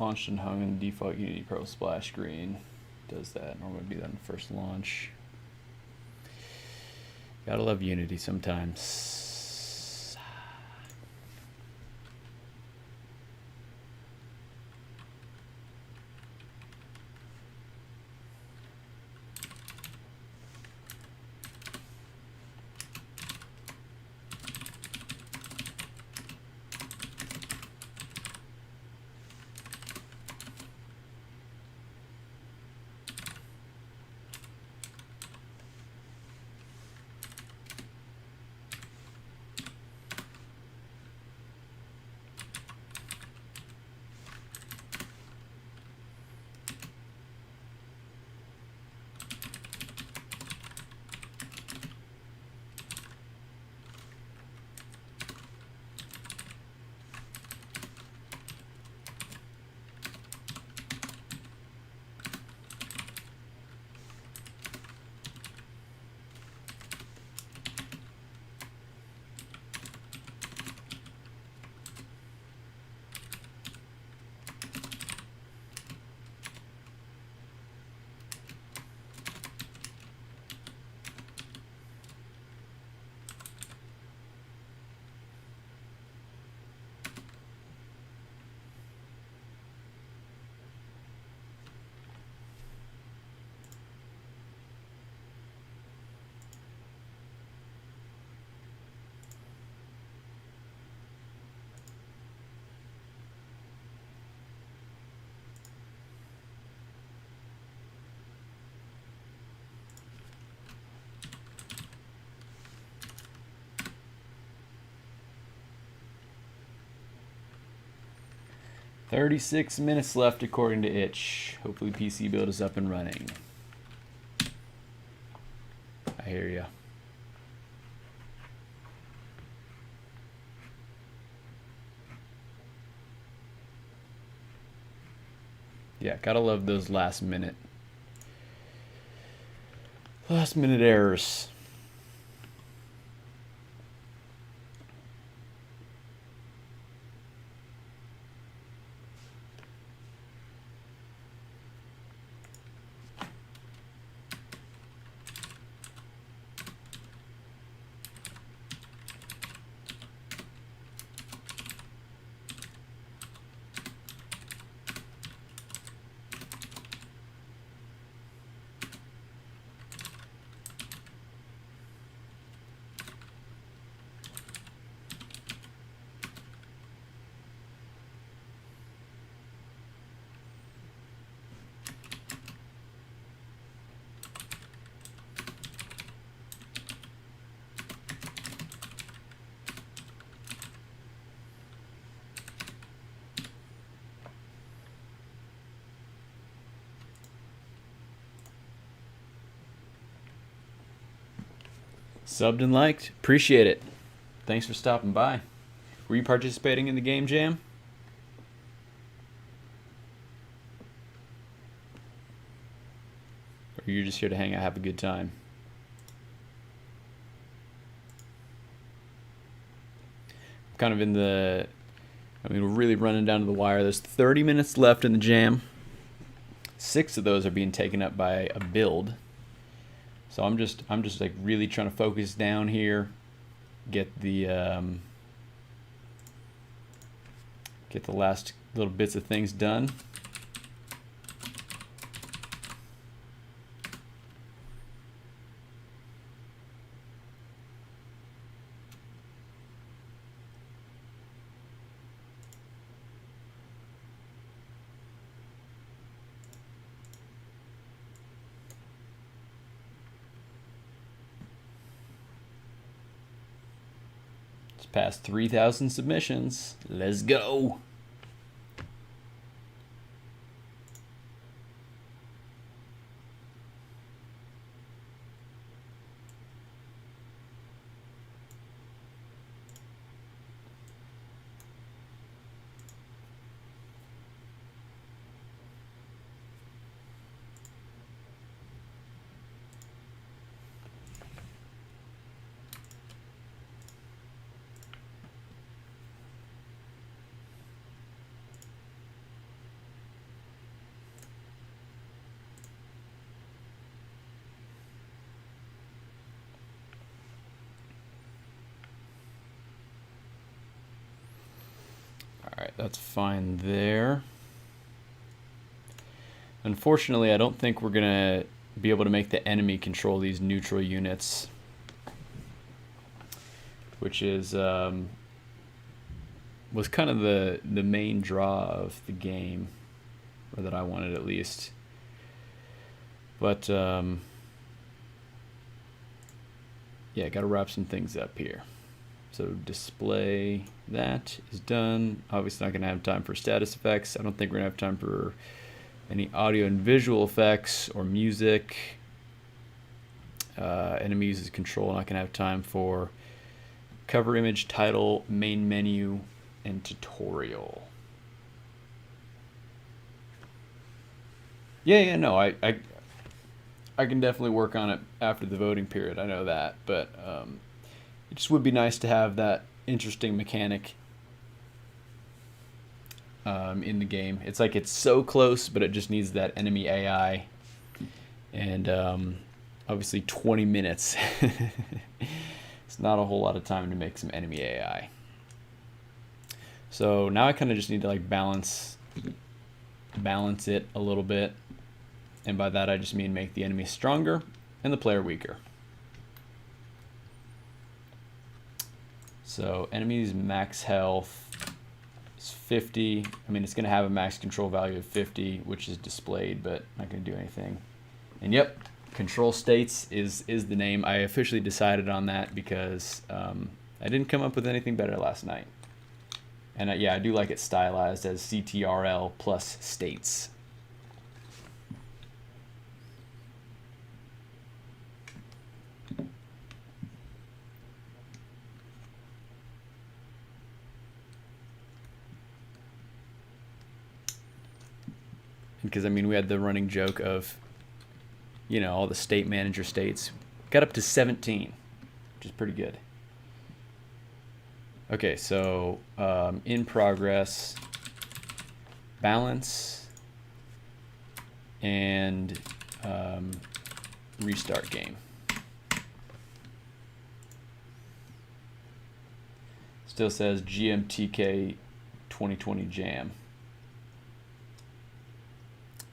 Launched and hung in the default Unity Pro splash screen. Does that. Normally do that in the first launch. Gotta love Unity sometimes. 36 minutes left according to Itch. Hopefully PC build is up and running. I hear ya. Yeah, gotta love those last minute errors. Subbed and liked. Appreciate it. Thanks for stopping by. Were you participating in the game jam? Or you're just here to hang out, have a good time? I'm kind of in the... we're really running down to the wire. There's 30 minutes left in the jam. 6 of those are being taken up by a build. So I'm just like really trying to focus down here, get the last little bits of things done. Past 3,000 submissions. Let's go. Alright, that's fine there. Unfortunately, I don't think we're going to be able to make the enemy control these neutral units, which is was kind of the main draw of the game, or that I wanted at least. But yeah, got to wrap some things up here. So display, that is done. Obviously not going to have time for status effects. I don't think we're going to have time for any audio and visual effects or music. Enemy uses control, not going to have time for cover image, title, main menu, and tutorial. Yeah, no, I can definitely work on it after the voting period. I know that, but it just would be nice to have that interesting mechanic in the game. It's like it's so close, but it just needs that enemy AI. And obviously 20 minutes. It's not a whole lot of time to make some enemy AI. So now I kind of just need to like balance it a little bit. And by that I just mean make the enemy stronger and the player weaker. So enemies max health is 50. I mean, it's going to have a max control value of 50, which is displayed, but not going to do anything. And yep, control states is the name. I officially decided on that because I didn't come up with anything better last night. And yeah, I do like it stylized as CTRL plus states. Because I mean, we had the running joke of, you know, all the state manager states got up to 17, which is pretty good. Okay, so in progress, balance, and restart game. Still says GMTK 2020 jam.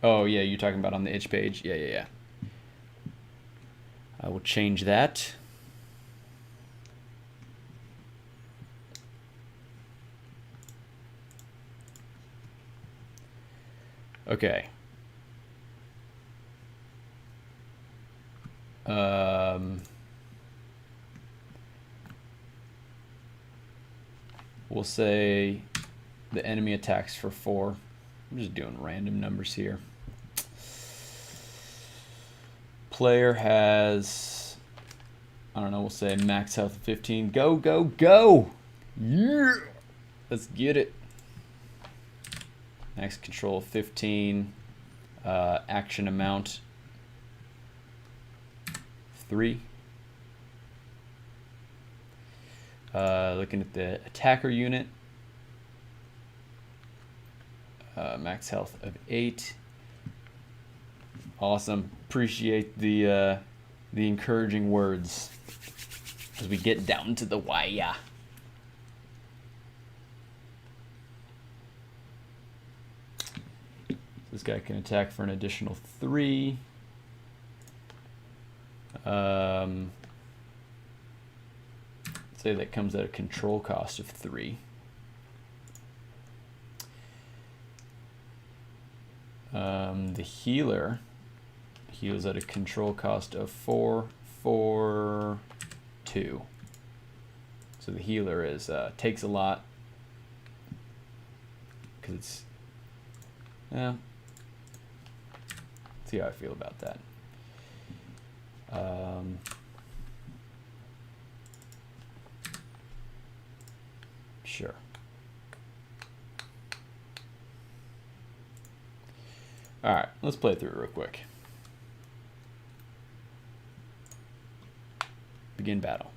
Oh yeah, you're talking about on the itch page? Yeah. I will change that. Okay. We'll say the enemy attacks for 4. I'm just doing random numbers here. Player has, I don't know, we'll say max health of 15. Go, go, go! Yeah! Let's get it. Max control 15. Action amount 3. Looking at the attacker unit. Max health of 8. Awesome. Appreciate the encouraging words as we get down to the wire. This guy can attack for an additional 3. Say that comes at a control cost of 3. The healer heals at a control cost of 4, 4, 2. So the healer is takes a lot because it's see how I feel about that. Sure. All right, let's play through it real quick. Begin battle.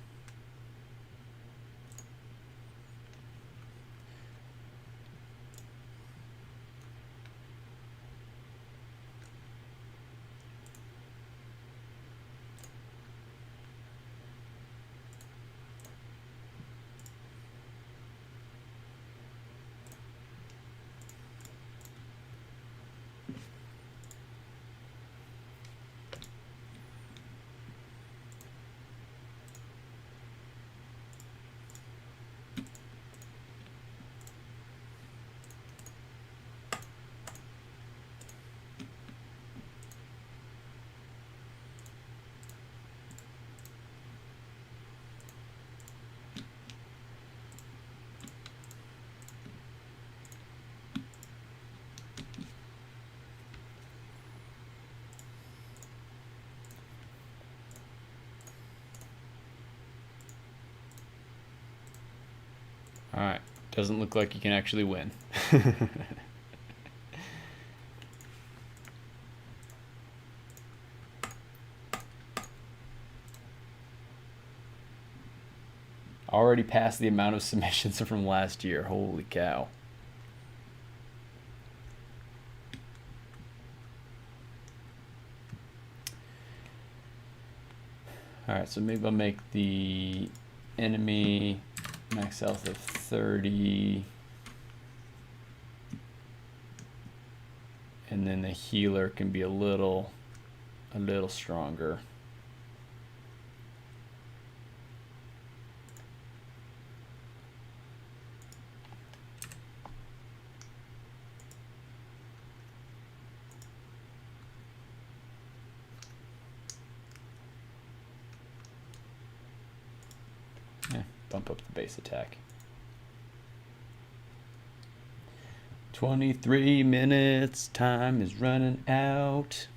All right, doesn't look like you can actually win. Already passed the amount of submissions from last year. Holy cow. All right, so maybe I'll make the enemy max health of 30. And then the healer can be a little stronger. Bump up the base attack. 23 minutes. Time is running out.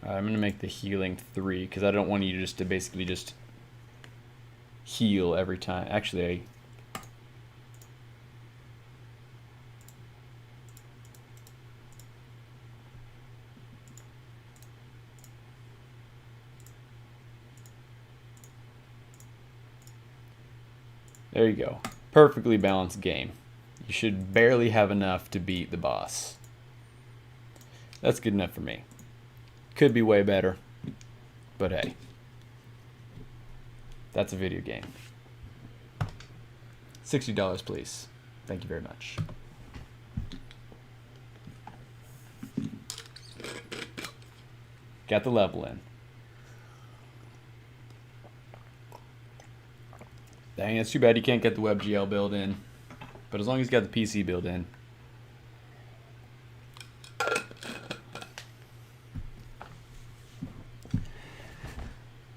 I'm going to make the healing 3 because I don't want you just to basically just heal every time. Actually, there you go. Perfectly balanced game. You should barely have enough to beat the boss. That's good enough for me. Could be way better, but hey, that's a video game. $60, please. Thank you very much. Got the level in. Dang, it's too bad you can't get the WebGL build in, but as long as you got the PC build in.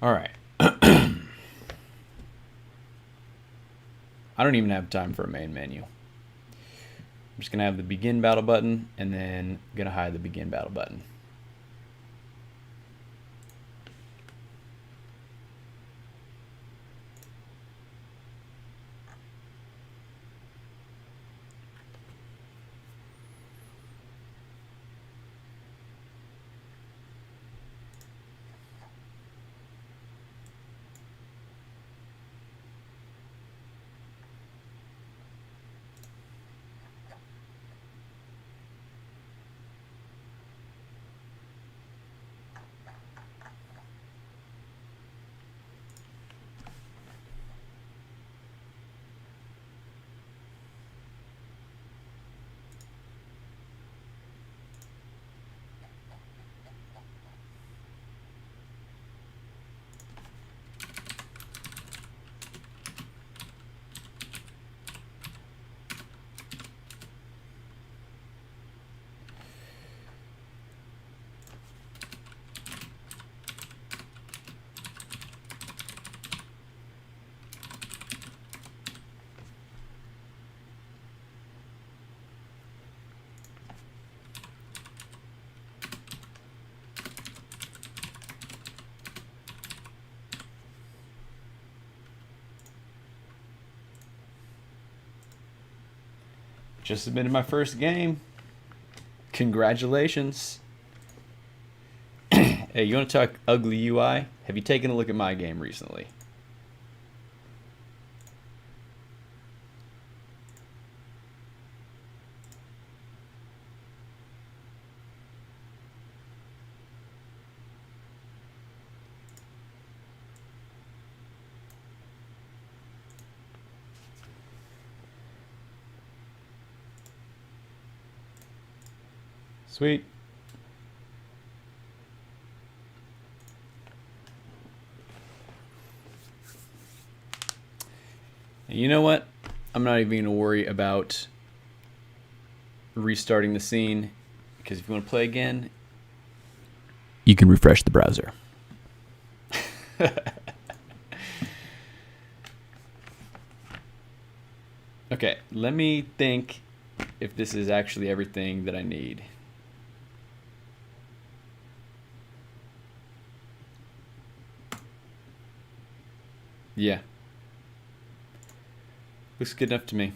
All right. I don't even have time for a main menu. I'm just gonna have the begin battle button and then I'm gonna hide the begin battle button. Just submitted my first game. Congratulations. Hey, you want to talk ugly UI? Have you taken a look at my game recently? Sweet. You know what? I'm not even going to worry about restarting the scene because if you want to play again, you can refresh the browser. Okay, let me think if this is actually everything that I need. Yeah. Looks good enough to me.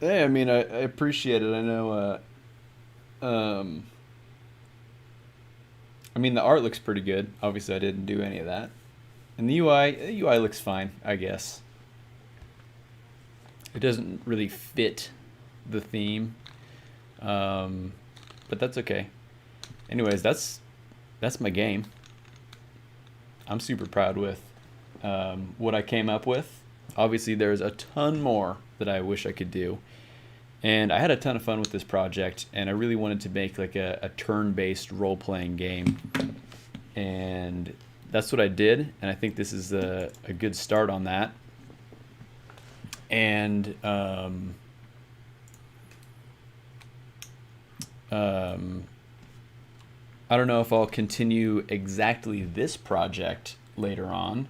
Hey, I mean, I appreciate it. I know, I mean, the art looks pretty good. Obviously, I didn't do any of that. And the UI looks fine, I guess. It doesn't really fit the theme, but that's okay. Anyways, that's my game. I'm super proud with what I came up with. Obviously, there's a ton more that I wish I could do. And I had a ton of fun with this project, and I really wanted to make like a turn-based role-playing game. And that's what I did, and I think this is a good start on that. And I don't know if I'll continue exactly this project later on,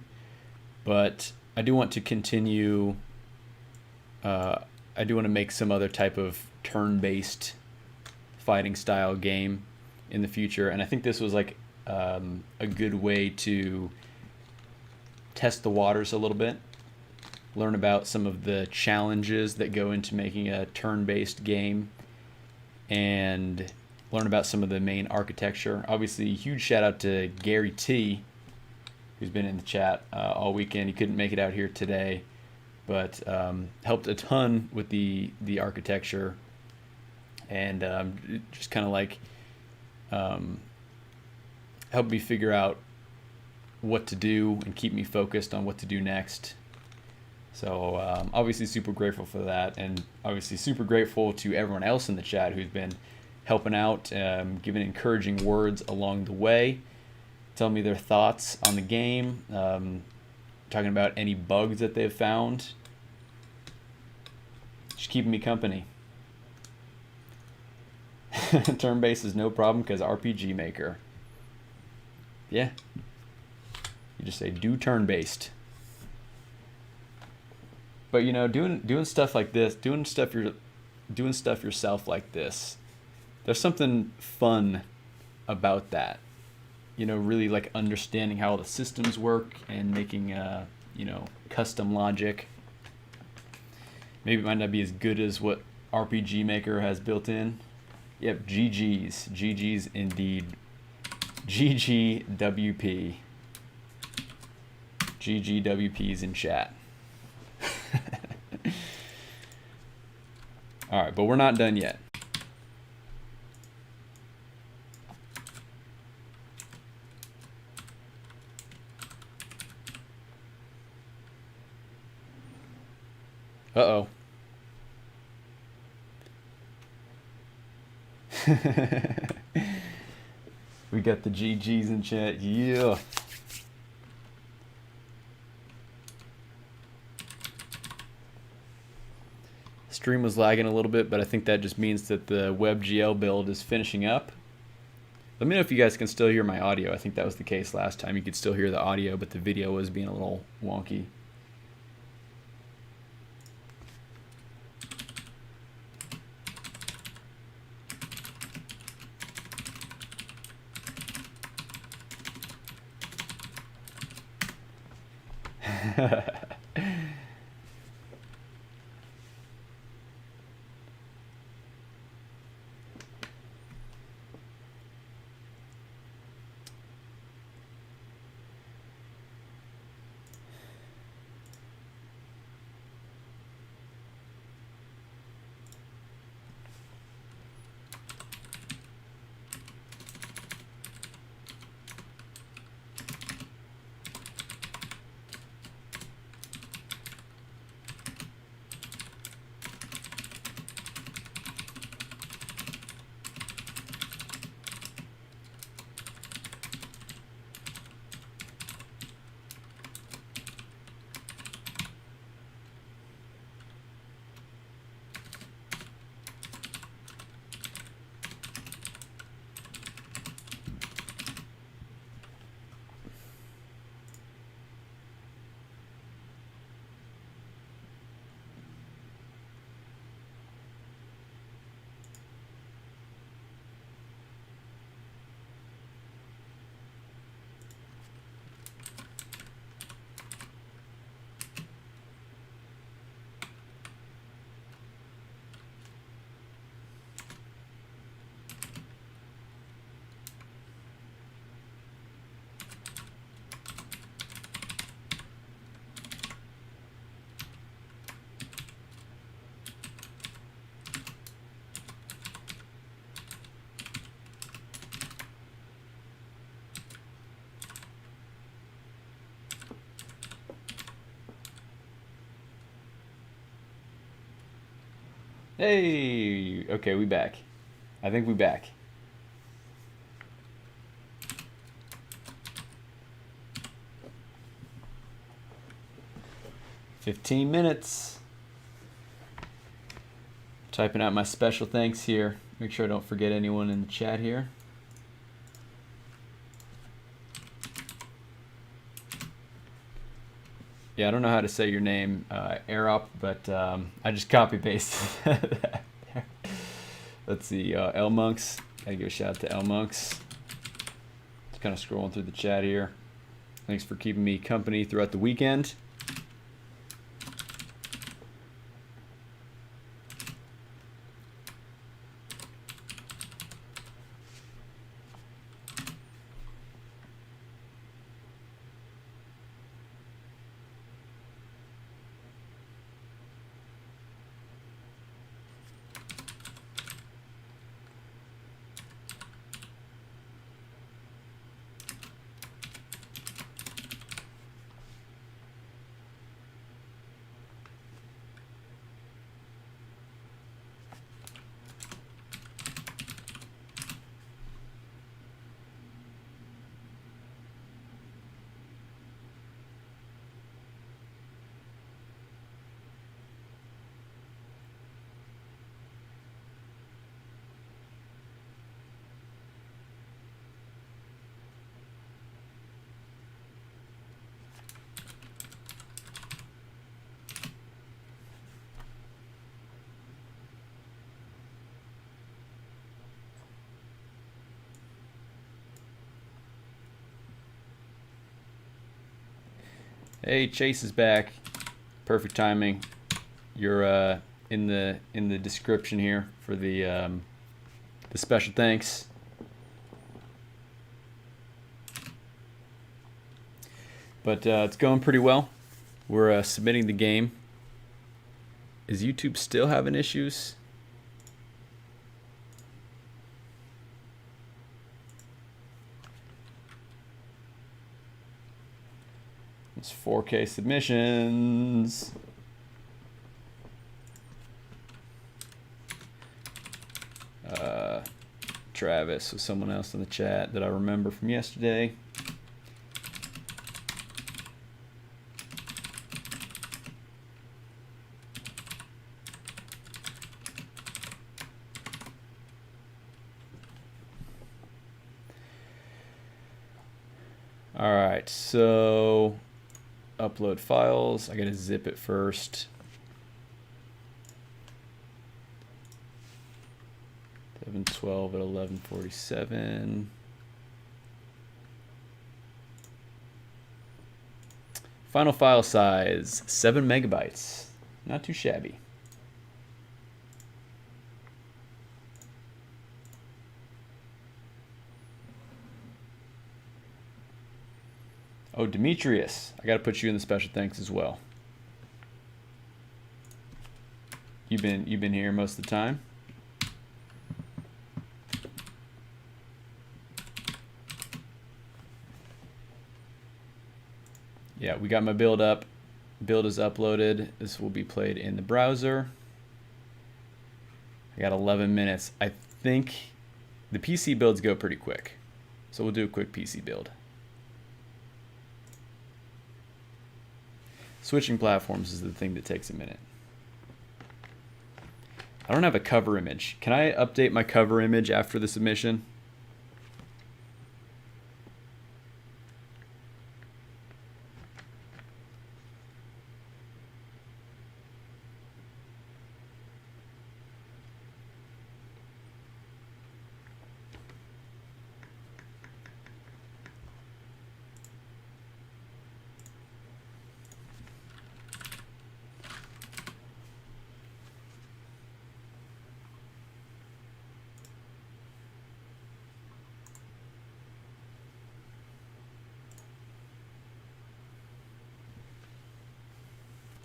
but I do want to continue. I do want to make some other type of turn-based fighting style game in the future, and I think this was like a good way to test the waters a little bit, learn about some of the challenges that go into making a turn-based game, and learn about some of the main architecture. Obviously, huge shout out to Gary T, who's been in the chat all weekend. He couldn't make it out here today, but helped a ton with the architecture, and just kind of like helped me figure out what to do and keep me focused on what to do next. So obviously super grateful for that, and obviously super grateful to everyone else in the chat who's been helping out, giving encouraging words along the way, telling me their thoughts on the game, talking about any bugs that they've found, just keeping me company. Turn-based is no problem because RPG Maker. Yeah. You just say do turn-based. But you know, doing stuff like this, doing stuff yourself like this, there's something fun about that. You know, really like understanding how all the systems work and making you know, custom logic. Maybe it might not be as good as what RPG Maker has built in. Yep, GG's indeed. GGWP. GGWP's in chat. All right, but we're not done yet. Uh-oh. We got the GG's in chat. Yeah. Stream was lagging a little bit, but I think that just means that the WebGL build is finishing up. Let me know if you guys can still hear my audio. I think that was the case last time. You could still hear the audio, but the video was being a little wonky. Hey, okay, we back. I think we back. $15. Typing out my special thanks here. Make sure I don't forget anyone in the chat here. Yeah, I don't know how to say your name, Arop, but I just copy pasted that. Let's see, L Monks. Gotta give a shout out to L Monks. Just kind of scrolling through the chat here. Thanks for keeping me company throughout the weekend. Hey, Chase is back. Perfect timing. You're in the description here for the special thanks. But it's going pretty well. We're submitting the game. Is YouTube still having issues? It's 4K submissions. Travis was someone else in the chat that I remember from yesterday. All right, so upload files. I gotta zip it first. 712 at 1147. Final file size 7 megabytes. Not too shabby. Oh, Demetrius, I gotta put you in the special thanks as well. You've been here most of the time. Yeah, we got my build up. Build is uploaded. This will be played in the browser. I got 11 minutes. I think the PC builds go pretty quick, so we'll do a quick PC build. Switching platforms is the thing that takes a minute. I don't have a cover image. Can I update my cover image after the submission?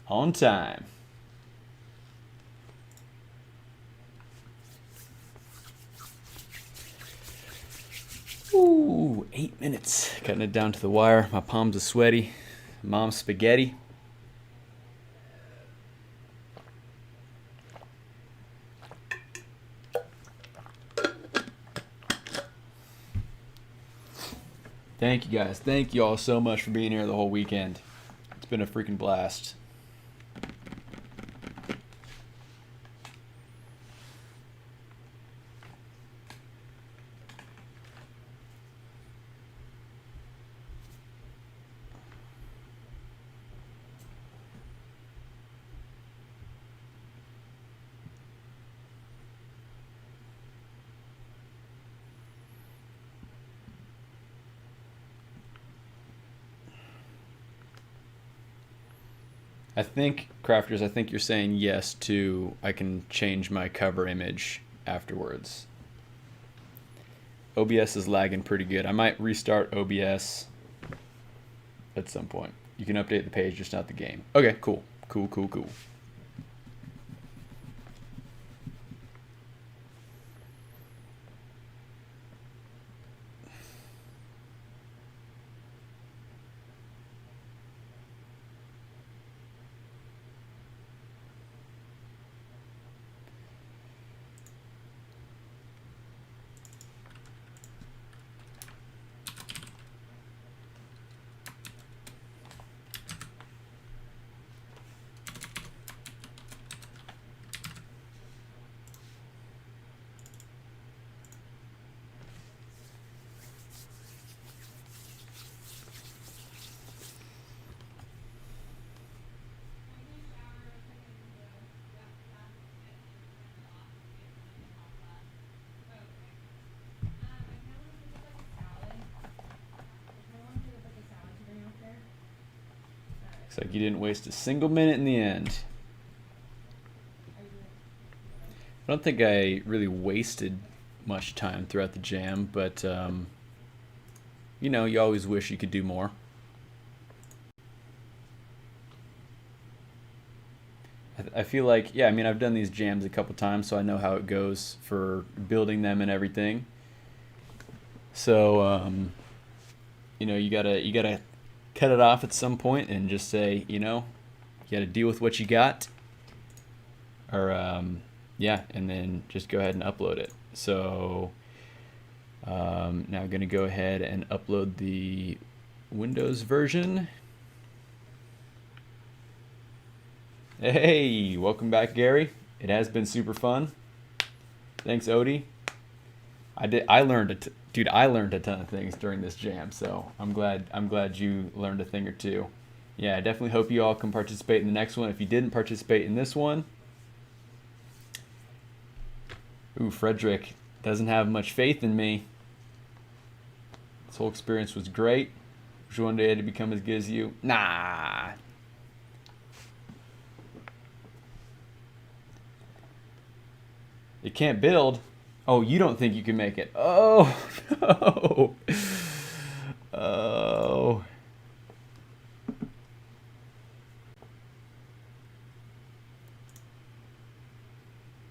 On time. Ooh, 8 minutes. Cutting it down to the wire. My palms are sweaty. Mom's spaghetti. Thank you guys. Thank you all so much for being here the whole weekend. It's been a freaking blast. I think, Crafters, I think you're saying yes to I can change my cover image afterwards. OBS is lagging pretty good. I might restart OBS at some point. You can update the page, just not the game. Okay, cool. Cool, cool, cool. Looks like you didn't waste a single minute in the end. I don't think I really wasted much time throughout the jam, but you know, you always wish you could do more. I feel like, yeah, I mean, I've done these jams a couple times, so I know how it goes for building them and everything. So, you know, you gotta cut it off at some point and just say, you know, you gotta deal with what you got, or yeah, and then just go ahead and upload it. So now I'm gonna go ahead and upload the Windows version. Hey, welcome back, Gary. It has been super fun. Thanks, Odie. I learned a ton of things during this jam, so I'm glad you learned a thing or two. Yeah, I definitely hope you all can participate in the next one. If you didn't participate in this one, ooh, Frederick doesn't have much faith in me. This whole experience was great. Wish one day to become as good as you. Nah. It can't build. Oh, you don't think you can make it? Oh no. Oh.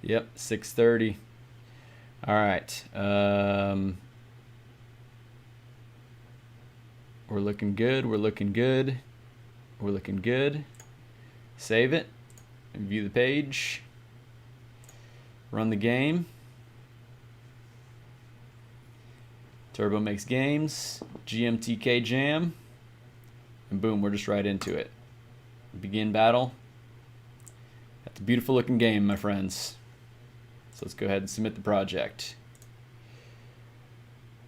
Yep, 6:30. All right. We're looking good. We're looking good. We're looking good. Save it and view the page. Run the game. Turbo makes games. GMTK jam. And boom, we're just right into it. Begin battle. That's a beautiful looking game, my friends. So let's go ahead and submit the project.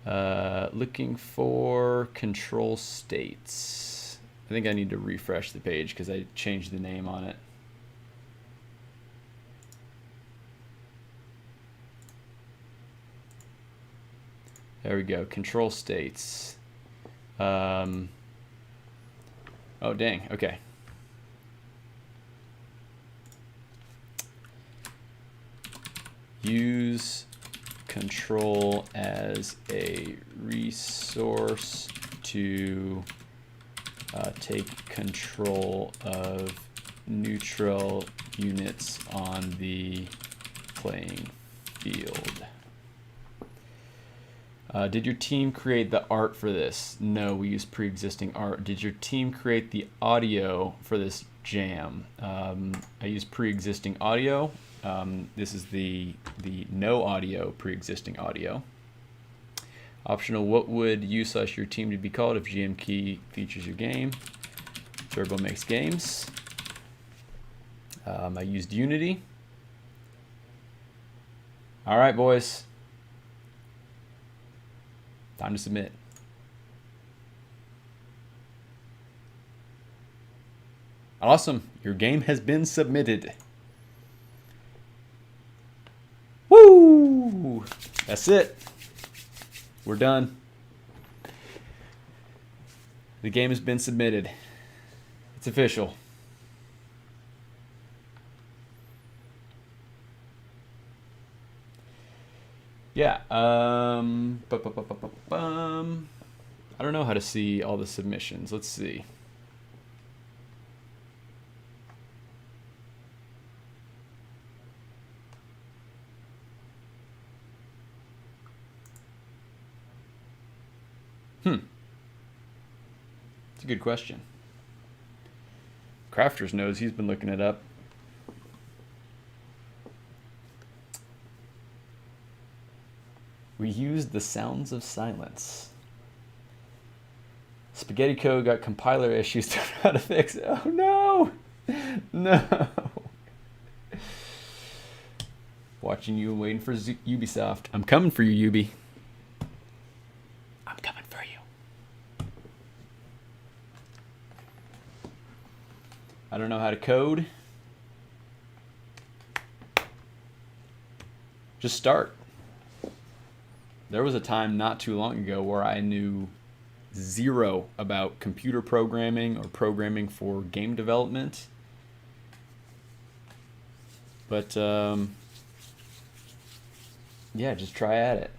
Looking for control states. I think I need to refresh the page because I changed the name on it. There we go, control states. Oh dang, okay. Use control as a resource to take control of neutral units on the playing field. Did your team create the art for this? No, we use pre-existing art. Did your team create the audio for this jam? I use pre-existing audio. This is the no audio pre-existing audio. Optional, what would you/your team to be called if GMKey features your game? Turbo makes games. I used Unity. All right, boys. Time to submit. Awesome. Your game has been submitted. Woo! That's it. We're done. The game has been submitted. It's official. Yeah. I don't know how to see all the submissions. Let's see. It's a good question. Crafters knows, he's been looking it up. We used the sounds of silence. Spaghetti Code got compiler issues. Don't know how to fix it. Oh no! No! Watching you and waiting for Ubisoft. I'm coming for you, Ubi. I'm coming for you. I don't know how to code. Just start. There was a time not too long ago where I knew zero about computer programming or programming for game development. But yeah, just try at it.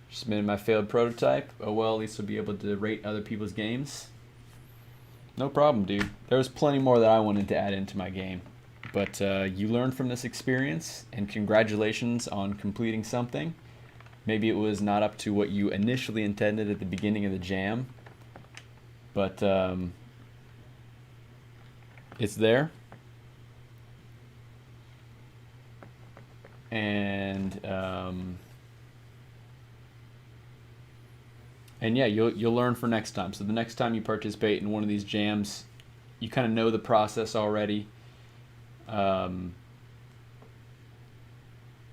Submitted my failed prototype. Oh well, at least I'll be able to rate other people's games. No problem, dude. There was plenty more that I wanted to add into my game. But you learned from this experience, and congratulations on completing something. Maybe it was not up to what you initially intended at the beginning of the jam, but it's there. And yeah, you'll learn for next time. So the next time you participate in one of these jams, you kind of know the process already, and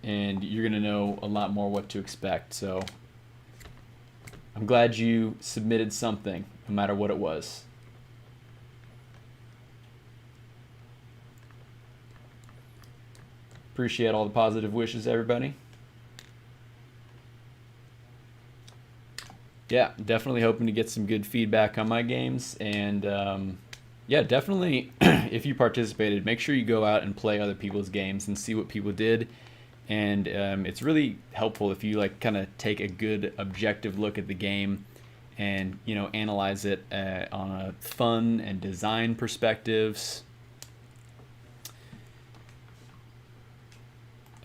you're gonna know a lot more what to expect. So I'm glad you submitted something, no matter what it was. Appreciate all the positive wishes, everybody. Yeah, definitely hoping to get some good feedback on my games. And yeah, definitely, if you participated, make sure you go out and play other people's games and see what people did. And it's really helpful if you like kind of take a good objective look at the game and, you know, analyze it on a fun and design perspectives.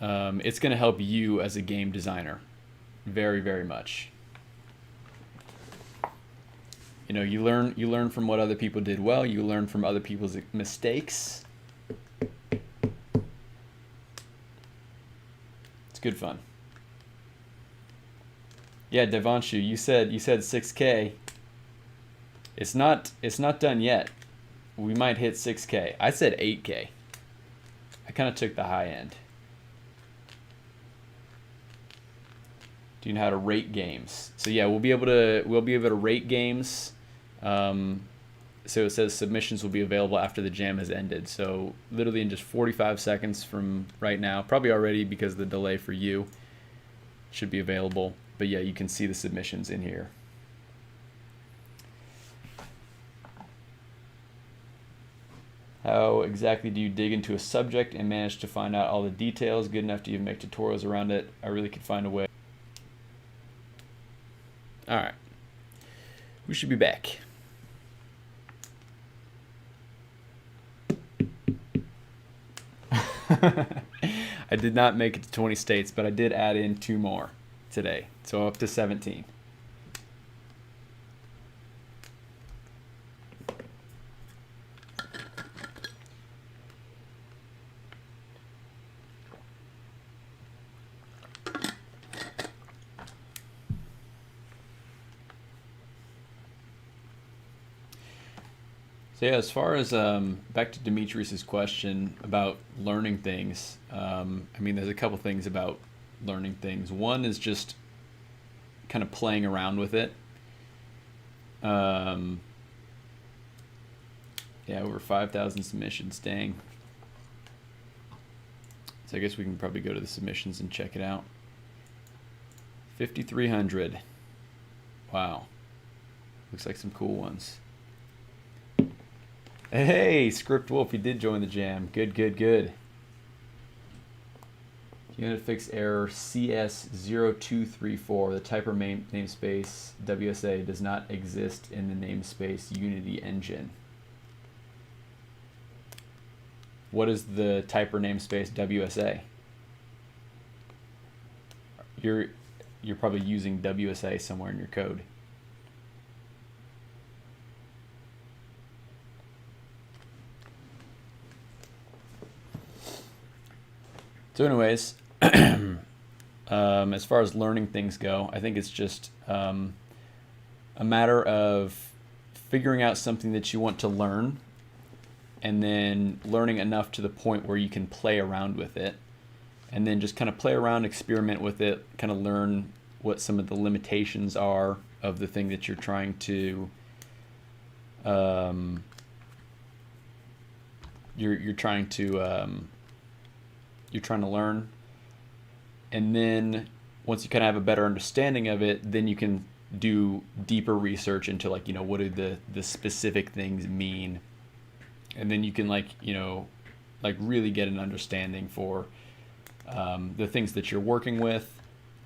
It's going to help you as a game designer very, very much. You know, you learn from what other people did well. You learn from other people's mistakes. It's good fun. Yeah, Devanshu, you said 6K. It's not done yet. We might hit 6K. I said 8K. I kind of took the high end. Do you know how to rate games? So yeah, we'll be able to rate games. So it says submissions will be available after the jam has ended. So literally in just 45 seconds from right now, probably already because of the delay for you, should be available. But yeah, you can see the submissions in here. How exactly do you dig into a subject and manage to find out all the details? Good enough to even make tutorials around it. I really could find a way. All right, we should be back. I did not make it to 20 states, but I did add in 2 more today, so up to 17. So yeah, as far as back to Demetrius's question about learning things, I mean, there's a couple things about learning things. One is just kind of playing around with it. Yeah, over 5,000 submissions, dang. So I guess we can probably go to the submissions and check it out. 5,300. Wow. Looks like some cool ones. Hey, Script Wolf, you did join the jam. Good, good, good. Unit fix error CS0234. The typer namespace WSA does not exist in the namespace Unity engine. What is the typer namespace WSA? You're probably using WSA somewhere in your code. So anyways, as far as learning things go, I think it's just a matter of figuring out something that you want to learn and then learning enough to the point where you can play around with it, and then just kind of play around, experiment with it, kind of learn what some of the limitations are of the thing that you're trying to you're trying to learn. And then once you kind of have a better understanding of it, then you can do deeper research into, like, what do the specific things mean, and then you can really get an understanding for the things that you're working with,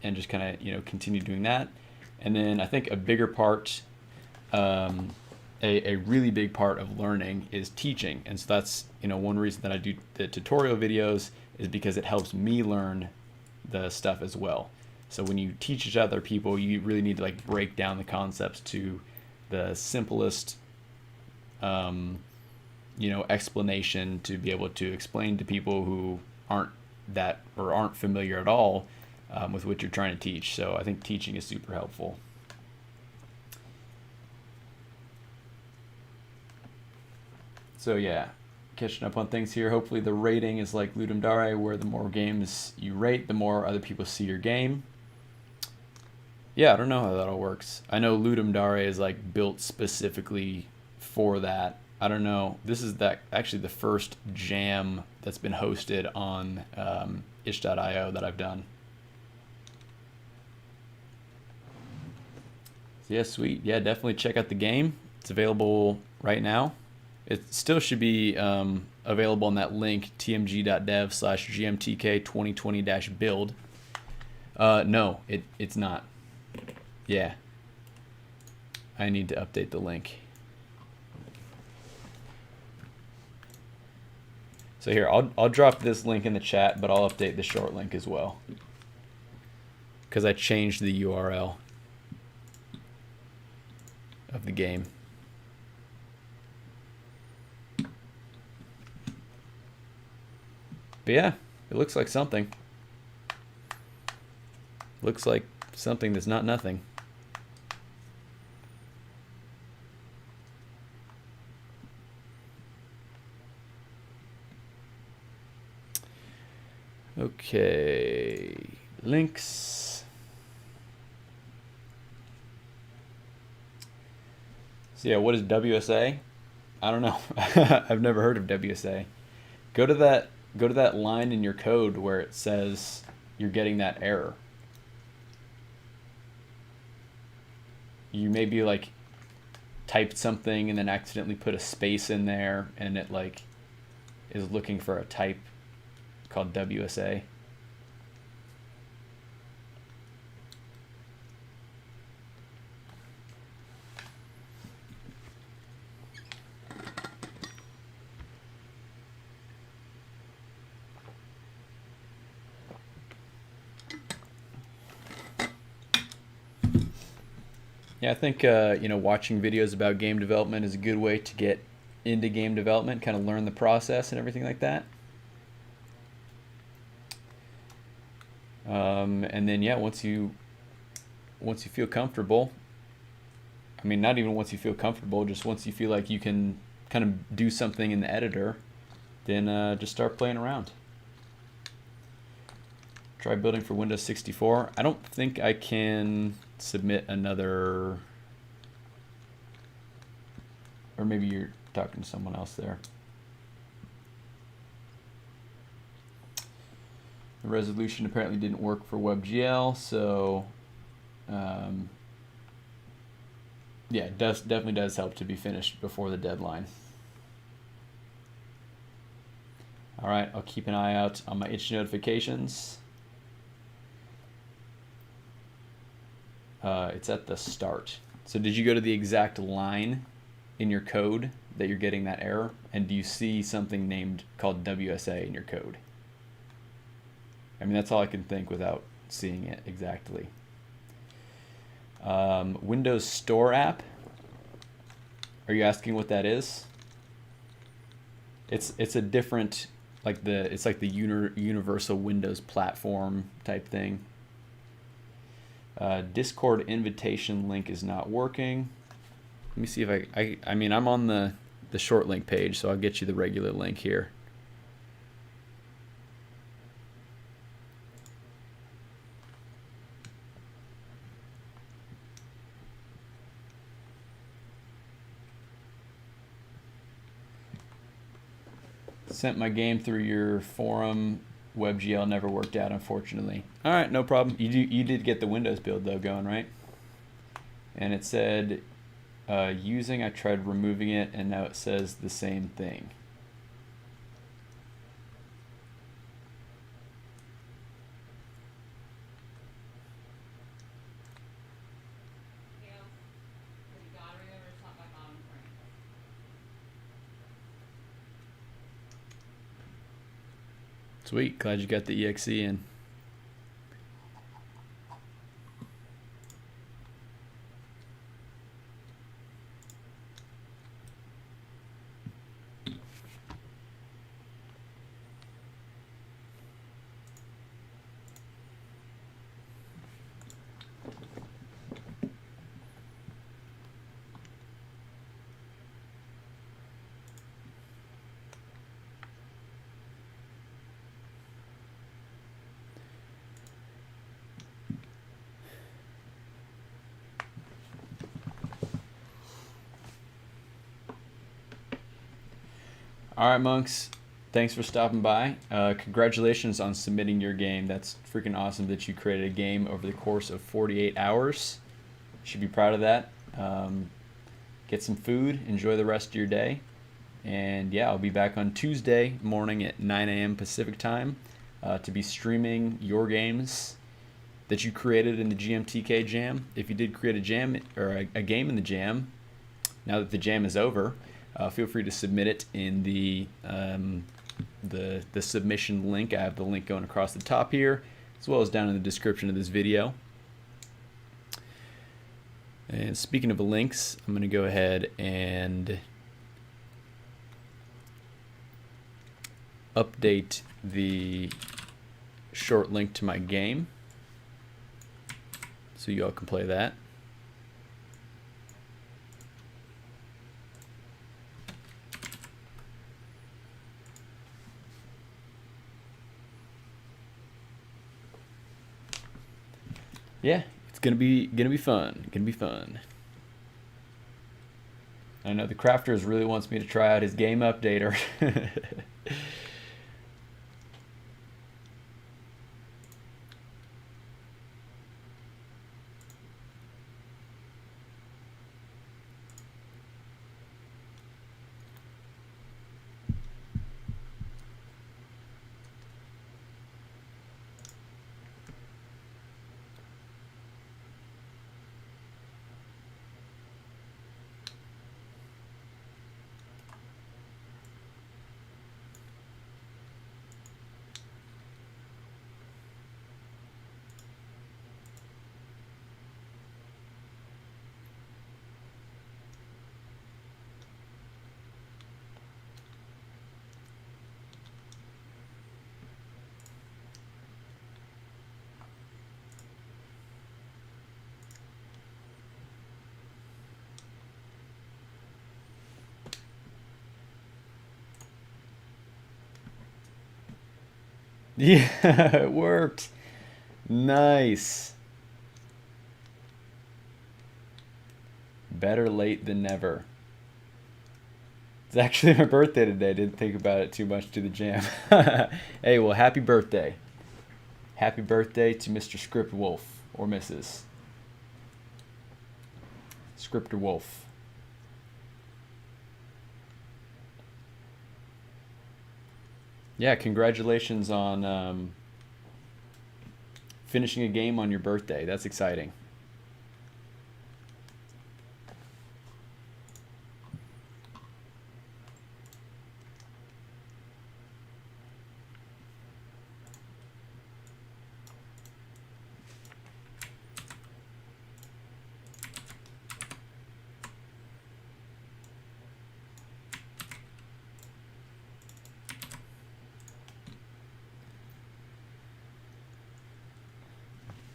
and just kind of continue doing that. And then I think a bigger part, a really big part of learning is teaching. And so that's one reason that I do the tutorial videos, is because it helps me learn the stuff as well. So when you teach it to other people, you really need to break down the concepts to the simplest explanation, to be able to explain to people who aren't familiar at all with what you're trying to teach. So I think teaching is super helpful. So yeah, catching up on things here. Hopefully the rating is like Ludum Dare, where the more games you rate, the more other people see your game. Yeah, I don't know how that all works. I know Ludum Dare is built specifically for that. I don't know. This is actually the first jam that's been hosted on itch.io that I've done. So yeah, sweet. Yeah, definitely check out the game. It's available right now. It still should be available on that link, tmg.dev/gmtk2020-build. No, it's not. Yeah. I need to update the link. So here, I'll drop this link in the chat, but I'll update the short link as well, because I changed the URL of the game. But yeah, it looks like something. Looks like something that's not nothing. Okay, links. So yeah, what is WSA? I don't know. I've never heard of WSA. Go to that line in your code where it says you're getting that error. You maybe typed something and then accidentally put a space in there, and it is looking for a type called WSA. Yeah, I think watching videos about game development is a good way to get into game development, kind of learn the process and everything like that. And then yeah, once you feel comfortable, I mean, not even once you feel comfortable, just once you feel like you can kind of do something in the editor, then just start playing around. Try building for Windows 64. I don't think I can submit another, or maybe you're talking to someone else there. The resolution apparently didn't work for WebGL, so yeah, it definitely does help to be finished before the deadline. All right, I'll keep an eye out on my itch notifications. It's at the start. So did you go to the exact line in your code that you're getting that error? And do you see something named called WSA in your code? I mean, that's all I can think without seeing it exactly. Windows Store app. Are you asking what that is? It's a different, it's like the universal Windows platform type thing. Discord invitation link is not working. Let me see if I mean, I'm on the short link page, so I'll get you the regular link here. Sent my game through your forum. WebGL never worked out, unfortunately. All right, no problem. You did get the Windows build though going, right? And it said using. I tried removing it, and now it says the same thing. Sweet, glad you got the exe in. All right, monks. Thanks for stopping by. Congratulations on submitting your game. That's freaking awesome that you created a game over the course of 48 hours. You should be proud of that. Get some food. Enjoy the rest of your day. And yeah, I'll be back on Tuesday morning at 9 a.m. Pacific time to be streaming your games that you created in the GMTK jam. If you did create a jam or a game in the jam, now that the jam is over, feel free to submit it in the submission link. I have the link going across the top here, as well as down in the description of this video. And speaking of links, I'm going to go ahead and update the short link to my game so you all can play that. Yeah, it's gonna be fun. Gonna be fun. I know the Crafters really wants me to try out his game updater. Yeah, it worked. Nice. Better late than never. It's actually my birthday today. Didn't think about it too much to the jam. Hey, well, happy birthday. Happy birthday to Mr. Script Wolf or Mrs. Scripter Wolf. Yeah, congratulations on finishing a game on your birthday. That's exciting.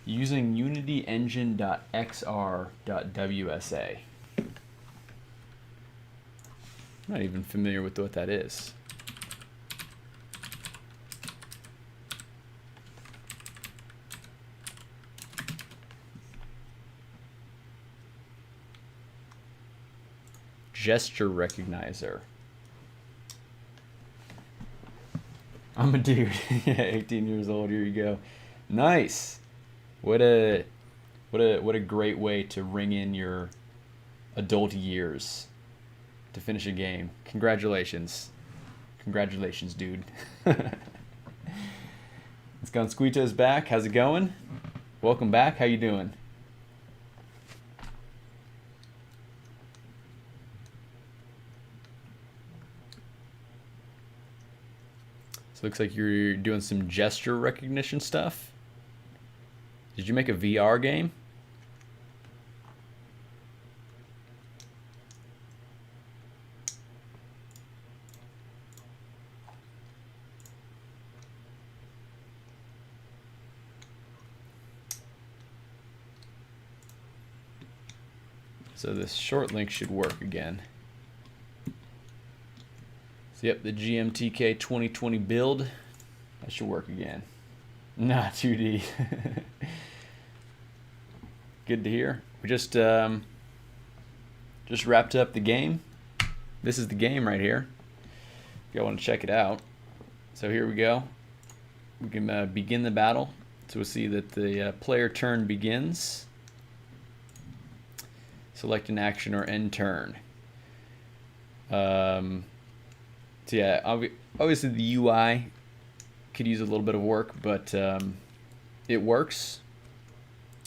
Using unityengine.xr.wsa. I'm not even familiar with what that is. Gesture recognizer. I'm a dude. Yeah, 18 years old. Here you go. Nice. What a great way to ring in your adult years to finish a game. Congratulations. Congratulations, dude. Squito's back. How's it going? Welcome back. How you doing? So it looks like you're doing some gesture recognition stuff. Did you make a VR game? So this short link should work again. So yep, the GMTK 2020 build, that should work again. Not 2D. Good to hear. We just wrapped up the game. This is the game right here. If y'all want to check it out. So here we go. We can begin the battle. So we'll see that the player turn begins. Select an action or end turn. So yeah, obviously the UI could use a little bit of work, but it works.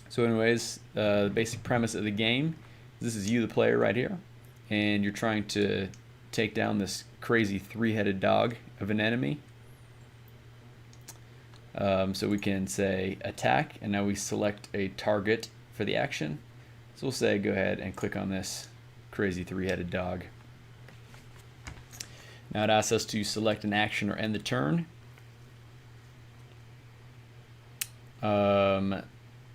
So anyways, the basic premise of the game, this is you, the player, right here, and you're trying to take down this crazy three-headed dog of an enemy. So we can say attack, and now we select a target for the action. So we'll say go ahead and click on this crazy three-headed dog. Now it asks us to select an action or end the turn.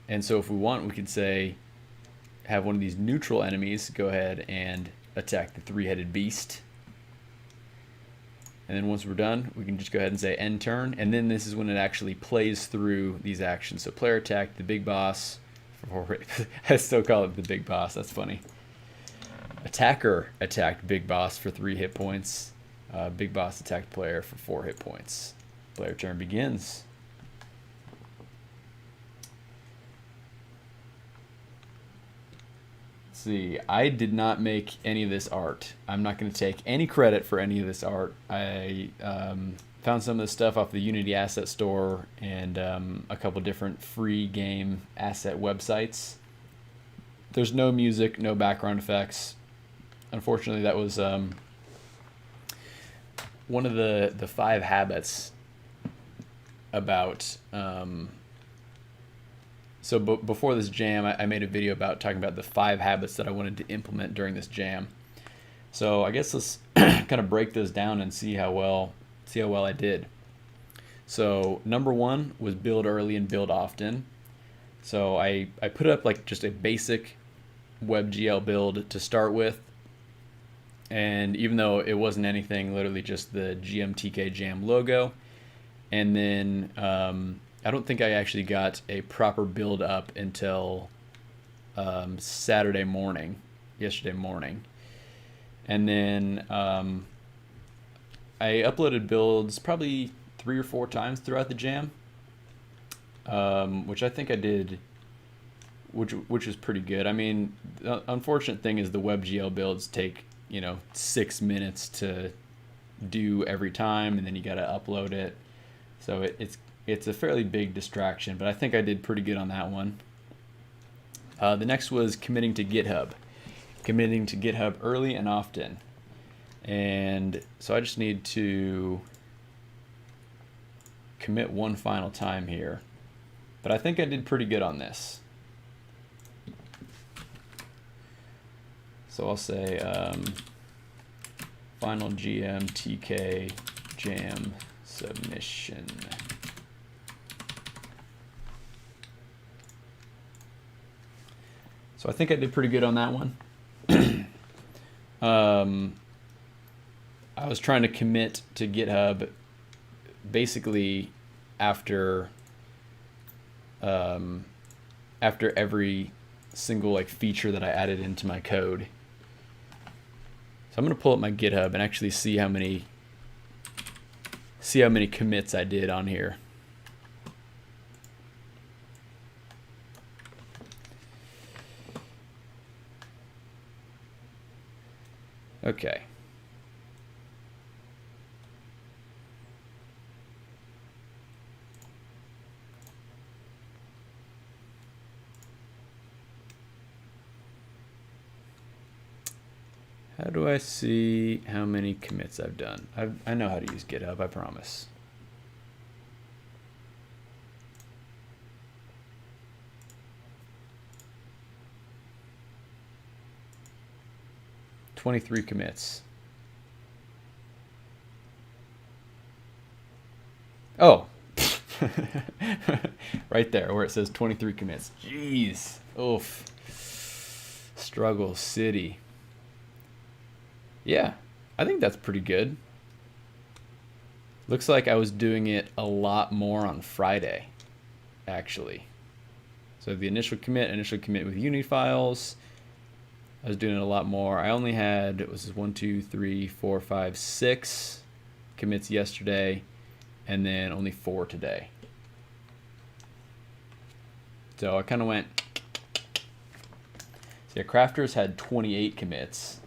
And so if we want, we could say have one of these neutral enemies go ahead and attack the three-headed beast. And then once we're done, we can just go ahead and say end turn. And then this is when it actually plays through these actions. So player attacked the big boss. I still call it the big boss. That's funny. Attacker attacked big boss for 3 hit points. Big boss attacked player for 4 hit points. Player turn begins. Let's see, I did not make any of this art. I'm not going to take any credit for any of this art. I found some of this stuff off the Unity Asset Store and a couple different free game asset websites. There's no music, no background effects. Unfortunately, that was one of the 5 habits about so before this jam, I made a video about talking about the 5 habits that I wanted to implement during this jam. So I guess let's kind of break those down and see how well I did. So number 1 was build early and build often. So I put up like just a basic WebGL build to start with. And even though it wasn't anything, literally just the GMTK Jam logo, and then I don't think I actually got a proper build up until yesterday morning, and then I uploaded builds probably 3 or 4 times throughout the jam, which I think I did, which is pretty good. I mean, the unfortunate thing is the WebGL builds take 6 minutes to do every time, and then you got to upload it, so it's a fairly big distraction. But I think I did pretty good on that one. The next was committing to GitHub early and often. And so I just need to commit one final time here. But I think I did pretty good on this. So I'll say final GMTK jam submission. So I think I did pretty good on that one. I was trying to commit to GitHub basically after every single feature that I added into my code. So I'm going to pull up my GitHub and actually see how many commits I did on here. Okay. How do I see how many commits I've done? I know how to use GitHub, I promise. "23 commits. Oh, right there where it says 23 commits. Jeez, oof. Struggle City. Yeah, I think that's pretty good. Looks like I was doing it a lot more on Friday, actually. So the initial commit with Unity files, I was doing it a lot more. I only had, it was 1, 2, 3, 4, 5, 6 commits yesterday, and then only 4 today. So I kind of went, so yeah, Crafters had 28 commits.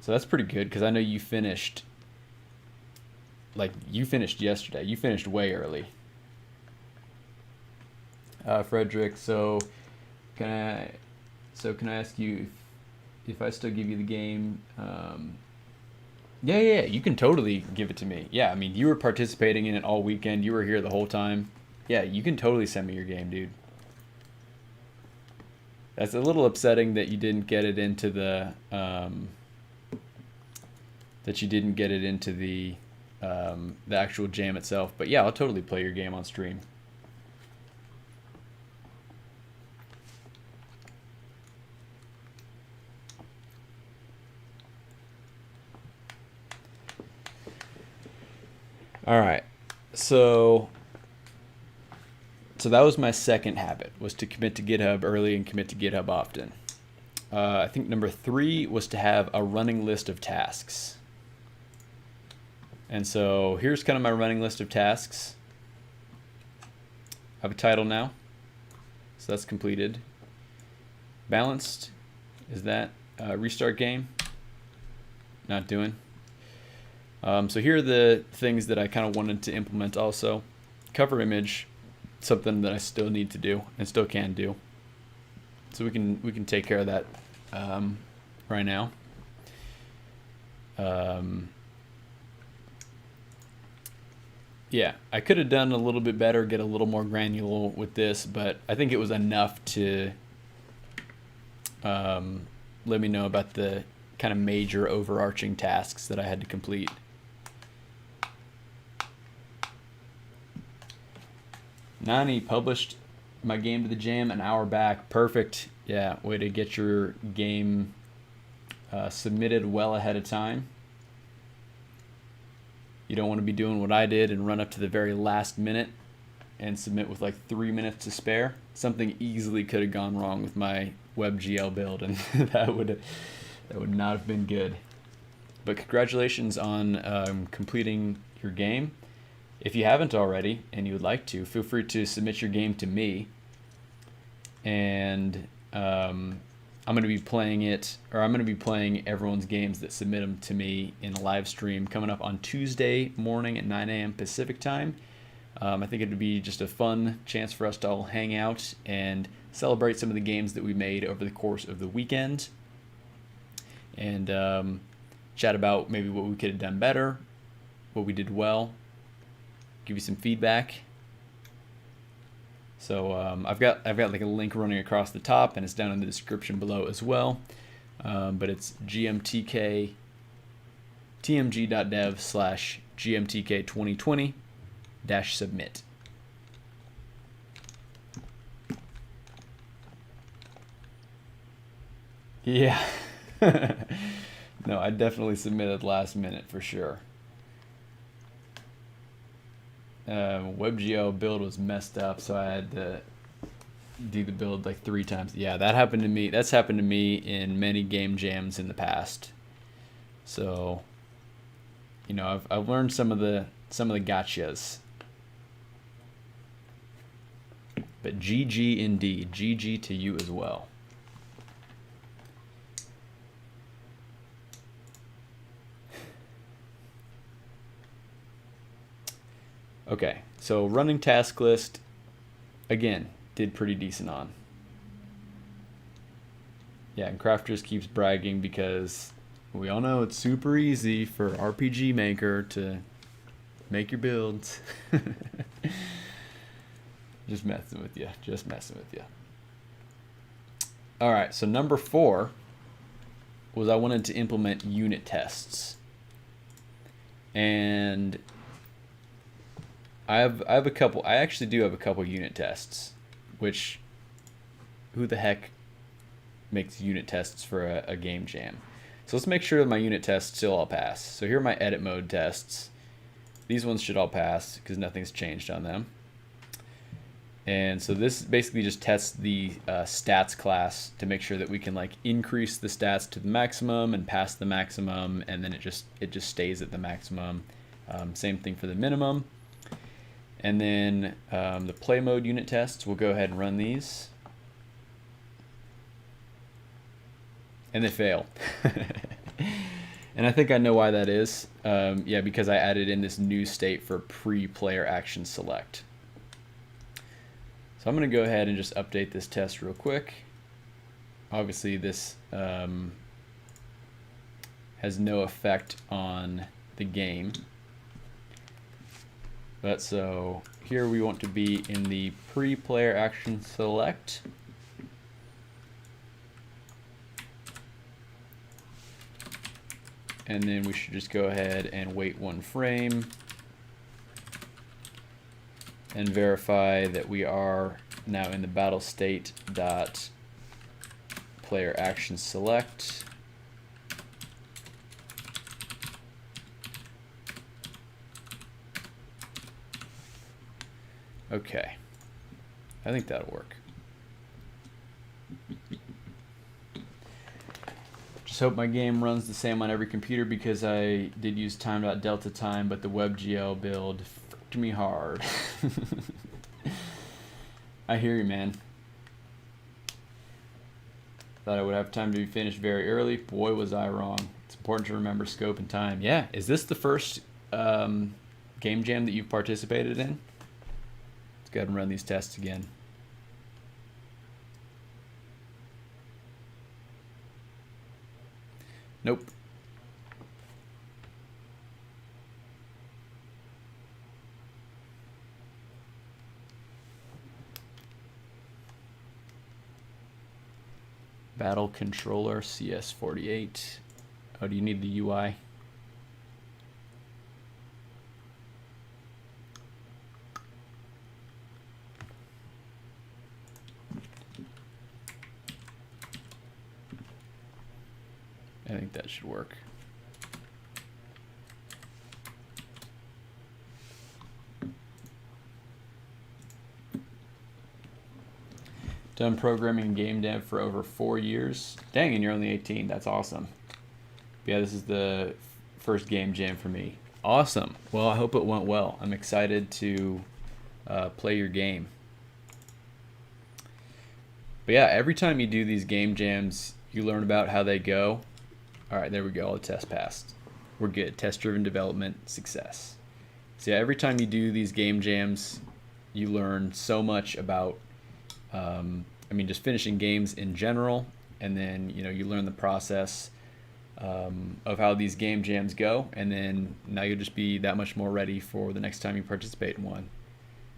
So that's pretty good, because I know you finished, yesterday. You finished way early. Frederick, so can I ask you if I still give you the game? Yeah, you can totally give it to me. Yeah, I mean, you were participating in it all weekend. You were here the whole time. Yeah, you can totally send me your game, dude. That's a little upsetting that you didn't get it into the the actual jam itself. But yeah, I'll totally play your game on stream. All right, so that was my second habit, was to commit to GitHub early and commit to GitHub often. I think number 3 was to have a running list of tasks. And so here's kind of my running list of tasks. I have a title now, so that's completed. Balanced, is that restart game? Not doing. So here are the things that I kind of wanted to implement also. Cover image, something that I still need to do and still can do. So we can take care of that right now. Yeah, I could have done a little bit better, get a little more granular with this, but I think it was enough to let me know about the kind of major overarching tasks that I had to complete. Nani published my game to the jam an hour back. Perfect. Yeah, way to get your game submitted well ahead of time. You don't want to be doing what I did and run up to the very last minute and submit with like 3 minutes to spare. Something easily could have gone wrong with my WebGL build, and that would not have been good. But congratulations on completing your game. If you haven't already and you would like to, feel free to submit your game to me, and I'm going to be playing it, or I'm going to be playing everyone's games that submit them to me in a live stream coming up on Tuesday morning at 9 a.m. Pacific time. I think it would be just a fun chance for us to all hang out and celebrate some of the games that we made over the course of the weekend, and chat about maybe what we could have done better, what we did well, give you some feedback. So I've got like a link running across the top, and it's down in the description below as well. But it's GMTK tmg.dev/GMTK2020-submit. Yeah. No, I definitely submitted last minute for sure. WebGL build was messed up, so I had to do the build like 3 times. Yeah, that happened to me. That's happened to me in many game jams in the past. So, you know, I've learned some of the gotchas. But GG indeed. GG to you as well. Okay, so running task list, again, did pretty decent on. Yeah, and Crafters keeps bragging because we all know it's super easy for RPG Maker to make your builds. Just messing with you, just messing with you. All right, so number 4 was I wanted to implement unit tests. And I have a couple. I actually do have a couple unit tests, which who the heck makes unit tests for a game jam? So let's make sure that my unit tests still all pass. So here are my edit mode tests. These ones should all pass because nothing's changed on them. And so this basically just tests the stats class to make sure that we can like increase the stats to the maximum and pass the maximum, and then it just stays at the maximum. Same thing for the minimum. And then the play mode unit tests, we'll go ahead and run these. And they fail. And I think I know why that is. Yeah, because I added in this new state for pre-player action select. So I'm going to go ahead and just update this test real quick. Obviously this has no effect on the game. But so here we want to be in the pre-player action select. And then we should just go ahead and wait 1 frame and verify that we are now in the battle state dot player action select. Okay, I think that'll work. Just hope my game runs the same on every computer, because I did use time.delta time, but the WebGL build fricked me hard. I hear you, man. Thought I would have time to be finished very early. Boy, was I wrong. It's important to remember scope and time. Yeah, is this the first game jam that you've participated in? Go ahead and run these tests again. Nope. Battle controller CS48. Oh, do you need the UI? I think that should work. Done programming and game dev for over 4 years. Dang, and you're only 18. That's awesome. Yeah, this is the first game jam for me. Awesome. Well, I hope it went well. I'm excited to play your game. But yeah, every time you do these game jams, you learn about how they go. All right, there we go. All the tests passed. We're good. Test-driven development, success. So yeah, every time you do these game jams, you learn so much about, just finishing games in general, and then you learn the process of how these game jams go, and then now you'll just be that much more ready for the next time you participate in one.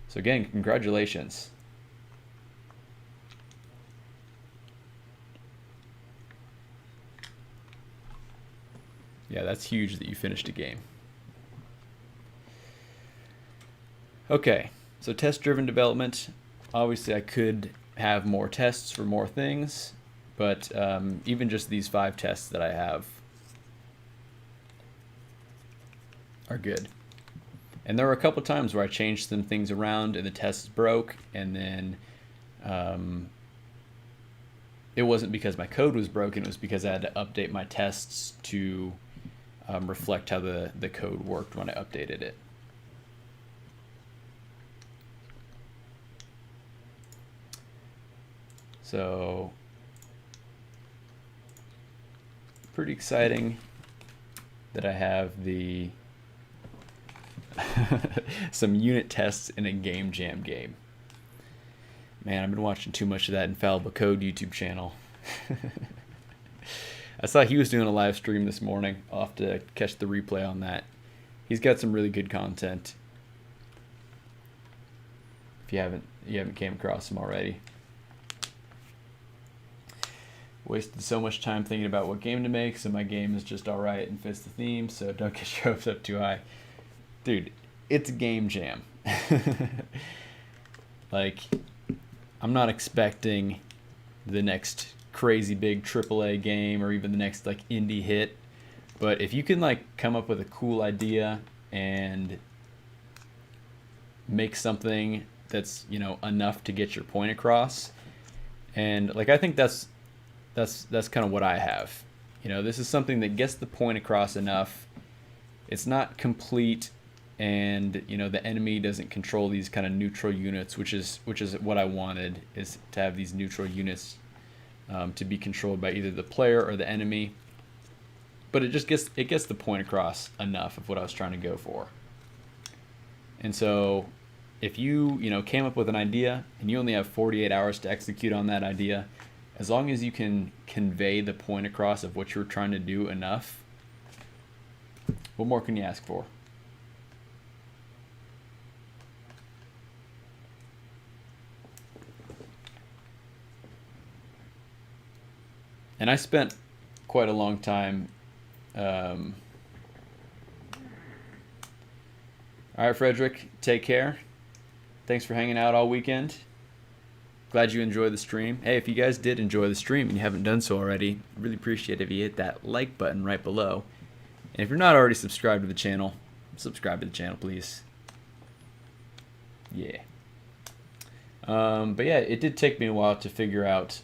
So again, congratulations. Yeah, that's huge that you finished a game. Okay, so test-driven development. Obviously, I could have more tests for more things, but even just these 5 tests that I have are good. And there were a couple times where I changed some things around and the tests broke, and then it wasn't because my code was broken, it was because I had to update my tests to reflect how the code worked when I updated it. So pretty exciting that I have the some unit tests in a game jam game. Man, I've been watching too much of that Infallible Code YouTube channel. I saw he was doing a live stream this morning. I'll have to catch the replay on that. He's got some really good content. If you haven't came across him already. Wasted so much time thinking about what game to make, so my game is just alright and fits the theme, so don't get your hopes up too high. Dude, it's a game jam. Like, I'm not expecting the next crazy big AAA game or even the next like indie hit, but if you can like come up with a cool idea and make something that's enough to get your point across, and like I think that's kind of what I have. This is something that gets the point across enough. It's not complete, and the enemy doesn't control these kind of neutral units, which is what I wanted, is to have these neutral units to be controlled by either the player or the enemy. But it gets the point across enough of what I was trying to go for. And so if you came up with an idea and you only have 48 hours to execute on that idea, as long as you can convey the point across of what you're trying to do enough, what more can you ask for? And I spent quite a long time. All right, Frederick, take care. Thanks for hanging out all weekend. Glad you enjoyed the stream. Hey, if you guys did enjoy the stream and you haven't done so already, really appreciate it if you hit that like button right below. And if you're not already subscribed to the channel, subscribe to the channel, please. Yeah. But yeah, it did take me a while to figure out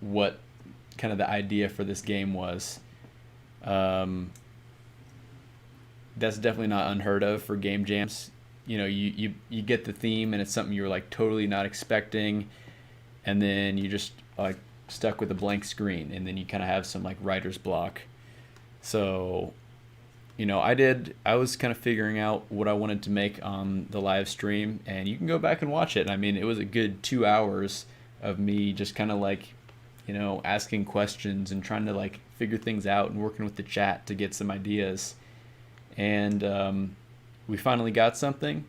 what kind of the idea for this game was. That's definitely not unheard of for game jams. You get the theme and it's something you're like totally not expecting, and then you just like stuck with a blank screen, and then you kind of have some like writer's block. So I was kind of figuring out what I wanted to make on the live stream, and you can go back and watch it. I mean, it was a good 2 hours of me just kind of like asking questions and trying to like figure things out and working with the chat to get some ideas. And we finally got something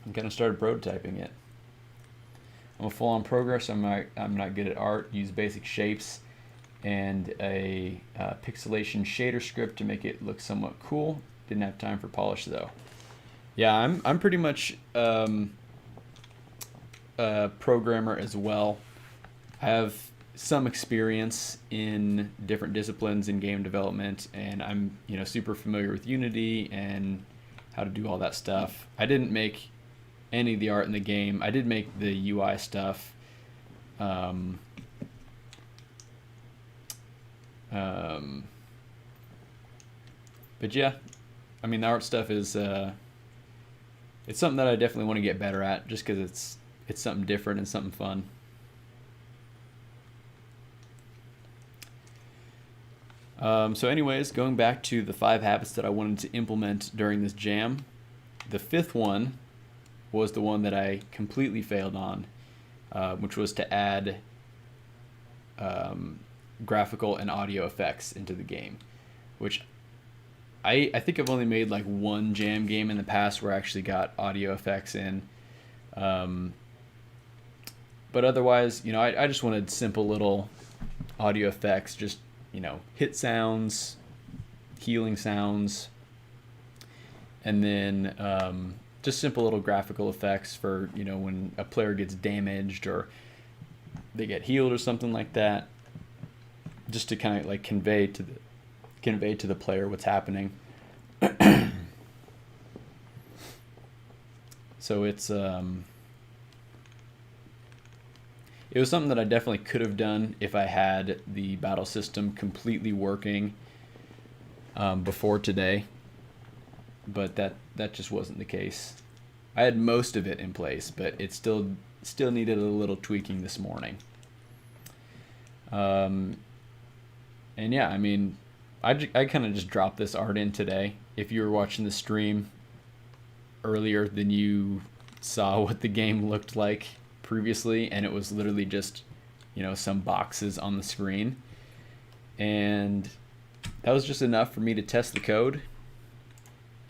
and kind of started prototyping it. I'm a full-on programmer, so I'm not good at art. Use basic shapes and a pixelation shader script to make it look somewhat cool. Didn't have time for polish though. Yeah, I'm pretty much a programmer as well. I have some experience in different disciplines in game development, and I'm super familiar with Unity and how to do all that stuff. I didn't make any of the art in the game. I did make the UI stuff. But yeah, I mean, the art stuff is it's something that I definitely want to get better at, just because it's something different and something fun. So anyways, going back to the 5 habits that I wanted to implement during this jam, the 5th one was the one that I completely failed on, which was to add graphical and audio effects into the game, which I think I've only made like one jam game in the past where I actually got audio effects in. But otherwise, you know, I just wanted simple little audio effects, just, you know, hit sounds, healing sounds, and then just simple little graphical effects for, you know, when a player gets damaged or they get healed or something like that, just to kind of like convey to the player what's happening. So it was something that I definitely could have done if I had the battle system completely working before today, but that just wasn't the case. I had most of it in place, but it still needed a little tweaking this morning. And yeah, I mean, I kind of just dropped this art in today. If you were watching the stream earlier, then you saw what the game looked like previously, and it was literally just, you know, some boxes on the screen. And that was just enough for me to test the code.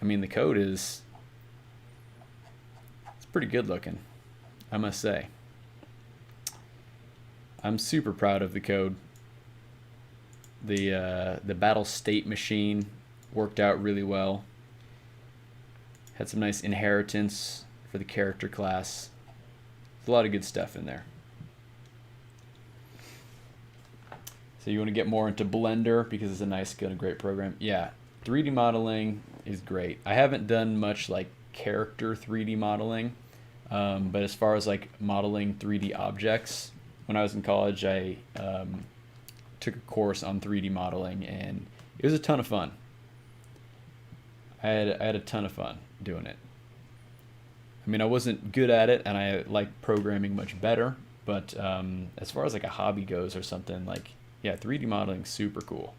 I mean, the code it's pretty good looking, I must say. I'm super proud of the code. The battle state machine worked out really well. Had some nice inheritance for the character class. There's a lot of good stuff in there. So you want to get more into Blender because it's a nice, good, and great program. Yeah, 3D modeling is great. I haven't done much like character 3D modeling, but as far as like modeling 3D objects, when I was in college, I took a course on 3D modeling, and it was a ton of fun. I had a ton of fun doing it. I mean, I wasn't good at it, and I liked programming much better, but as far as like a hobby goes or something, like, yeah, 3D modeling is super cool.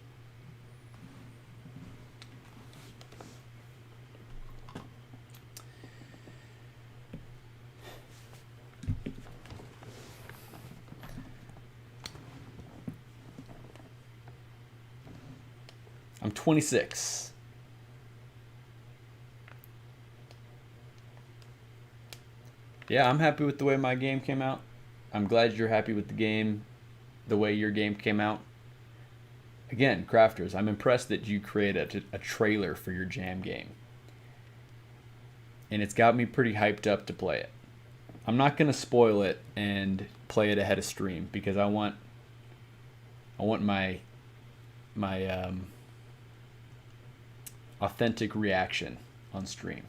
I'm 26. Yeah, I'm happy with the way my game came out. I'm glad you're happy with the game, the way your game came out. Again, crafters, I'm impressed that you created a trailer for your jam game. And it's got me pretty hyped up to play it. I'm not going to spoil it and play it ahead of stream because I want my authentic reaction on stream.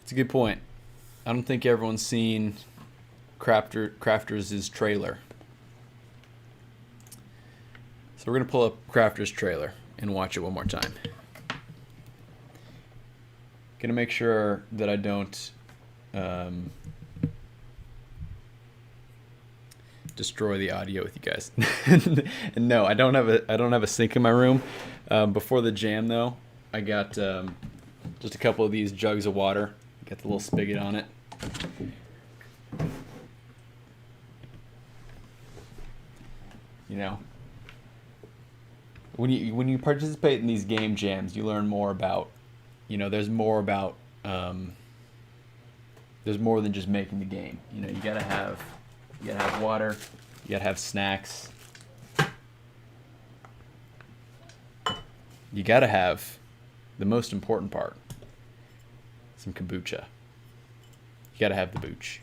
It's a good point. I don't think everyone's seen Crafters' trailer. So we're going to pull up Crafters' trailer and watch it one more time. Going to make sure that I don't destroy the audio with you guys. And no, I don't have a sink in my room. Before the jam though, I got just a couple of these jugs of water. Got the little spigot on it. You know, when you participate in these game jams, you learn more about, you know, there's more about there's more than just making the game. You know, you gotta have water, you gotta have snacks, you gotta have the most important part, some kombucha. You gotta have the booch.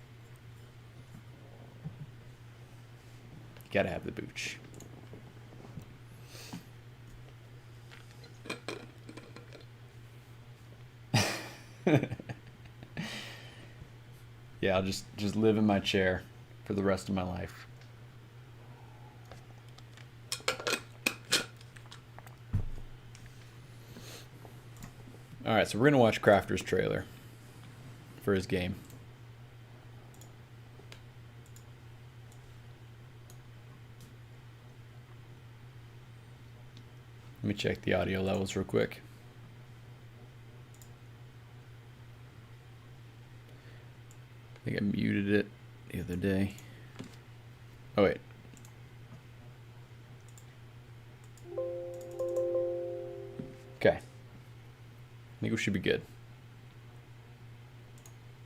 You gotta have the booch. Yeah, I'll just live in my chair for the rest of my life. All right, so we're gonna watch Crafter's trailer for his game. Let me check the audio levels real quick. I think I muted it the other day. Oh, wait. Okay. I think we should be good.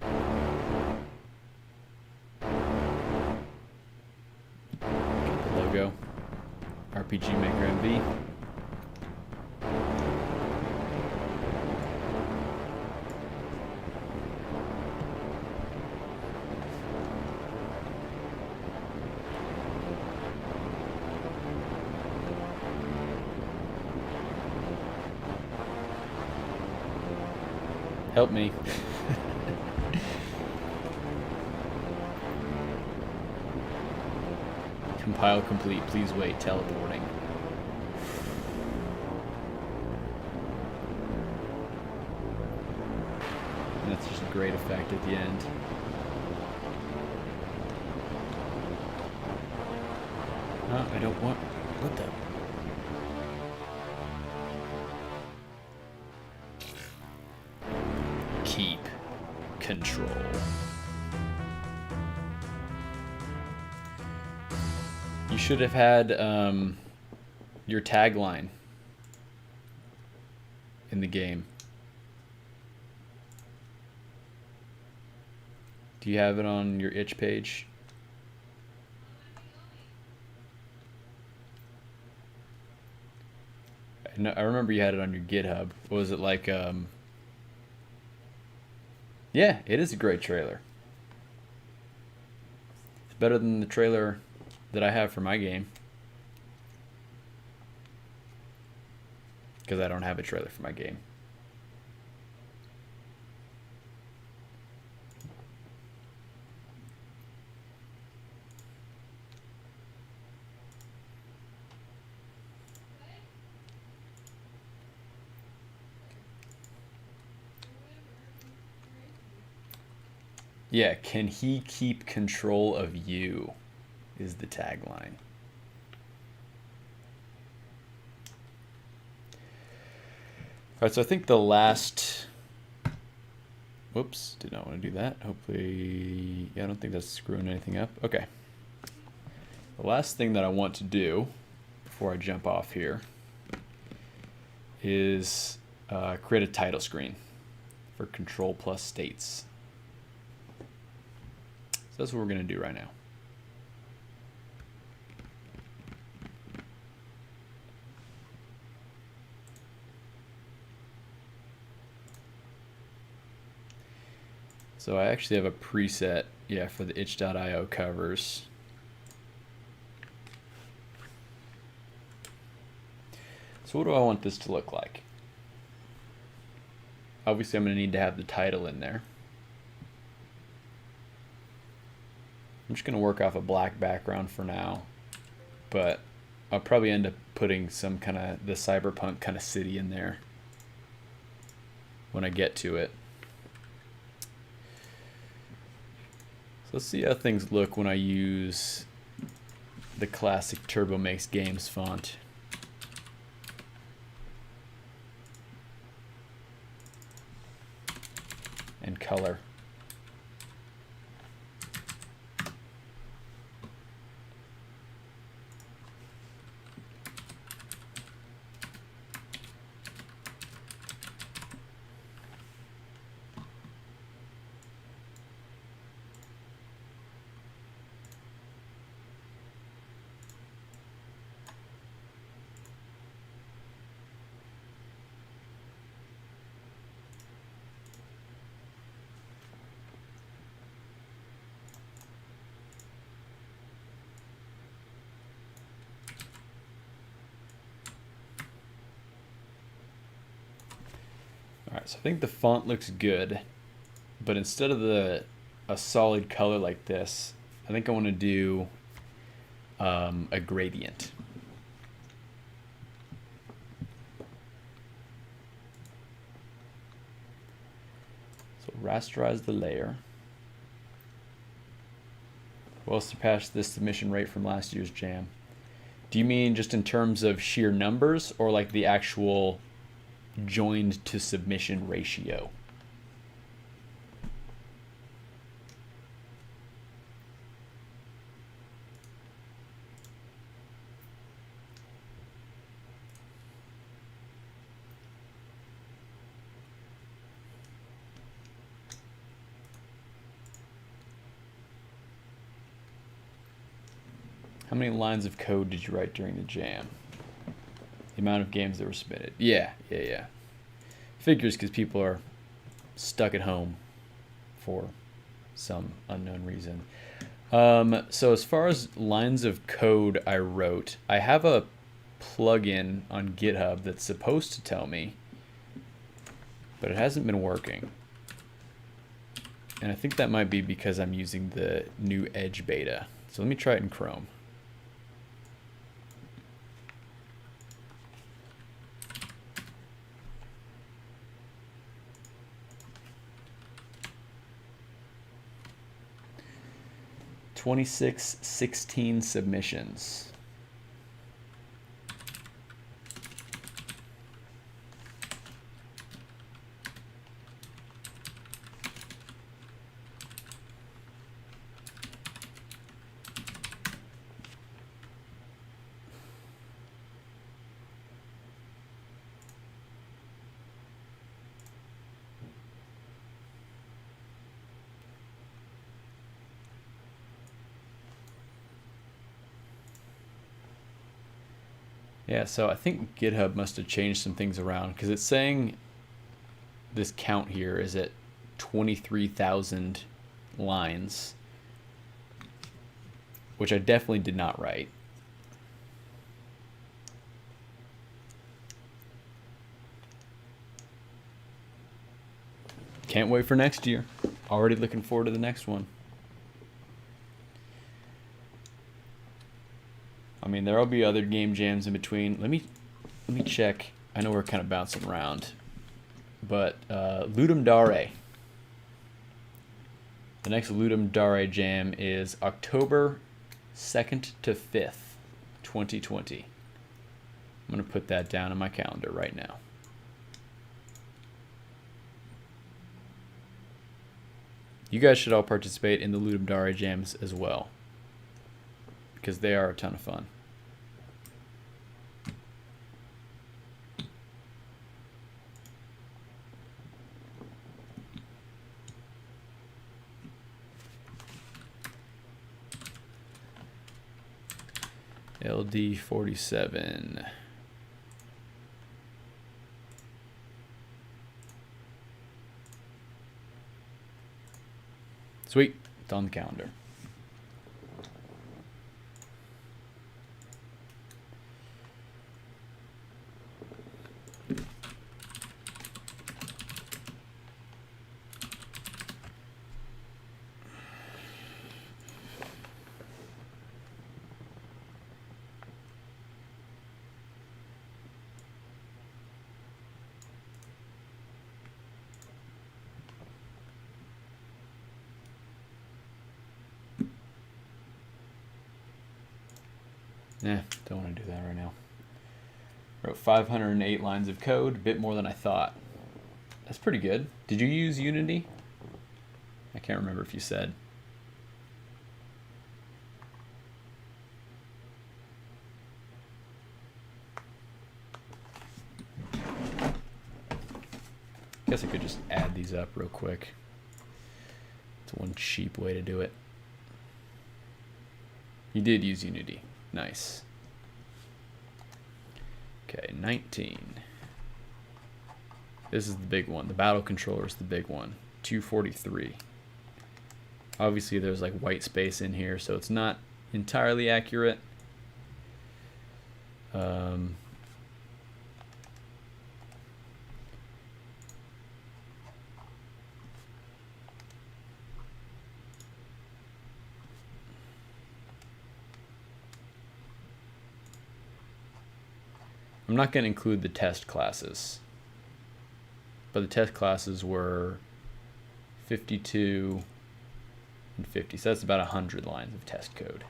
Get the logo. RPG Maker MV. Help me. Compile complete. Please wait. Teleporting. And that's just a great effect at the end. Oh, I don't want... What the... Keep control. You should have had your tagline in the game. Do you have it on your itch page? I remember you had it on your GitHub. What was it like? Yeah, it is a great trailer. It's better than the trailer that I have for my game. Because I don't have a trailer for my game. Yeah, can he keep control of you is the tagline. All right, so I think the last... Whoops, did not want to do that. Hopefully... Yeah, I don't think that's screwing anything up. Okay. The last thing that I want to do before I jump off here is create a title screen for control plus states. So that's what we're going to do right now. So I actually have a preset, yeah, for the itch.io covers. So what do I want this to look like? Obviously I'm going to need to have the title in there. I'm just going to work off a black background for now, but I'll probably end up putting some kind of the cyberpunk kind of city in there when I get to it. So let's see how things look when I use the classic Turbo Makes Games font. And color. Alright, so I think the font looks good, but instead of a solid color like this, I think I want to do a gradient. So rasterize the layer. Well surpassed this submission rate from last year's jam. Do you mean just in terms of sheer numbers, or like the actual joined to submission ratio? How many lines of code did you write during the jam? The amount of games that were submitted. Yeah. Figures because people are stuck at home for some unknown reason. So as far as lines of code I wrote, I have a plugin on GitHub that's supposed to tell me, but it hasn't been working. And I think that might be because I'm using the new Edge beta. So let me try it in Chrome. $2616 submissions. Yeah, so I think GitHub must have changed some things around, because it's saying this count here is at 23,000 lines, which I definitely did not write. Can't wait for next year. Already looking forward to the next one. I mean, there'll be other game jams in between. Let me check. I know we're kind of bouncing around, but Ludum Dare. The next Ludum Dare jam is October 2nd to 5th, 2020. I'm going to put that down on my calendar right now. You guys should all participate in the Ludum Dare jams as well, because they are a ton of fun. LD47. Sweet, it's on the calendar. Don't want to do that right now. Wrote 508 lines of code, a bit more than I thought. That's pretty good. Did you use Unity? I can't remember if you said. Guess I could just add these up real quick. It's one cheap way to do it. You did use Unity. Nice. Okay, 19. This is the big one. The battle controller is the big one. 243. Obviously there's like white space in here, so it's not entirely accurate. I'm not going to include the test classes, but the test classes were 52 and 50, so that's about 100 lines of test code.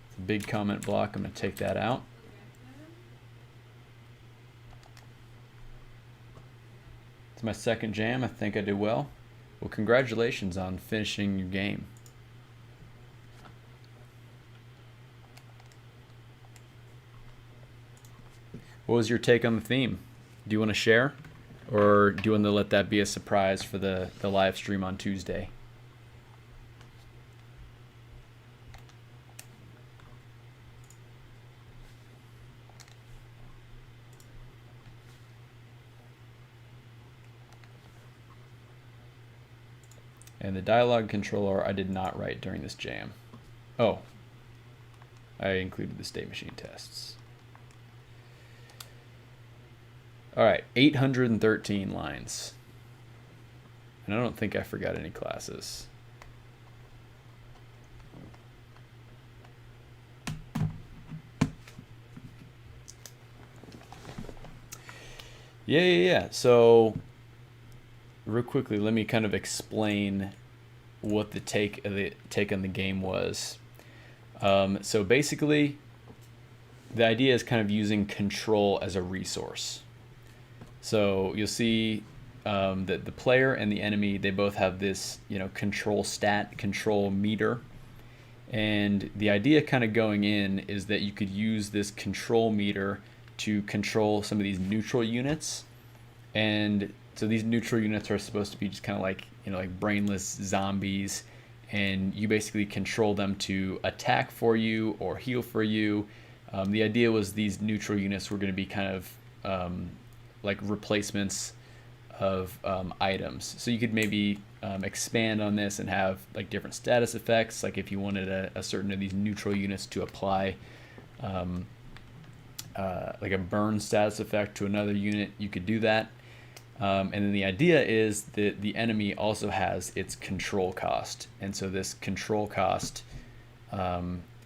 It's a big comment block. I'm going to take that out. It's my second jam. I think I did well. Well, congratulations on finishing your game. What was your take on the theme? Do you want to share? Or do you want to let that be a surprise for the live stream on Tuesday? And the dialogue controller I did not write during this jam. Oh, I included the state machine tests. All right, 813 lines. And I don't think I forgot any classes. Yeah. So real quickly, let me kind of explain what the take on the game was. So basically, the idea is kind of using control as a resource. So you'll see that the player and the enemy, they both have this, control stat, control meter. And the idea kind of going in is that you could use this control meter to control some of these neutral units. And so these neutral units are supposed to be just kind of like, like brainless zombies. And you basically control them to attack for you or heal for you. The idea was these neutral units were going to be kind of like replacements of items. So you could maybe expand on this and have like different status effects. Like if you wanted a certain of these neutral units to apply like a burn status effect to another unit, you could do that. And then the idea is that the enemy also has its control cost. And so this control cost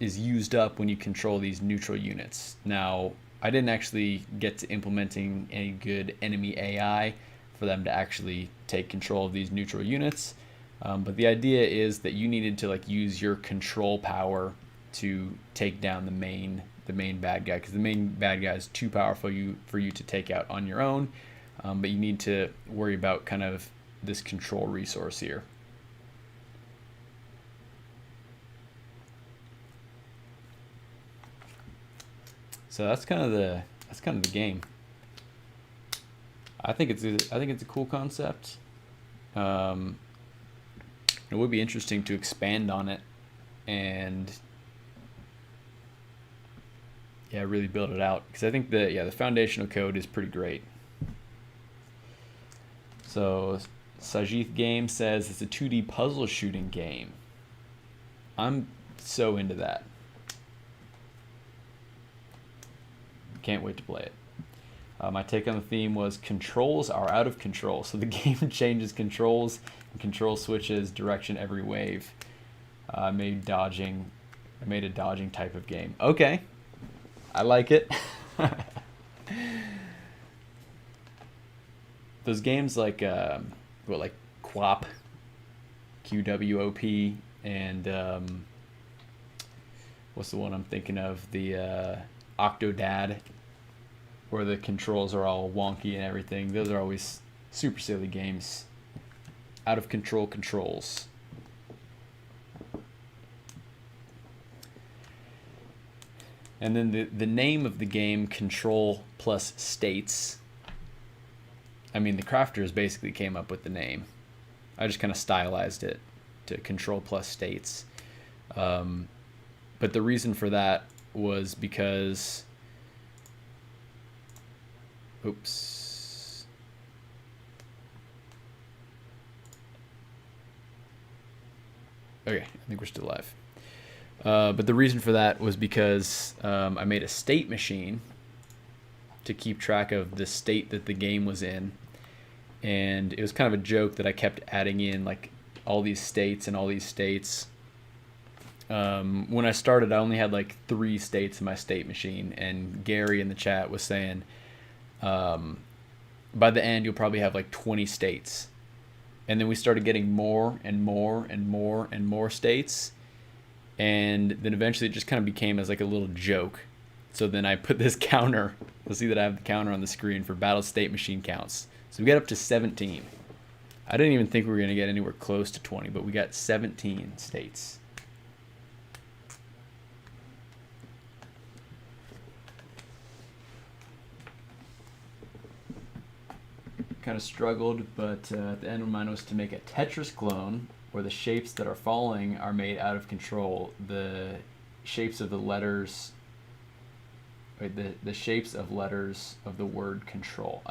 is used up when you control these neutral units. Now, I didn't actually get to implementing any good enemy AI for them to actually take control of these neutral units. But the idea is that you needed to like use your control power to take down the main bad guy, because the main bad guy is too powerful for you to take out on your own. But you need to worry about kind of this control resource here. So that's kind of the game. I think it's a cool concept. It would be interesting to expand on it and really build it out, because I think the foundational code is pretty great. So Sajith Game says it's a 2D puzzle shooting game. I'm so into that. Can't wait to play it. My take on the theme was controls are out of control. So the game changes controls and control switches direction every wave. I made a dodging type of game. Okay, I like it. Those games like QWOP, QWOP, and what's the one I'm thinking of? The Octodad, where the controls are all wonky and everything. Those are always super silly games. Out of control controls. And then the name of the game, Control plus States. I mean, the crafters basically came up with the name. I just kind of stylized it to Control plus States. But the reason for that was because... Oops. Okay, I think we're still live. But the reason for that was because I made a state machine to keep track of the state that the game was in. And it was kind of a joke that I kept adding in like all these states and all these states. When I started, I only had like 3 states in my state machine, and Gary in the chat was saying by the end you'll probably have like 20 states. And then we started getting more and more and more and more states, and then eventually it just kind of became as like a little joke. So then I put this counter. You'll see that I have the counter on the screen for battle state machine counts. So we got up to 17. I didn't even think we were going to get anywhere close to 20, but we got 17 states. Kind of struggled, but at the end of mine was to make a Tetris clone where the shapes that are falling are made out of control. The shapes of the letters, the shapes of letters of the word control.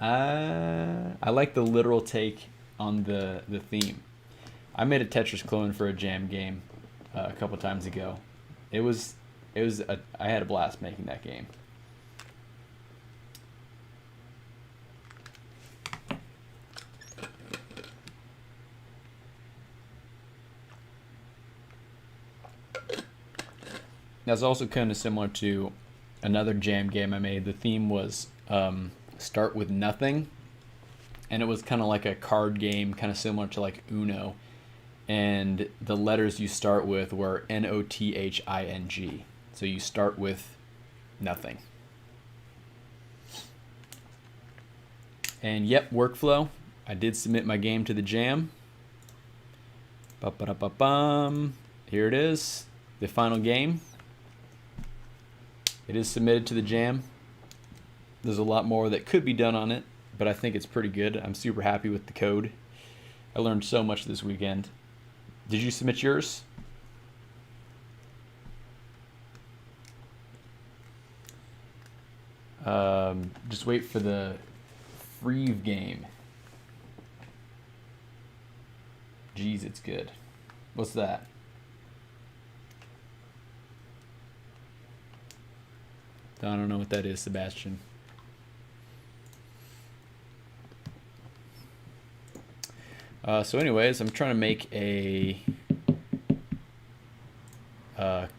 I like the literal take on the theme. I made a Tetris clone for a jam game a couple times ago. I had a blast making that game. That's also kind of similar to another jam game I made. The theme was start with nothing, and it was kind of like a card game, kind of similar to like Uno, and the letters you start with were NOTHING. So you start with nothing. And yep, workflow. I did submit my game to the jam. Ba-ba-da-ba-bum. Here it is, the final game. It is submitted to the jam. There's a lot more that could be done on it, but I think it's pretty good. I'm super happy with the code. I learned so much this weekend. Did you submit yours? Just wait for the Freeve game. Jeez, it's good. What's that? I don't know what that is, Sebastian. So anyways, I'm trying to make a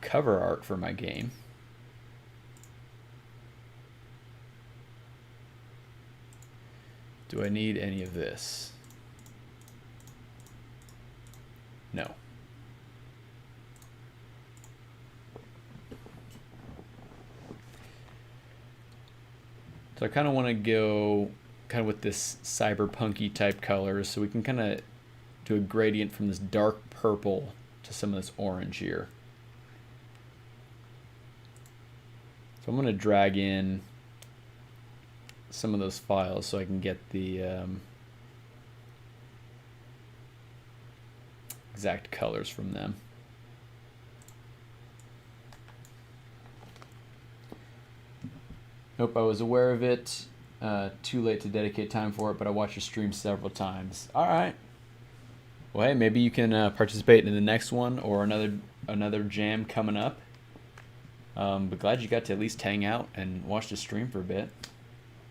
cover art for my game. Do I need any of this? No. So I kind of want to go kind of with this cyberpunky type colors, so we can kind of do a gradient from this dark purple to some of this orange here. So I'm going to drag in some of those files so I can get the exact colors from them. Nope, I was aware of it. Too late to dedicate time for it, but I watched your stream several times. All right. Well, hey, maybe you can participate in the next one or another jam coming up. But glad you got to at least hang out and watch the stream for a bit.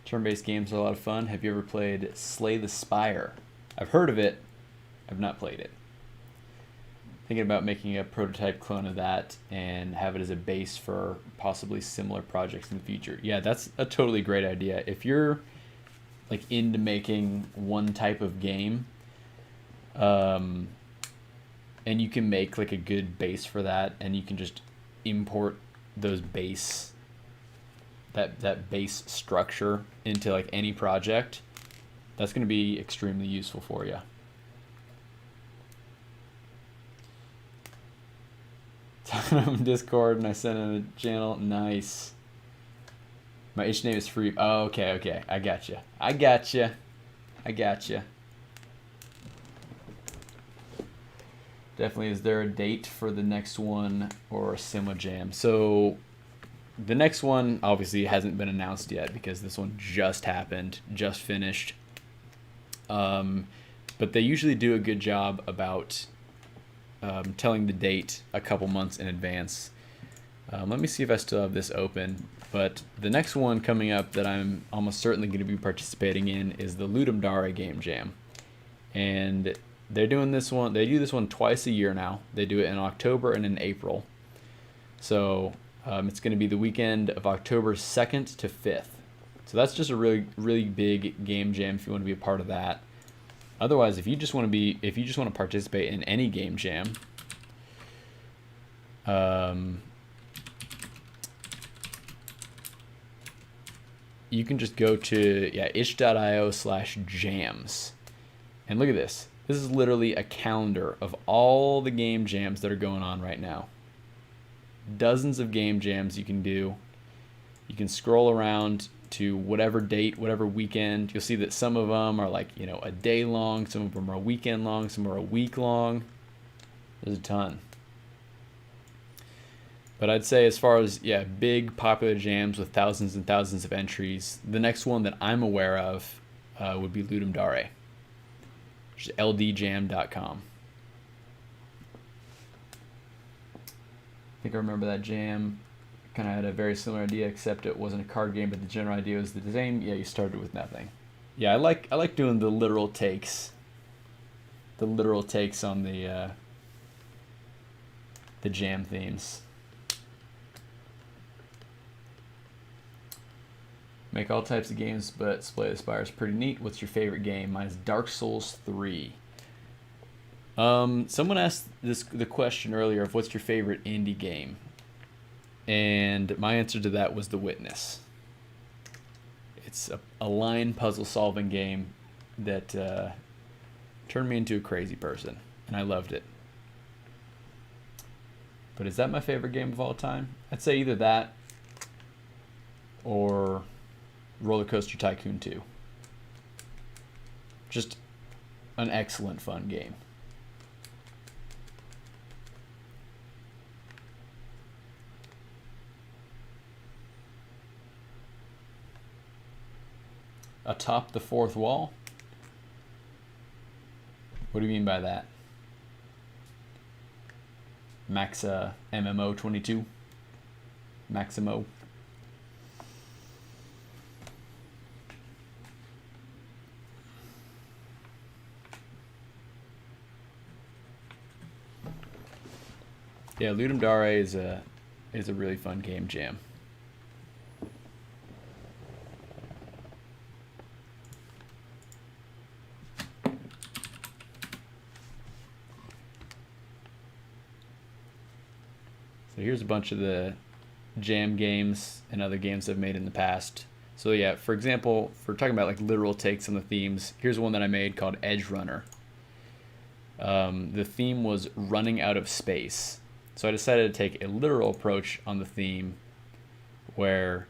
Turn-based games are a lot of fun. Have you ever played Slay the Spire? I've heard of it. I've not played it. Thinking about making a prototype clone of that and have it as a base for possibly similar projects in the future. Yeah, that's a totally great idea. If you're like into making one type of game, and you can make like a good base for that, and you can just import those base, that base structure into like any project, that's going to be extremely useful for you. On Discord, and I sent in a channel. Nice. My H name is free. Oh, okay. I gotcha. Definitely. Is there a date for the next one or a similar jam? So the next one obviously hasn't been announced yet because this one just happened, just finished. But they usually do a good job about telling the date a couple months in advance. Let me see if I still have this open. But the next one coming up that I'm almost certainly going to be participating in is the Ludum Dare Game Jam. and they're doing this one. They do this one twice a year now. They do it in October and in April. So it's going to be the weekend of October 2nd to 5th. So that's just a really, really big game jam if you want to be a part of that. Otherwise, if you just want to participate in any game jam, you can just go to itch.io/jams. And look at this. This is literally a calendar of all the game jams that are going on right now. Dozens of game jams you can do. You can scroll around to whatever date, whatever weekend. You'll see that some of them are like, a day long, some of them are a weekend long, some are a week long. There's a ton. But I'd say as far as, big popular jams with thousands and thousands of entries, the next one that I'm aware of would be Ludum Dare, which is ldjam.com. I think I remember that jam. Kind of had a very similar idea, except it wasn't a card game, but the general idea was the same. Yeah, you started with nothing. Yeah, I like doing the literal takes. The literal takes on the jam themes. Make all types of games, but Slay the Spire is pretty neat. What's your favorite game? Mine is Dark Souls 3. Someone asked the question earlier of what's your favorite indie game? And my answer to that was The Witness. It's a line puzzle solving game that turned me into a crazy person, and I loved it. But is that my favorite game of all time? I'd say either that or Roller Coaster Tycoon 2. Just an excellent fun game. Atop the fourth wall? What do you mean by that? Maxa MMO 22? Maximo? Yeah, Ludum Dare is a really fun game jam. So here's a bunch of the jam games and other games I've made in the past. So yeah, for example, if we're talking about like literal takes on the themes, here's one that I made called Edge Runner. The theme was running out of space. So I decided to take a literal approach on the theme where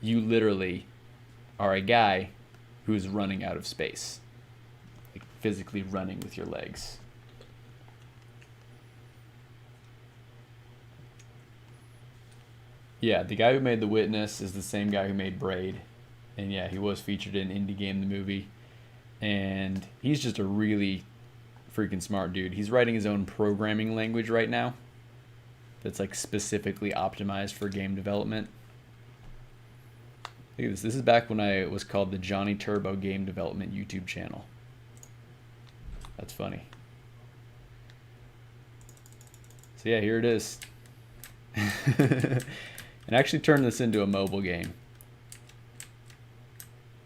you literally are a guy who's running out of space. Like physically running with your legs. Yeah, the guy who made The Witness is the same guy who made Braid. And yeah, he was featured in Indie Game the Movie. And he's just a really freaking smart dude. He's writing his own programming language right now that's like specifically optimized for game development. Look at this. This is back when I was called the Johnny Turbo Game Development YouTube channel. That's funny. So yeah, here it is. And actually turn this into a mobile game.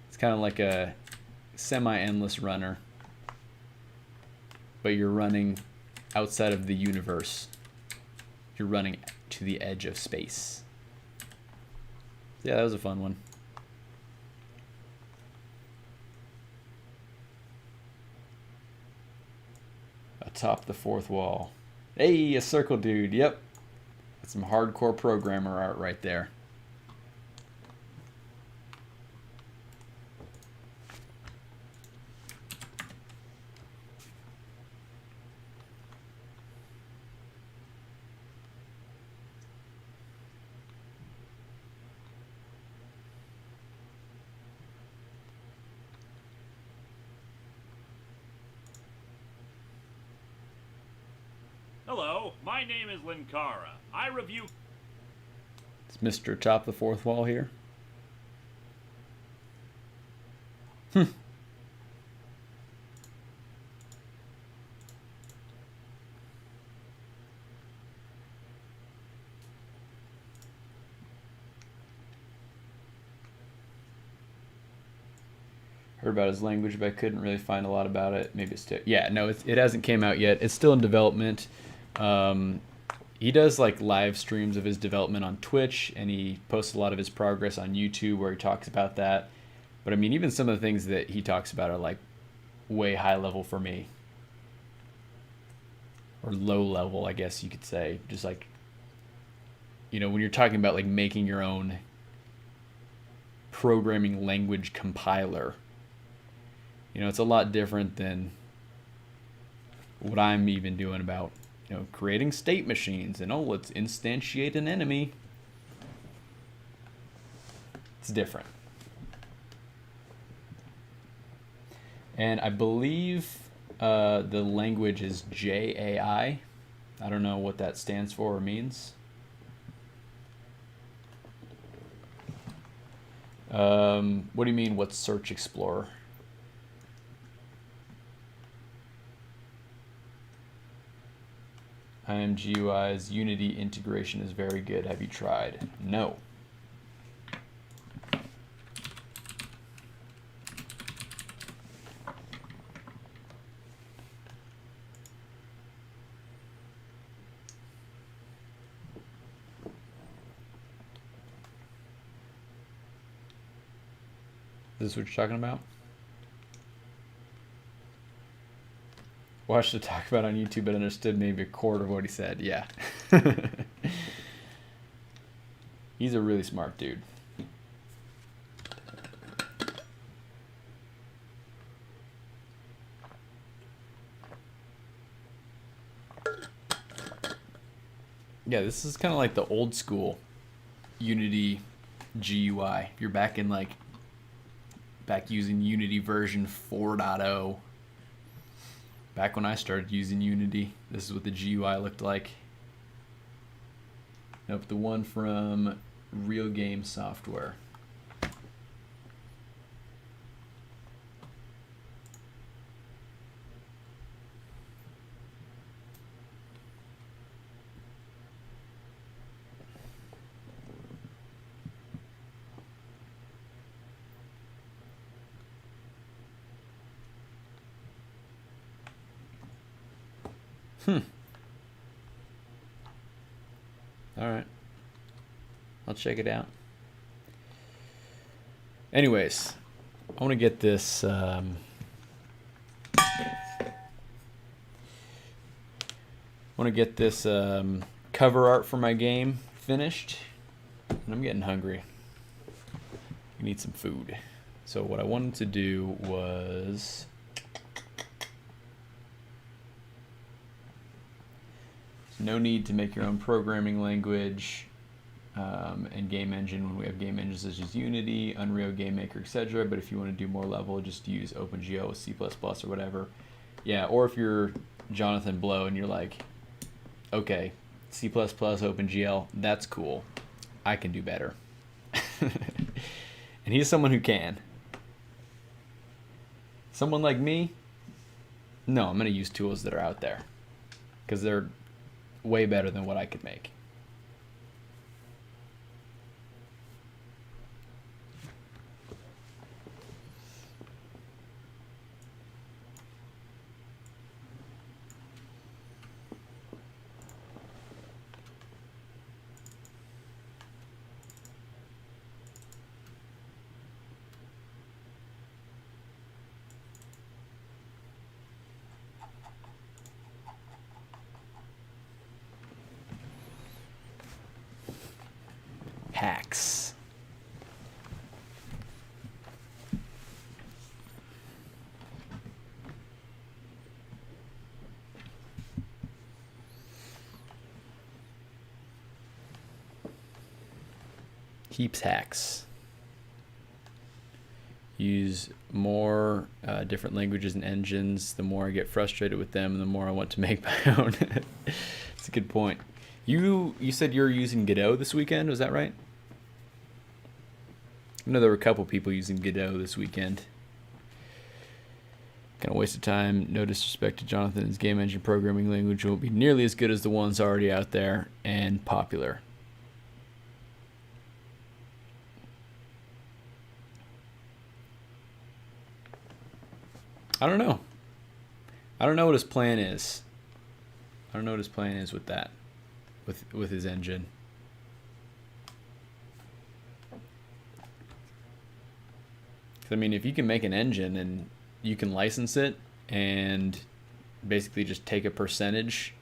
It's kind of like a semi-endless runner, but you're running outside of the universe. You're running to the edge of space. Yeah, that was a fun one. Atop the fourth wall. Hey, a circle dude. Yep. That's some hardcore programmer art right there. Hello, my name is Linkara. I review... It's Mr. Top the fourth wall here. Heard about his language, but I couldn't really find a lot about it. Maybe it's still, yeah, no, it hasn't came out yet. It's still in development. He does like live streams of his development on Twitch, and he posts a lot of his progress on YouTube where he talks about that. But I mean, even some of the things that he talks about are like way high level for me, or low level, I guess you could say. Just like, you know, when you're talking about like making your own programming language compiler, you know, it's a lot different than what I'm even doing about, you know, creating state machines and, oh, let's instantiate an enemy. It's different. And I believe the language is JAI. I don't know what that stands for or means. What do you mean, what's Search Explorer? IMGUI's Unity integration is very good. Have you tried? No. Is this what you're talking about? Watched it talk about on YouTube, but understood maybe a quarter of what he said. Yeah. He's a really smart dude. Yeah, this is kind of like the old school Unity GUI. If you're back in like using Unity version 4.0. Back when I started using Unity, this is what the GUI looked like. Nope, the one from Real Game Software. All right. I'll check it out. Anyways, I want to get this cover art for my game finished, and I'm getting hungry. I need some food. So what I wanted to do was no need to make your own programming language and game engine when we have game engines such as Unity, Unreal, GameMaker, etc. But if you want to do more level, just use OpenGL with C++ or whatever. Yeah, or if you're Jonathan Blow and you're like, okay, C++, OpenGL, that's cool. I can do better. And he's someone who can. Someone like me, no, I'm going to use tools that are out there because they're way better than what I could make. Hacks. Heaps hacks. Use more different languages and engines. The more I get frustrated with them, the more I want to make my own. That's a good point. You said you're using Godot this weekend, was that right? I know there were a couple people using Godot this weekend. Kind of waste of time. No disrespect to Jonathan's game engine programming language won't be nearly as good as the ones already out there and popular. I don't know. I don't know what his plan is. I don't know what his plan is with that, with his engine. I mean, if you can make an engine and you can license it and basically just take a percentage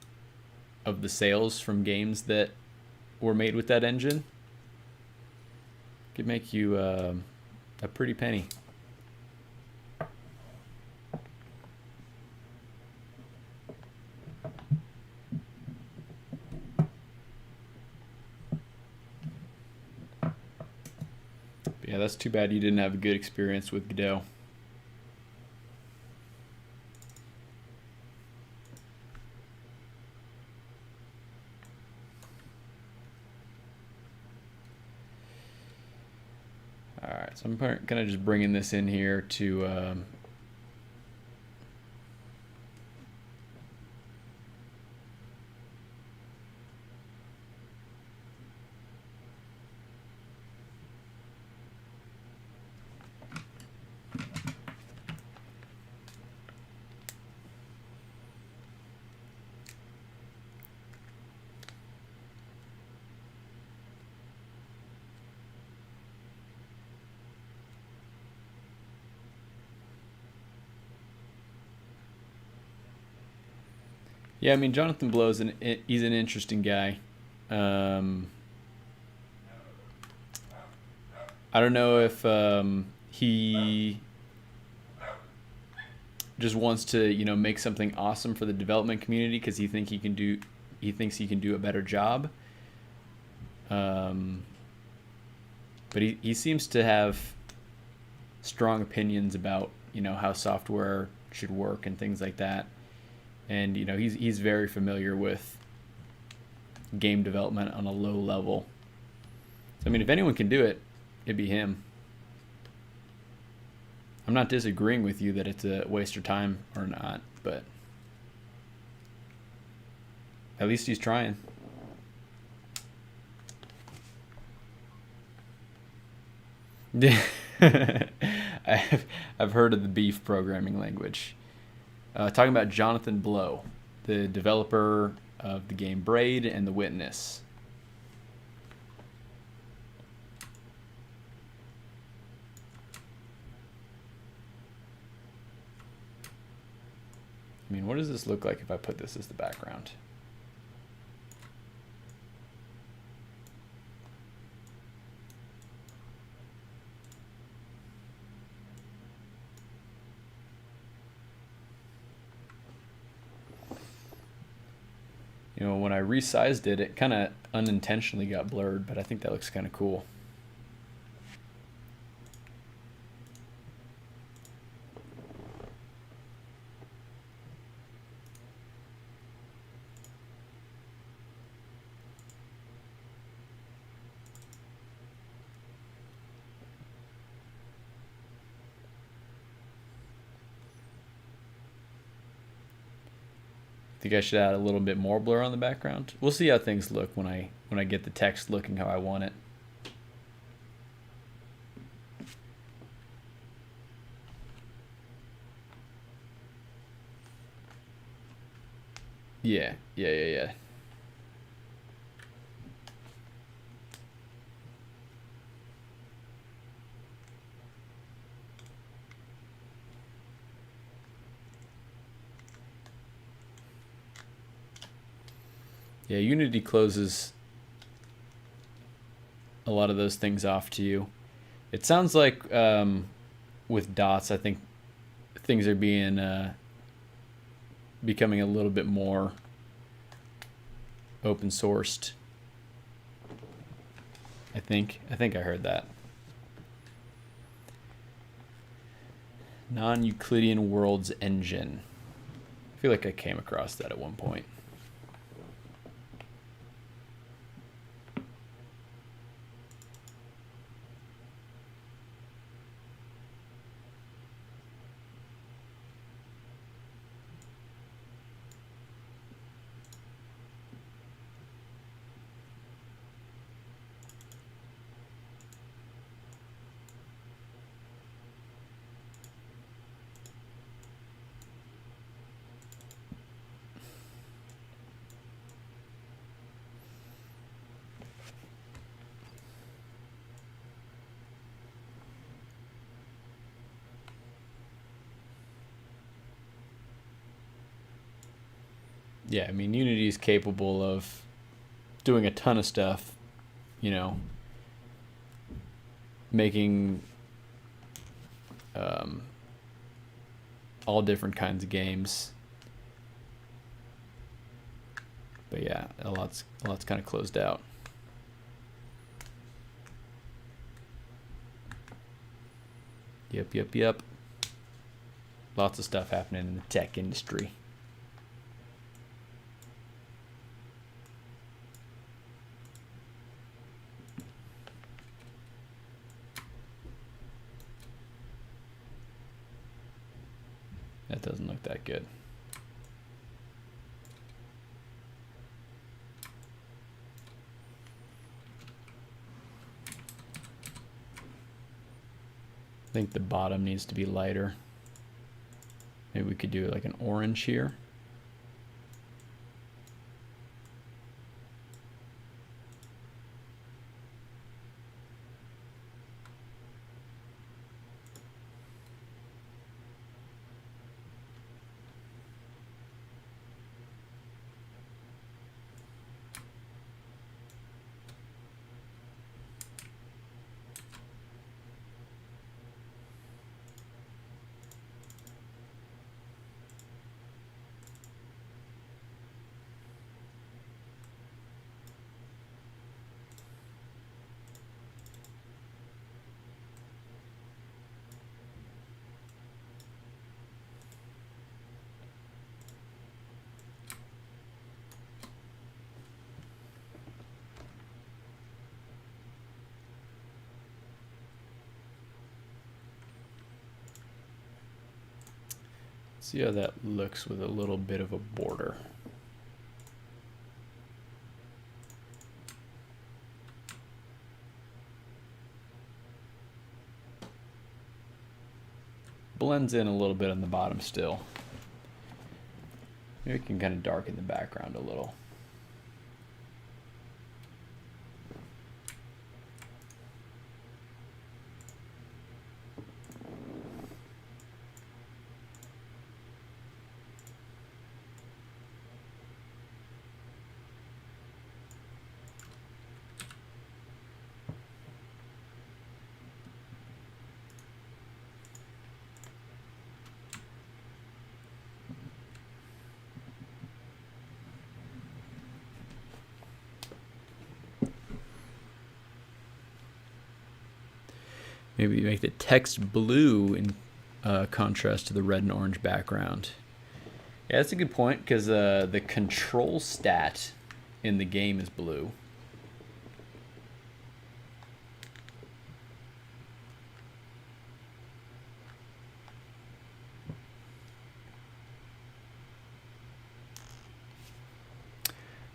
of the sales from games that were made with that engine, it could make you a pretty penny. Yeah, that's too bad you didn't have a good experience with Godot. Alright, so I'm kind of just bringing this in here to yeah, I mean, Jonathan Blow's he's an interesting guy. I don't know if he just wants to, you know, make something awesome for the development community because he thinks he can do a better job. But he seems to have strong opinions about, you know, how software should work and things like that. And, you know, he's very familiar with game development on a low level. So, I mean, if anyone can do it, it'd be him. I'm not disagreeing with you that it's a waste of time or not, but at least he's trying. I've heard of the beef programming language. Talking about Jonathan Blow, the developer of the game Braid and The Witness. I mean, what does this look like if I put this as the background? You know, when I resized it, it kind of unintentionally got blurred, but I think that looks kind of cool. I think I should add a little bit more blur on the background. We'll see how things look when I get the text looking how I want it. Yeah. Yeah, Unity closes a lot of those things off to you. It sounds like with dots, I think things are becoming a little bit more open sourced. I think I heard that. Non-Euclidean Worlds Engine. I feel like I came across that at one point. Yeah, I mean, Unity is capable of doing a ton of stuff, you know, making all different kinds of games. But yeah, a lot's kind of closed out. Yep. Lots of stuff happening in the tech industry. That doesn't look that good. I think the bottom needs to be lighter. Maybe we could do like an orange here. See how that looks with a little bit of a border. Blends in a little bit on the bottom still. Maybe we can kind of darken the background a little. Maybe make the text blue in contrast to the red and orange background. Yeah, that's a good point, because the control stat in the game is blue.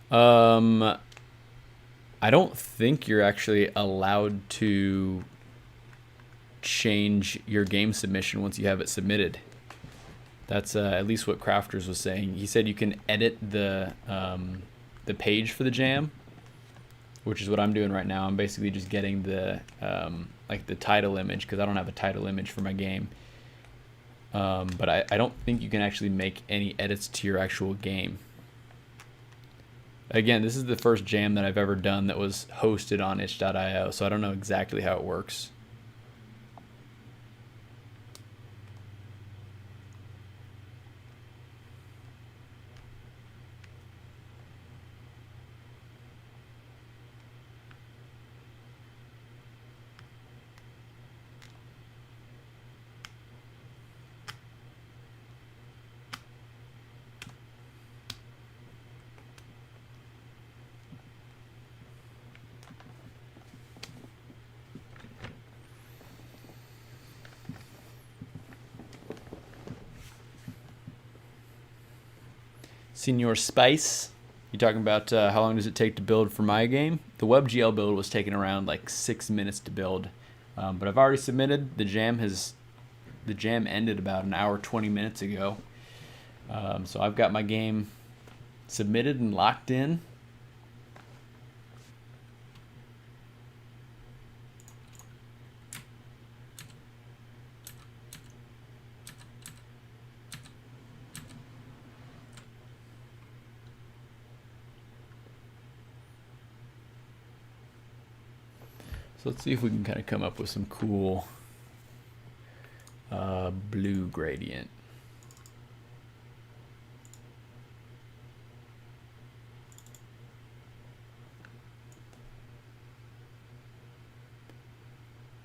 I don't think you're actually allowed to change your game submission once you have it submitted. That's at least what Crafters was saying. He said you can edit the page for the jam, which is what I'm doing right now. I'm basically just getting the like the title image, because I don't have a title image for my game. But I don't think you can actually make any edits to your actual game. Again, this is the first jam that I've ever done that was hosted on itch.io, so I don't know exactly how it works. Senior Spice, you talking about how long does it take to build for my game? The WebGL build was taking around like 6 minutes to build, but I've already submitted. The jam ended about an hour 20 minutes ago, so I've got my game submitted and locked in. So let's see if we can kind of come up with some cool blue gradient.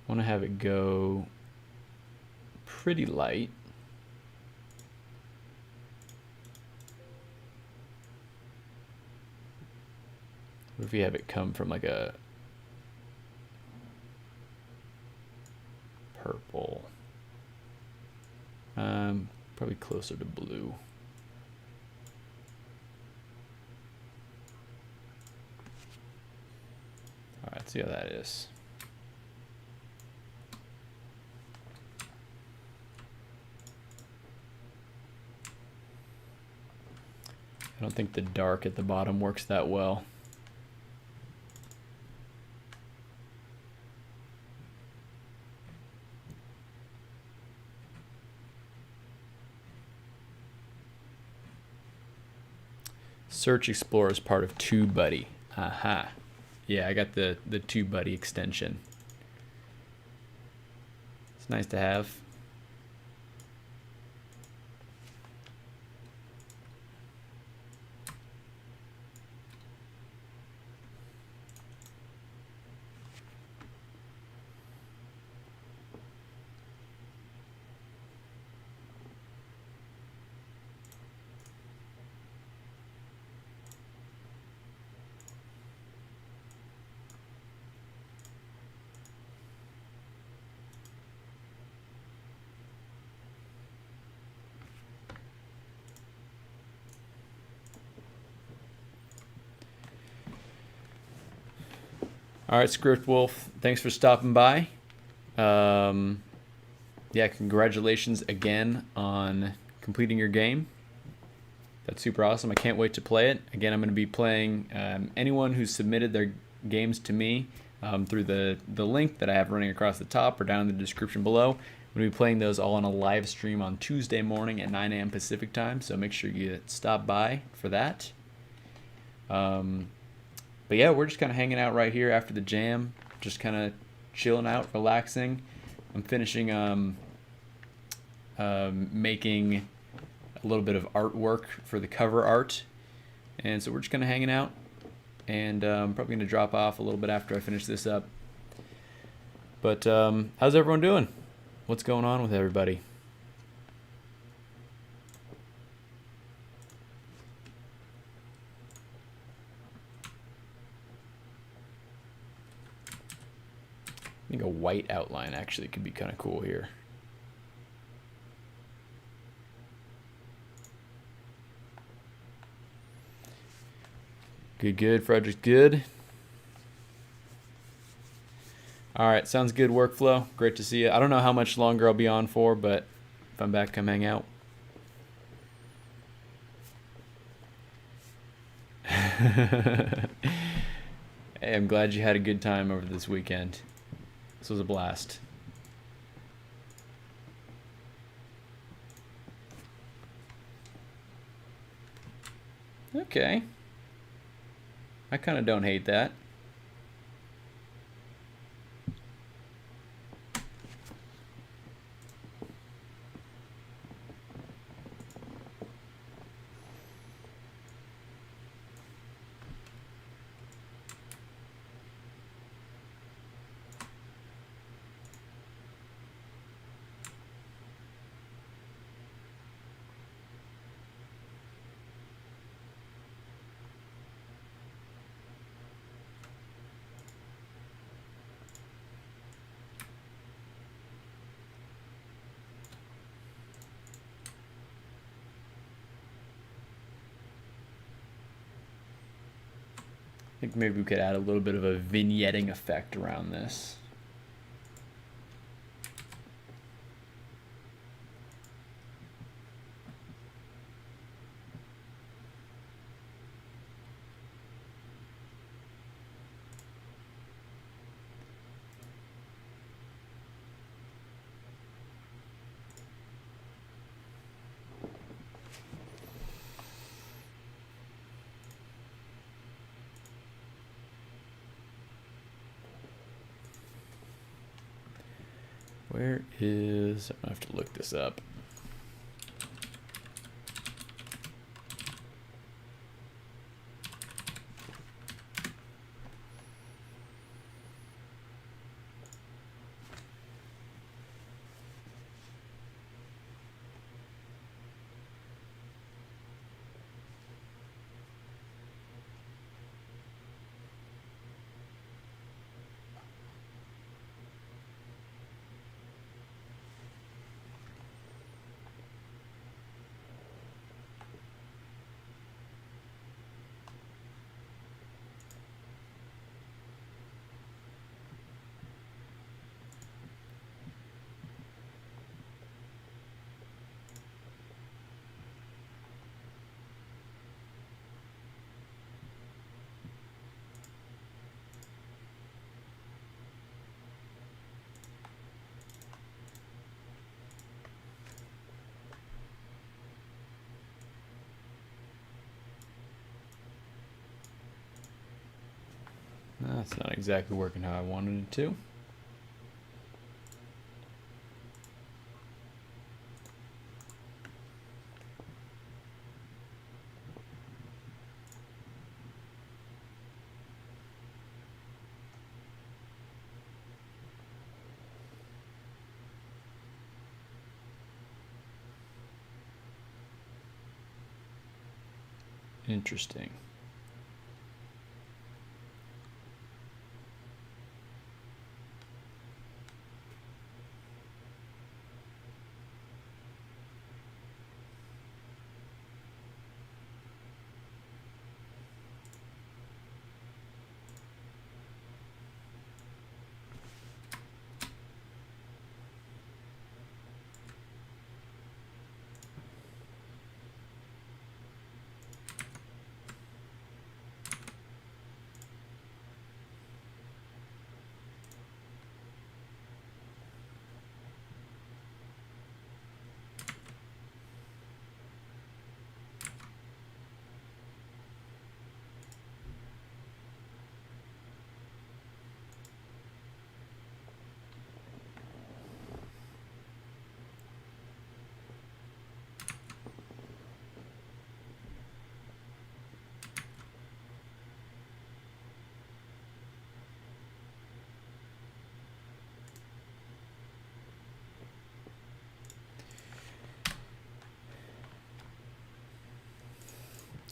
I want to have it go pretty light. What if we have it come from like a purple? Probably closer to blue. All right, let's see how that is. I don't think the dark at the bottom works that well. Search Explorer is part of TubeBuddy. Aha. Yeah, I got the TubeBuddy extension. It's nice to have. All right, Script Wolf, thanks for stopping by. Yeah, congratulations again on completing your game. That's super awesome. I can't wait to play it. Again, I'm going to be playing anyone who's submitted their games to me through the link that I have running across the top or down in the description below. I'm going to be playing those all on a live stream on Tuesday morning at 9 a.m. Pacific time, so make sure you stop by for that. But yeah, we're just kind of hanging out right here after the jam, just kind of chilling out, relaxing. I'm finishing making a little bit of artwork for the cover art, and so we're just kind of hanging out, and I'm probably going to drop off a little bit after I finish this up. But how's everyone doing? What's going on with everybody? I think a white outline actually could be kind of cool here. Good, good. Frederick's good. All right, sounds good workflow. Great to see you. I don't know how much longer I'll be on for, but if I'm back, come hang out. Hey, I'm glad you had a good time over this weekend. This was a blast. Okay. I kind of don't hate that. I think maybe we could add a little bit of a vignetting effect around this. Where is, I have to look this up. That's not exactly working how I wanted it to. Interesting.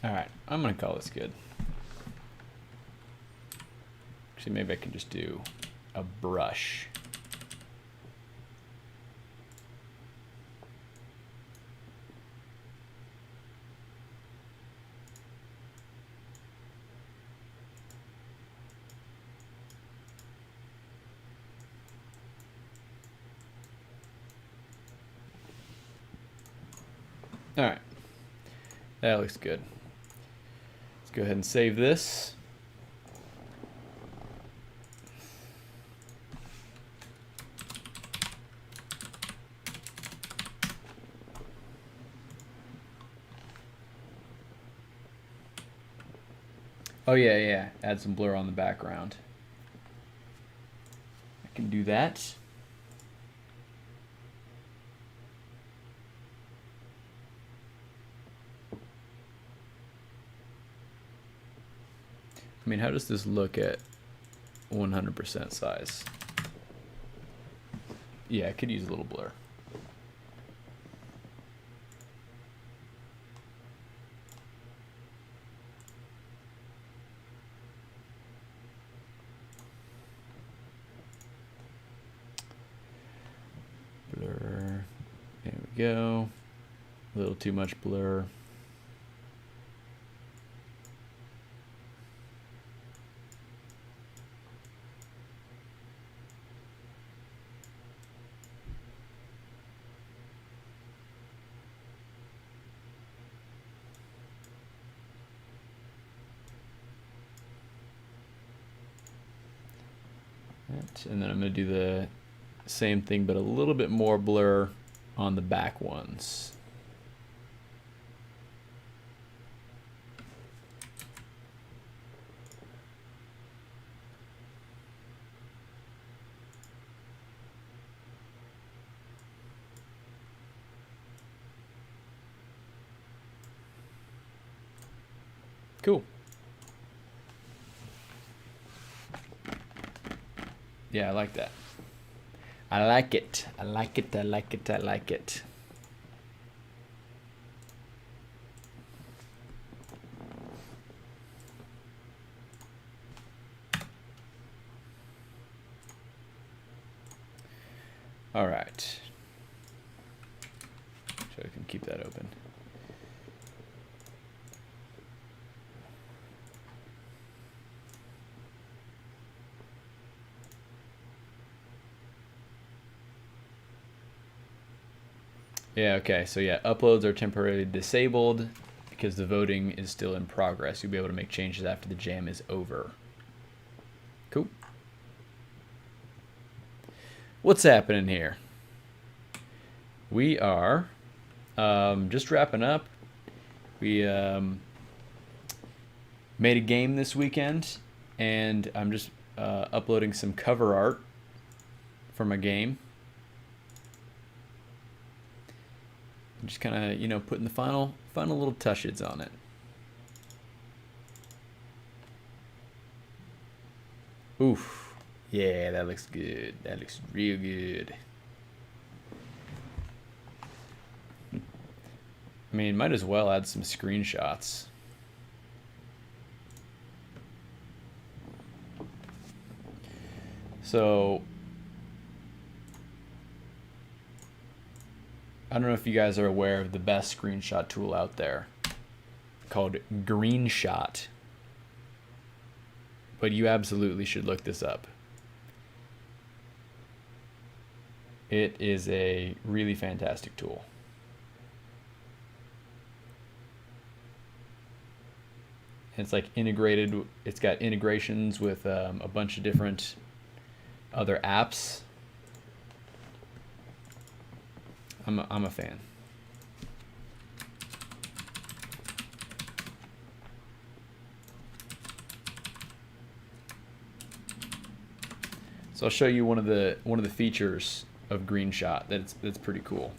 All right, I'm gonna call this good. Actually, maybe I can just do a brush. All right, that looks good. Let's go ahead and save this. Oh yeah, add some blur on the background. I can do that. I mean, how does this look at 100% size? Yeah, I could use a little blur. Blur. There we go. A little too much blur. And then I'm going to do the same thing, but a little bit more blur on the back ones. Cool. Yeah, I like that. I like it. I like it. I like it. I like it. All right. So I can keep that open. Yeah, okay. So yeah, uploads are temporarily disabled because the voting is still in progress. You'll be able to make changes after the jam is over. Cool. What's happening here? We are just wrapping up. We made a game this weekend, and I'm just uploading some cover art for my game. Just kind of, you know, putting the final little touches on it. Oof. Yeah, that looks good. That looks real good. I mean, might as well add some screenshots. So I don't know if you guys are aware of the best screenshot tool out there called GreenShot, but you absolutely should look this up. It is a really fantastic tool. It's like integrated. It's got integrations with a bunch of different other apps. I'm a fan. So I'll show you one of the features of GreenShot that's pretty cool.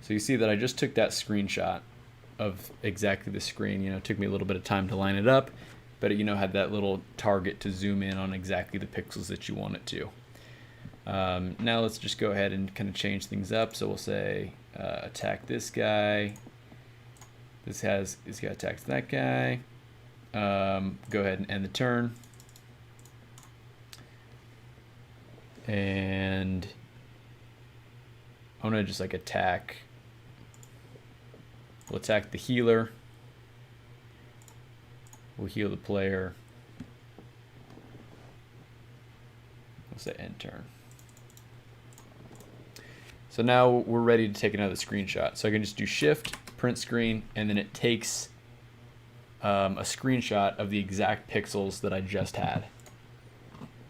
So you see that I just took that screenshot of exactly the screen. You know, it took me a little bit of time to line it up, but it, you know, had that little target to zoom in on exactly the pixels that you want it to. Now let's just go ahead and kind of change things up. So we'll say attack this guy. This guy attacks that guy. Go ahead and end the turn. And I'm gonna just like attack. We'll attack the healer. We'll heal the player. We'll say end turn. So now we're ready to take another screenshot. So I can just do Shift, print screen, and then it takes a screenshot of the exact pixels that I just had.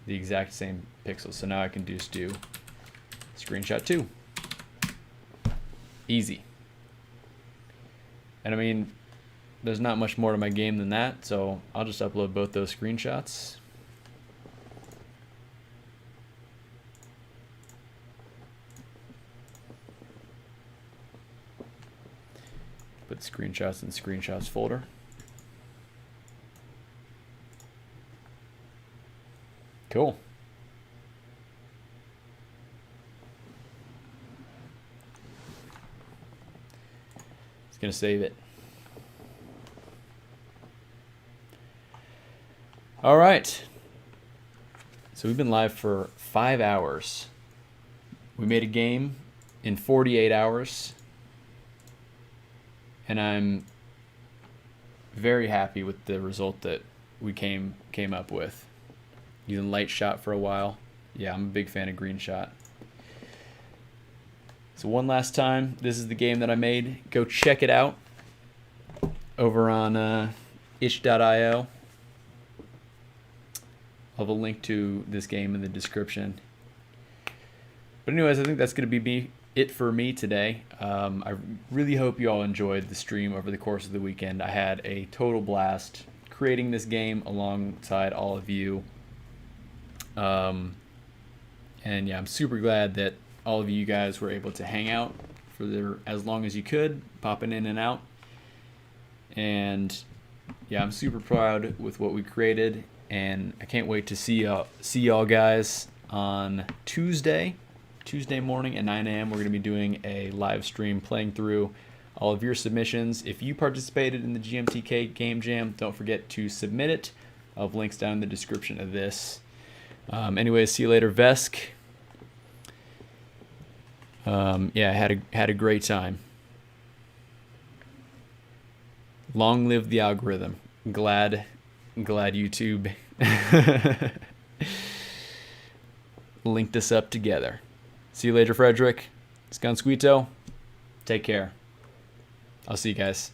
The exact same pixels. So now I can just do screenshot 2. Easy. And I mean, there's not much more to my game than that, so I'll just upload both those screenshots. Put screenshots in the screenshots folder. Cool. It's gonna save it. All right. So we've been live for 5 hours. We made a game in 48 hours. And I'm very happy with the result that we came up with. Using light shot for a while. Yeah, I'm a big fan of GreenShot. So one last time, this is the game that I made. Go check it out over on itch.io. I'll have a link to this game in the description. But anyways, I think that's going to be it for me today. I really hope you all enjoyed the stream over the course of the weekend. I had a total blast creating this game alongside all of you. And yeah, I'm super glad that all of you guys were able to hang out for as long as you could, popping in and out. And yeah, I'm super proud with what we created, and I can't wait to see y'all guys on Tuesday morning at 9 a.m. We're going to be doing a live stream playing through all of your submissions. If you participated in the GMTK Game Jam, don't forget to submit it. I'll have links down in the description of this. Anyways, see you later, Vesk. Yeah, had a great time. Long live the algorithm. Glad YouTube linked us up together. See you later, Frederick. Scansquito. Take care. I'll see you guys.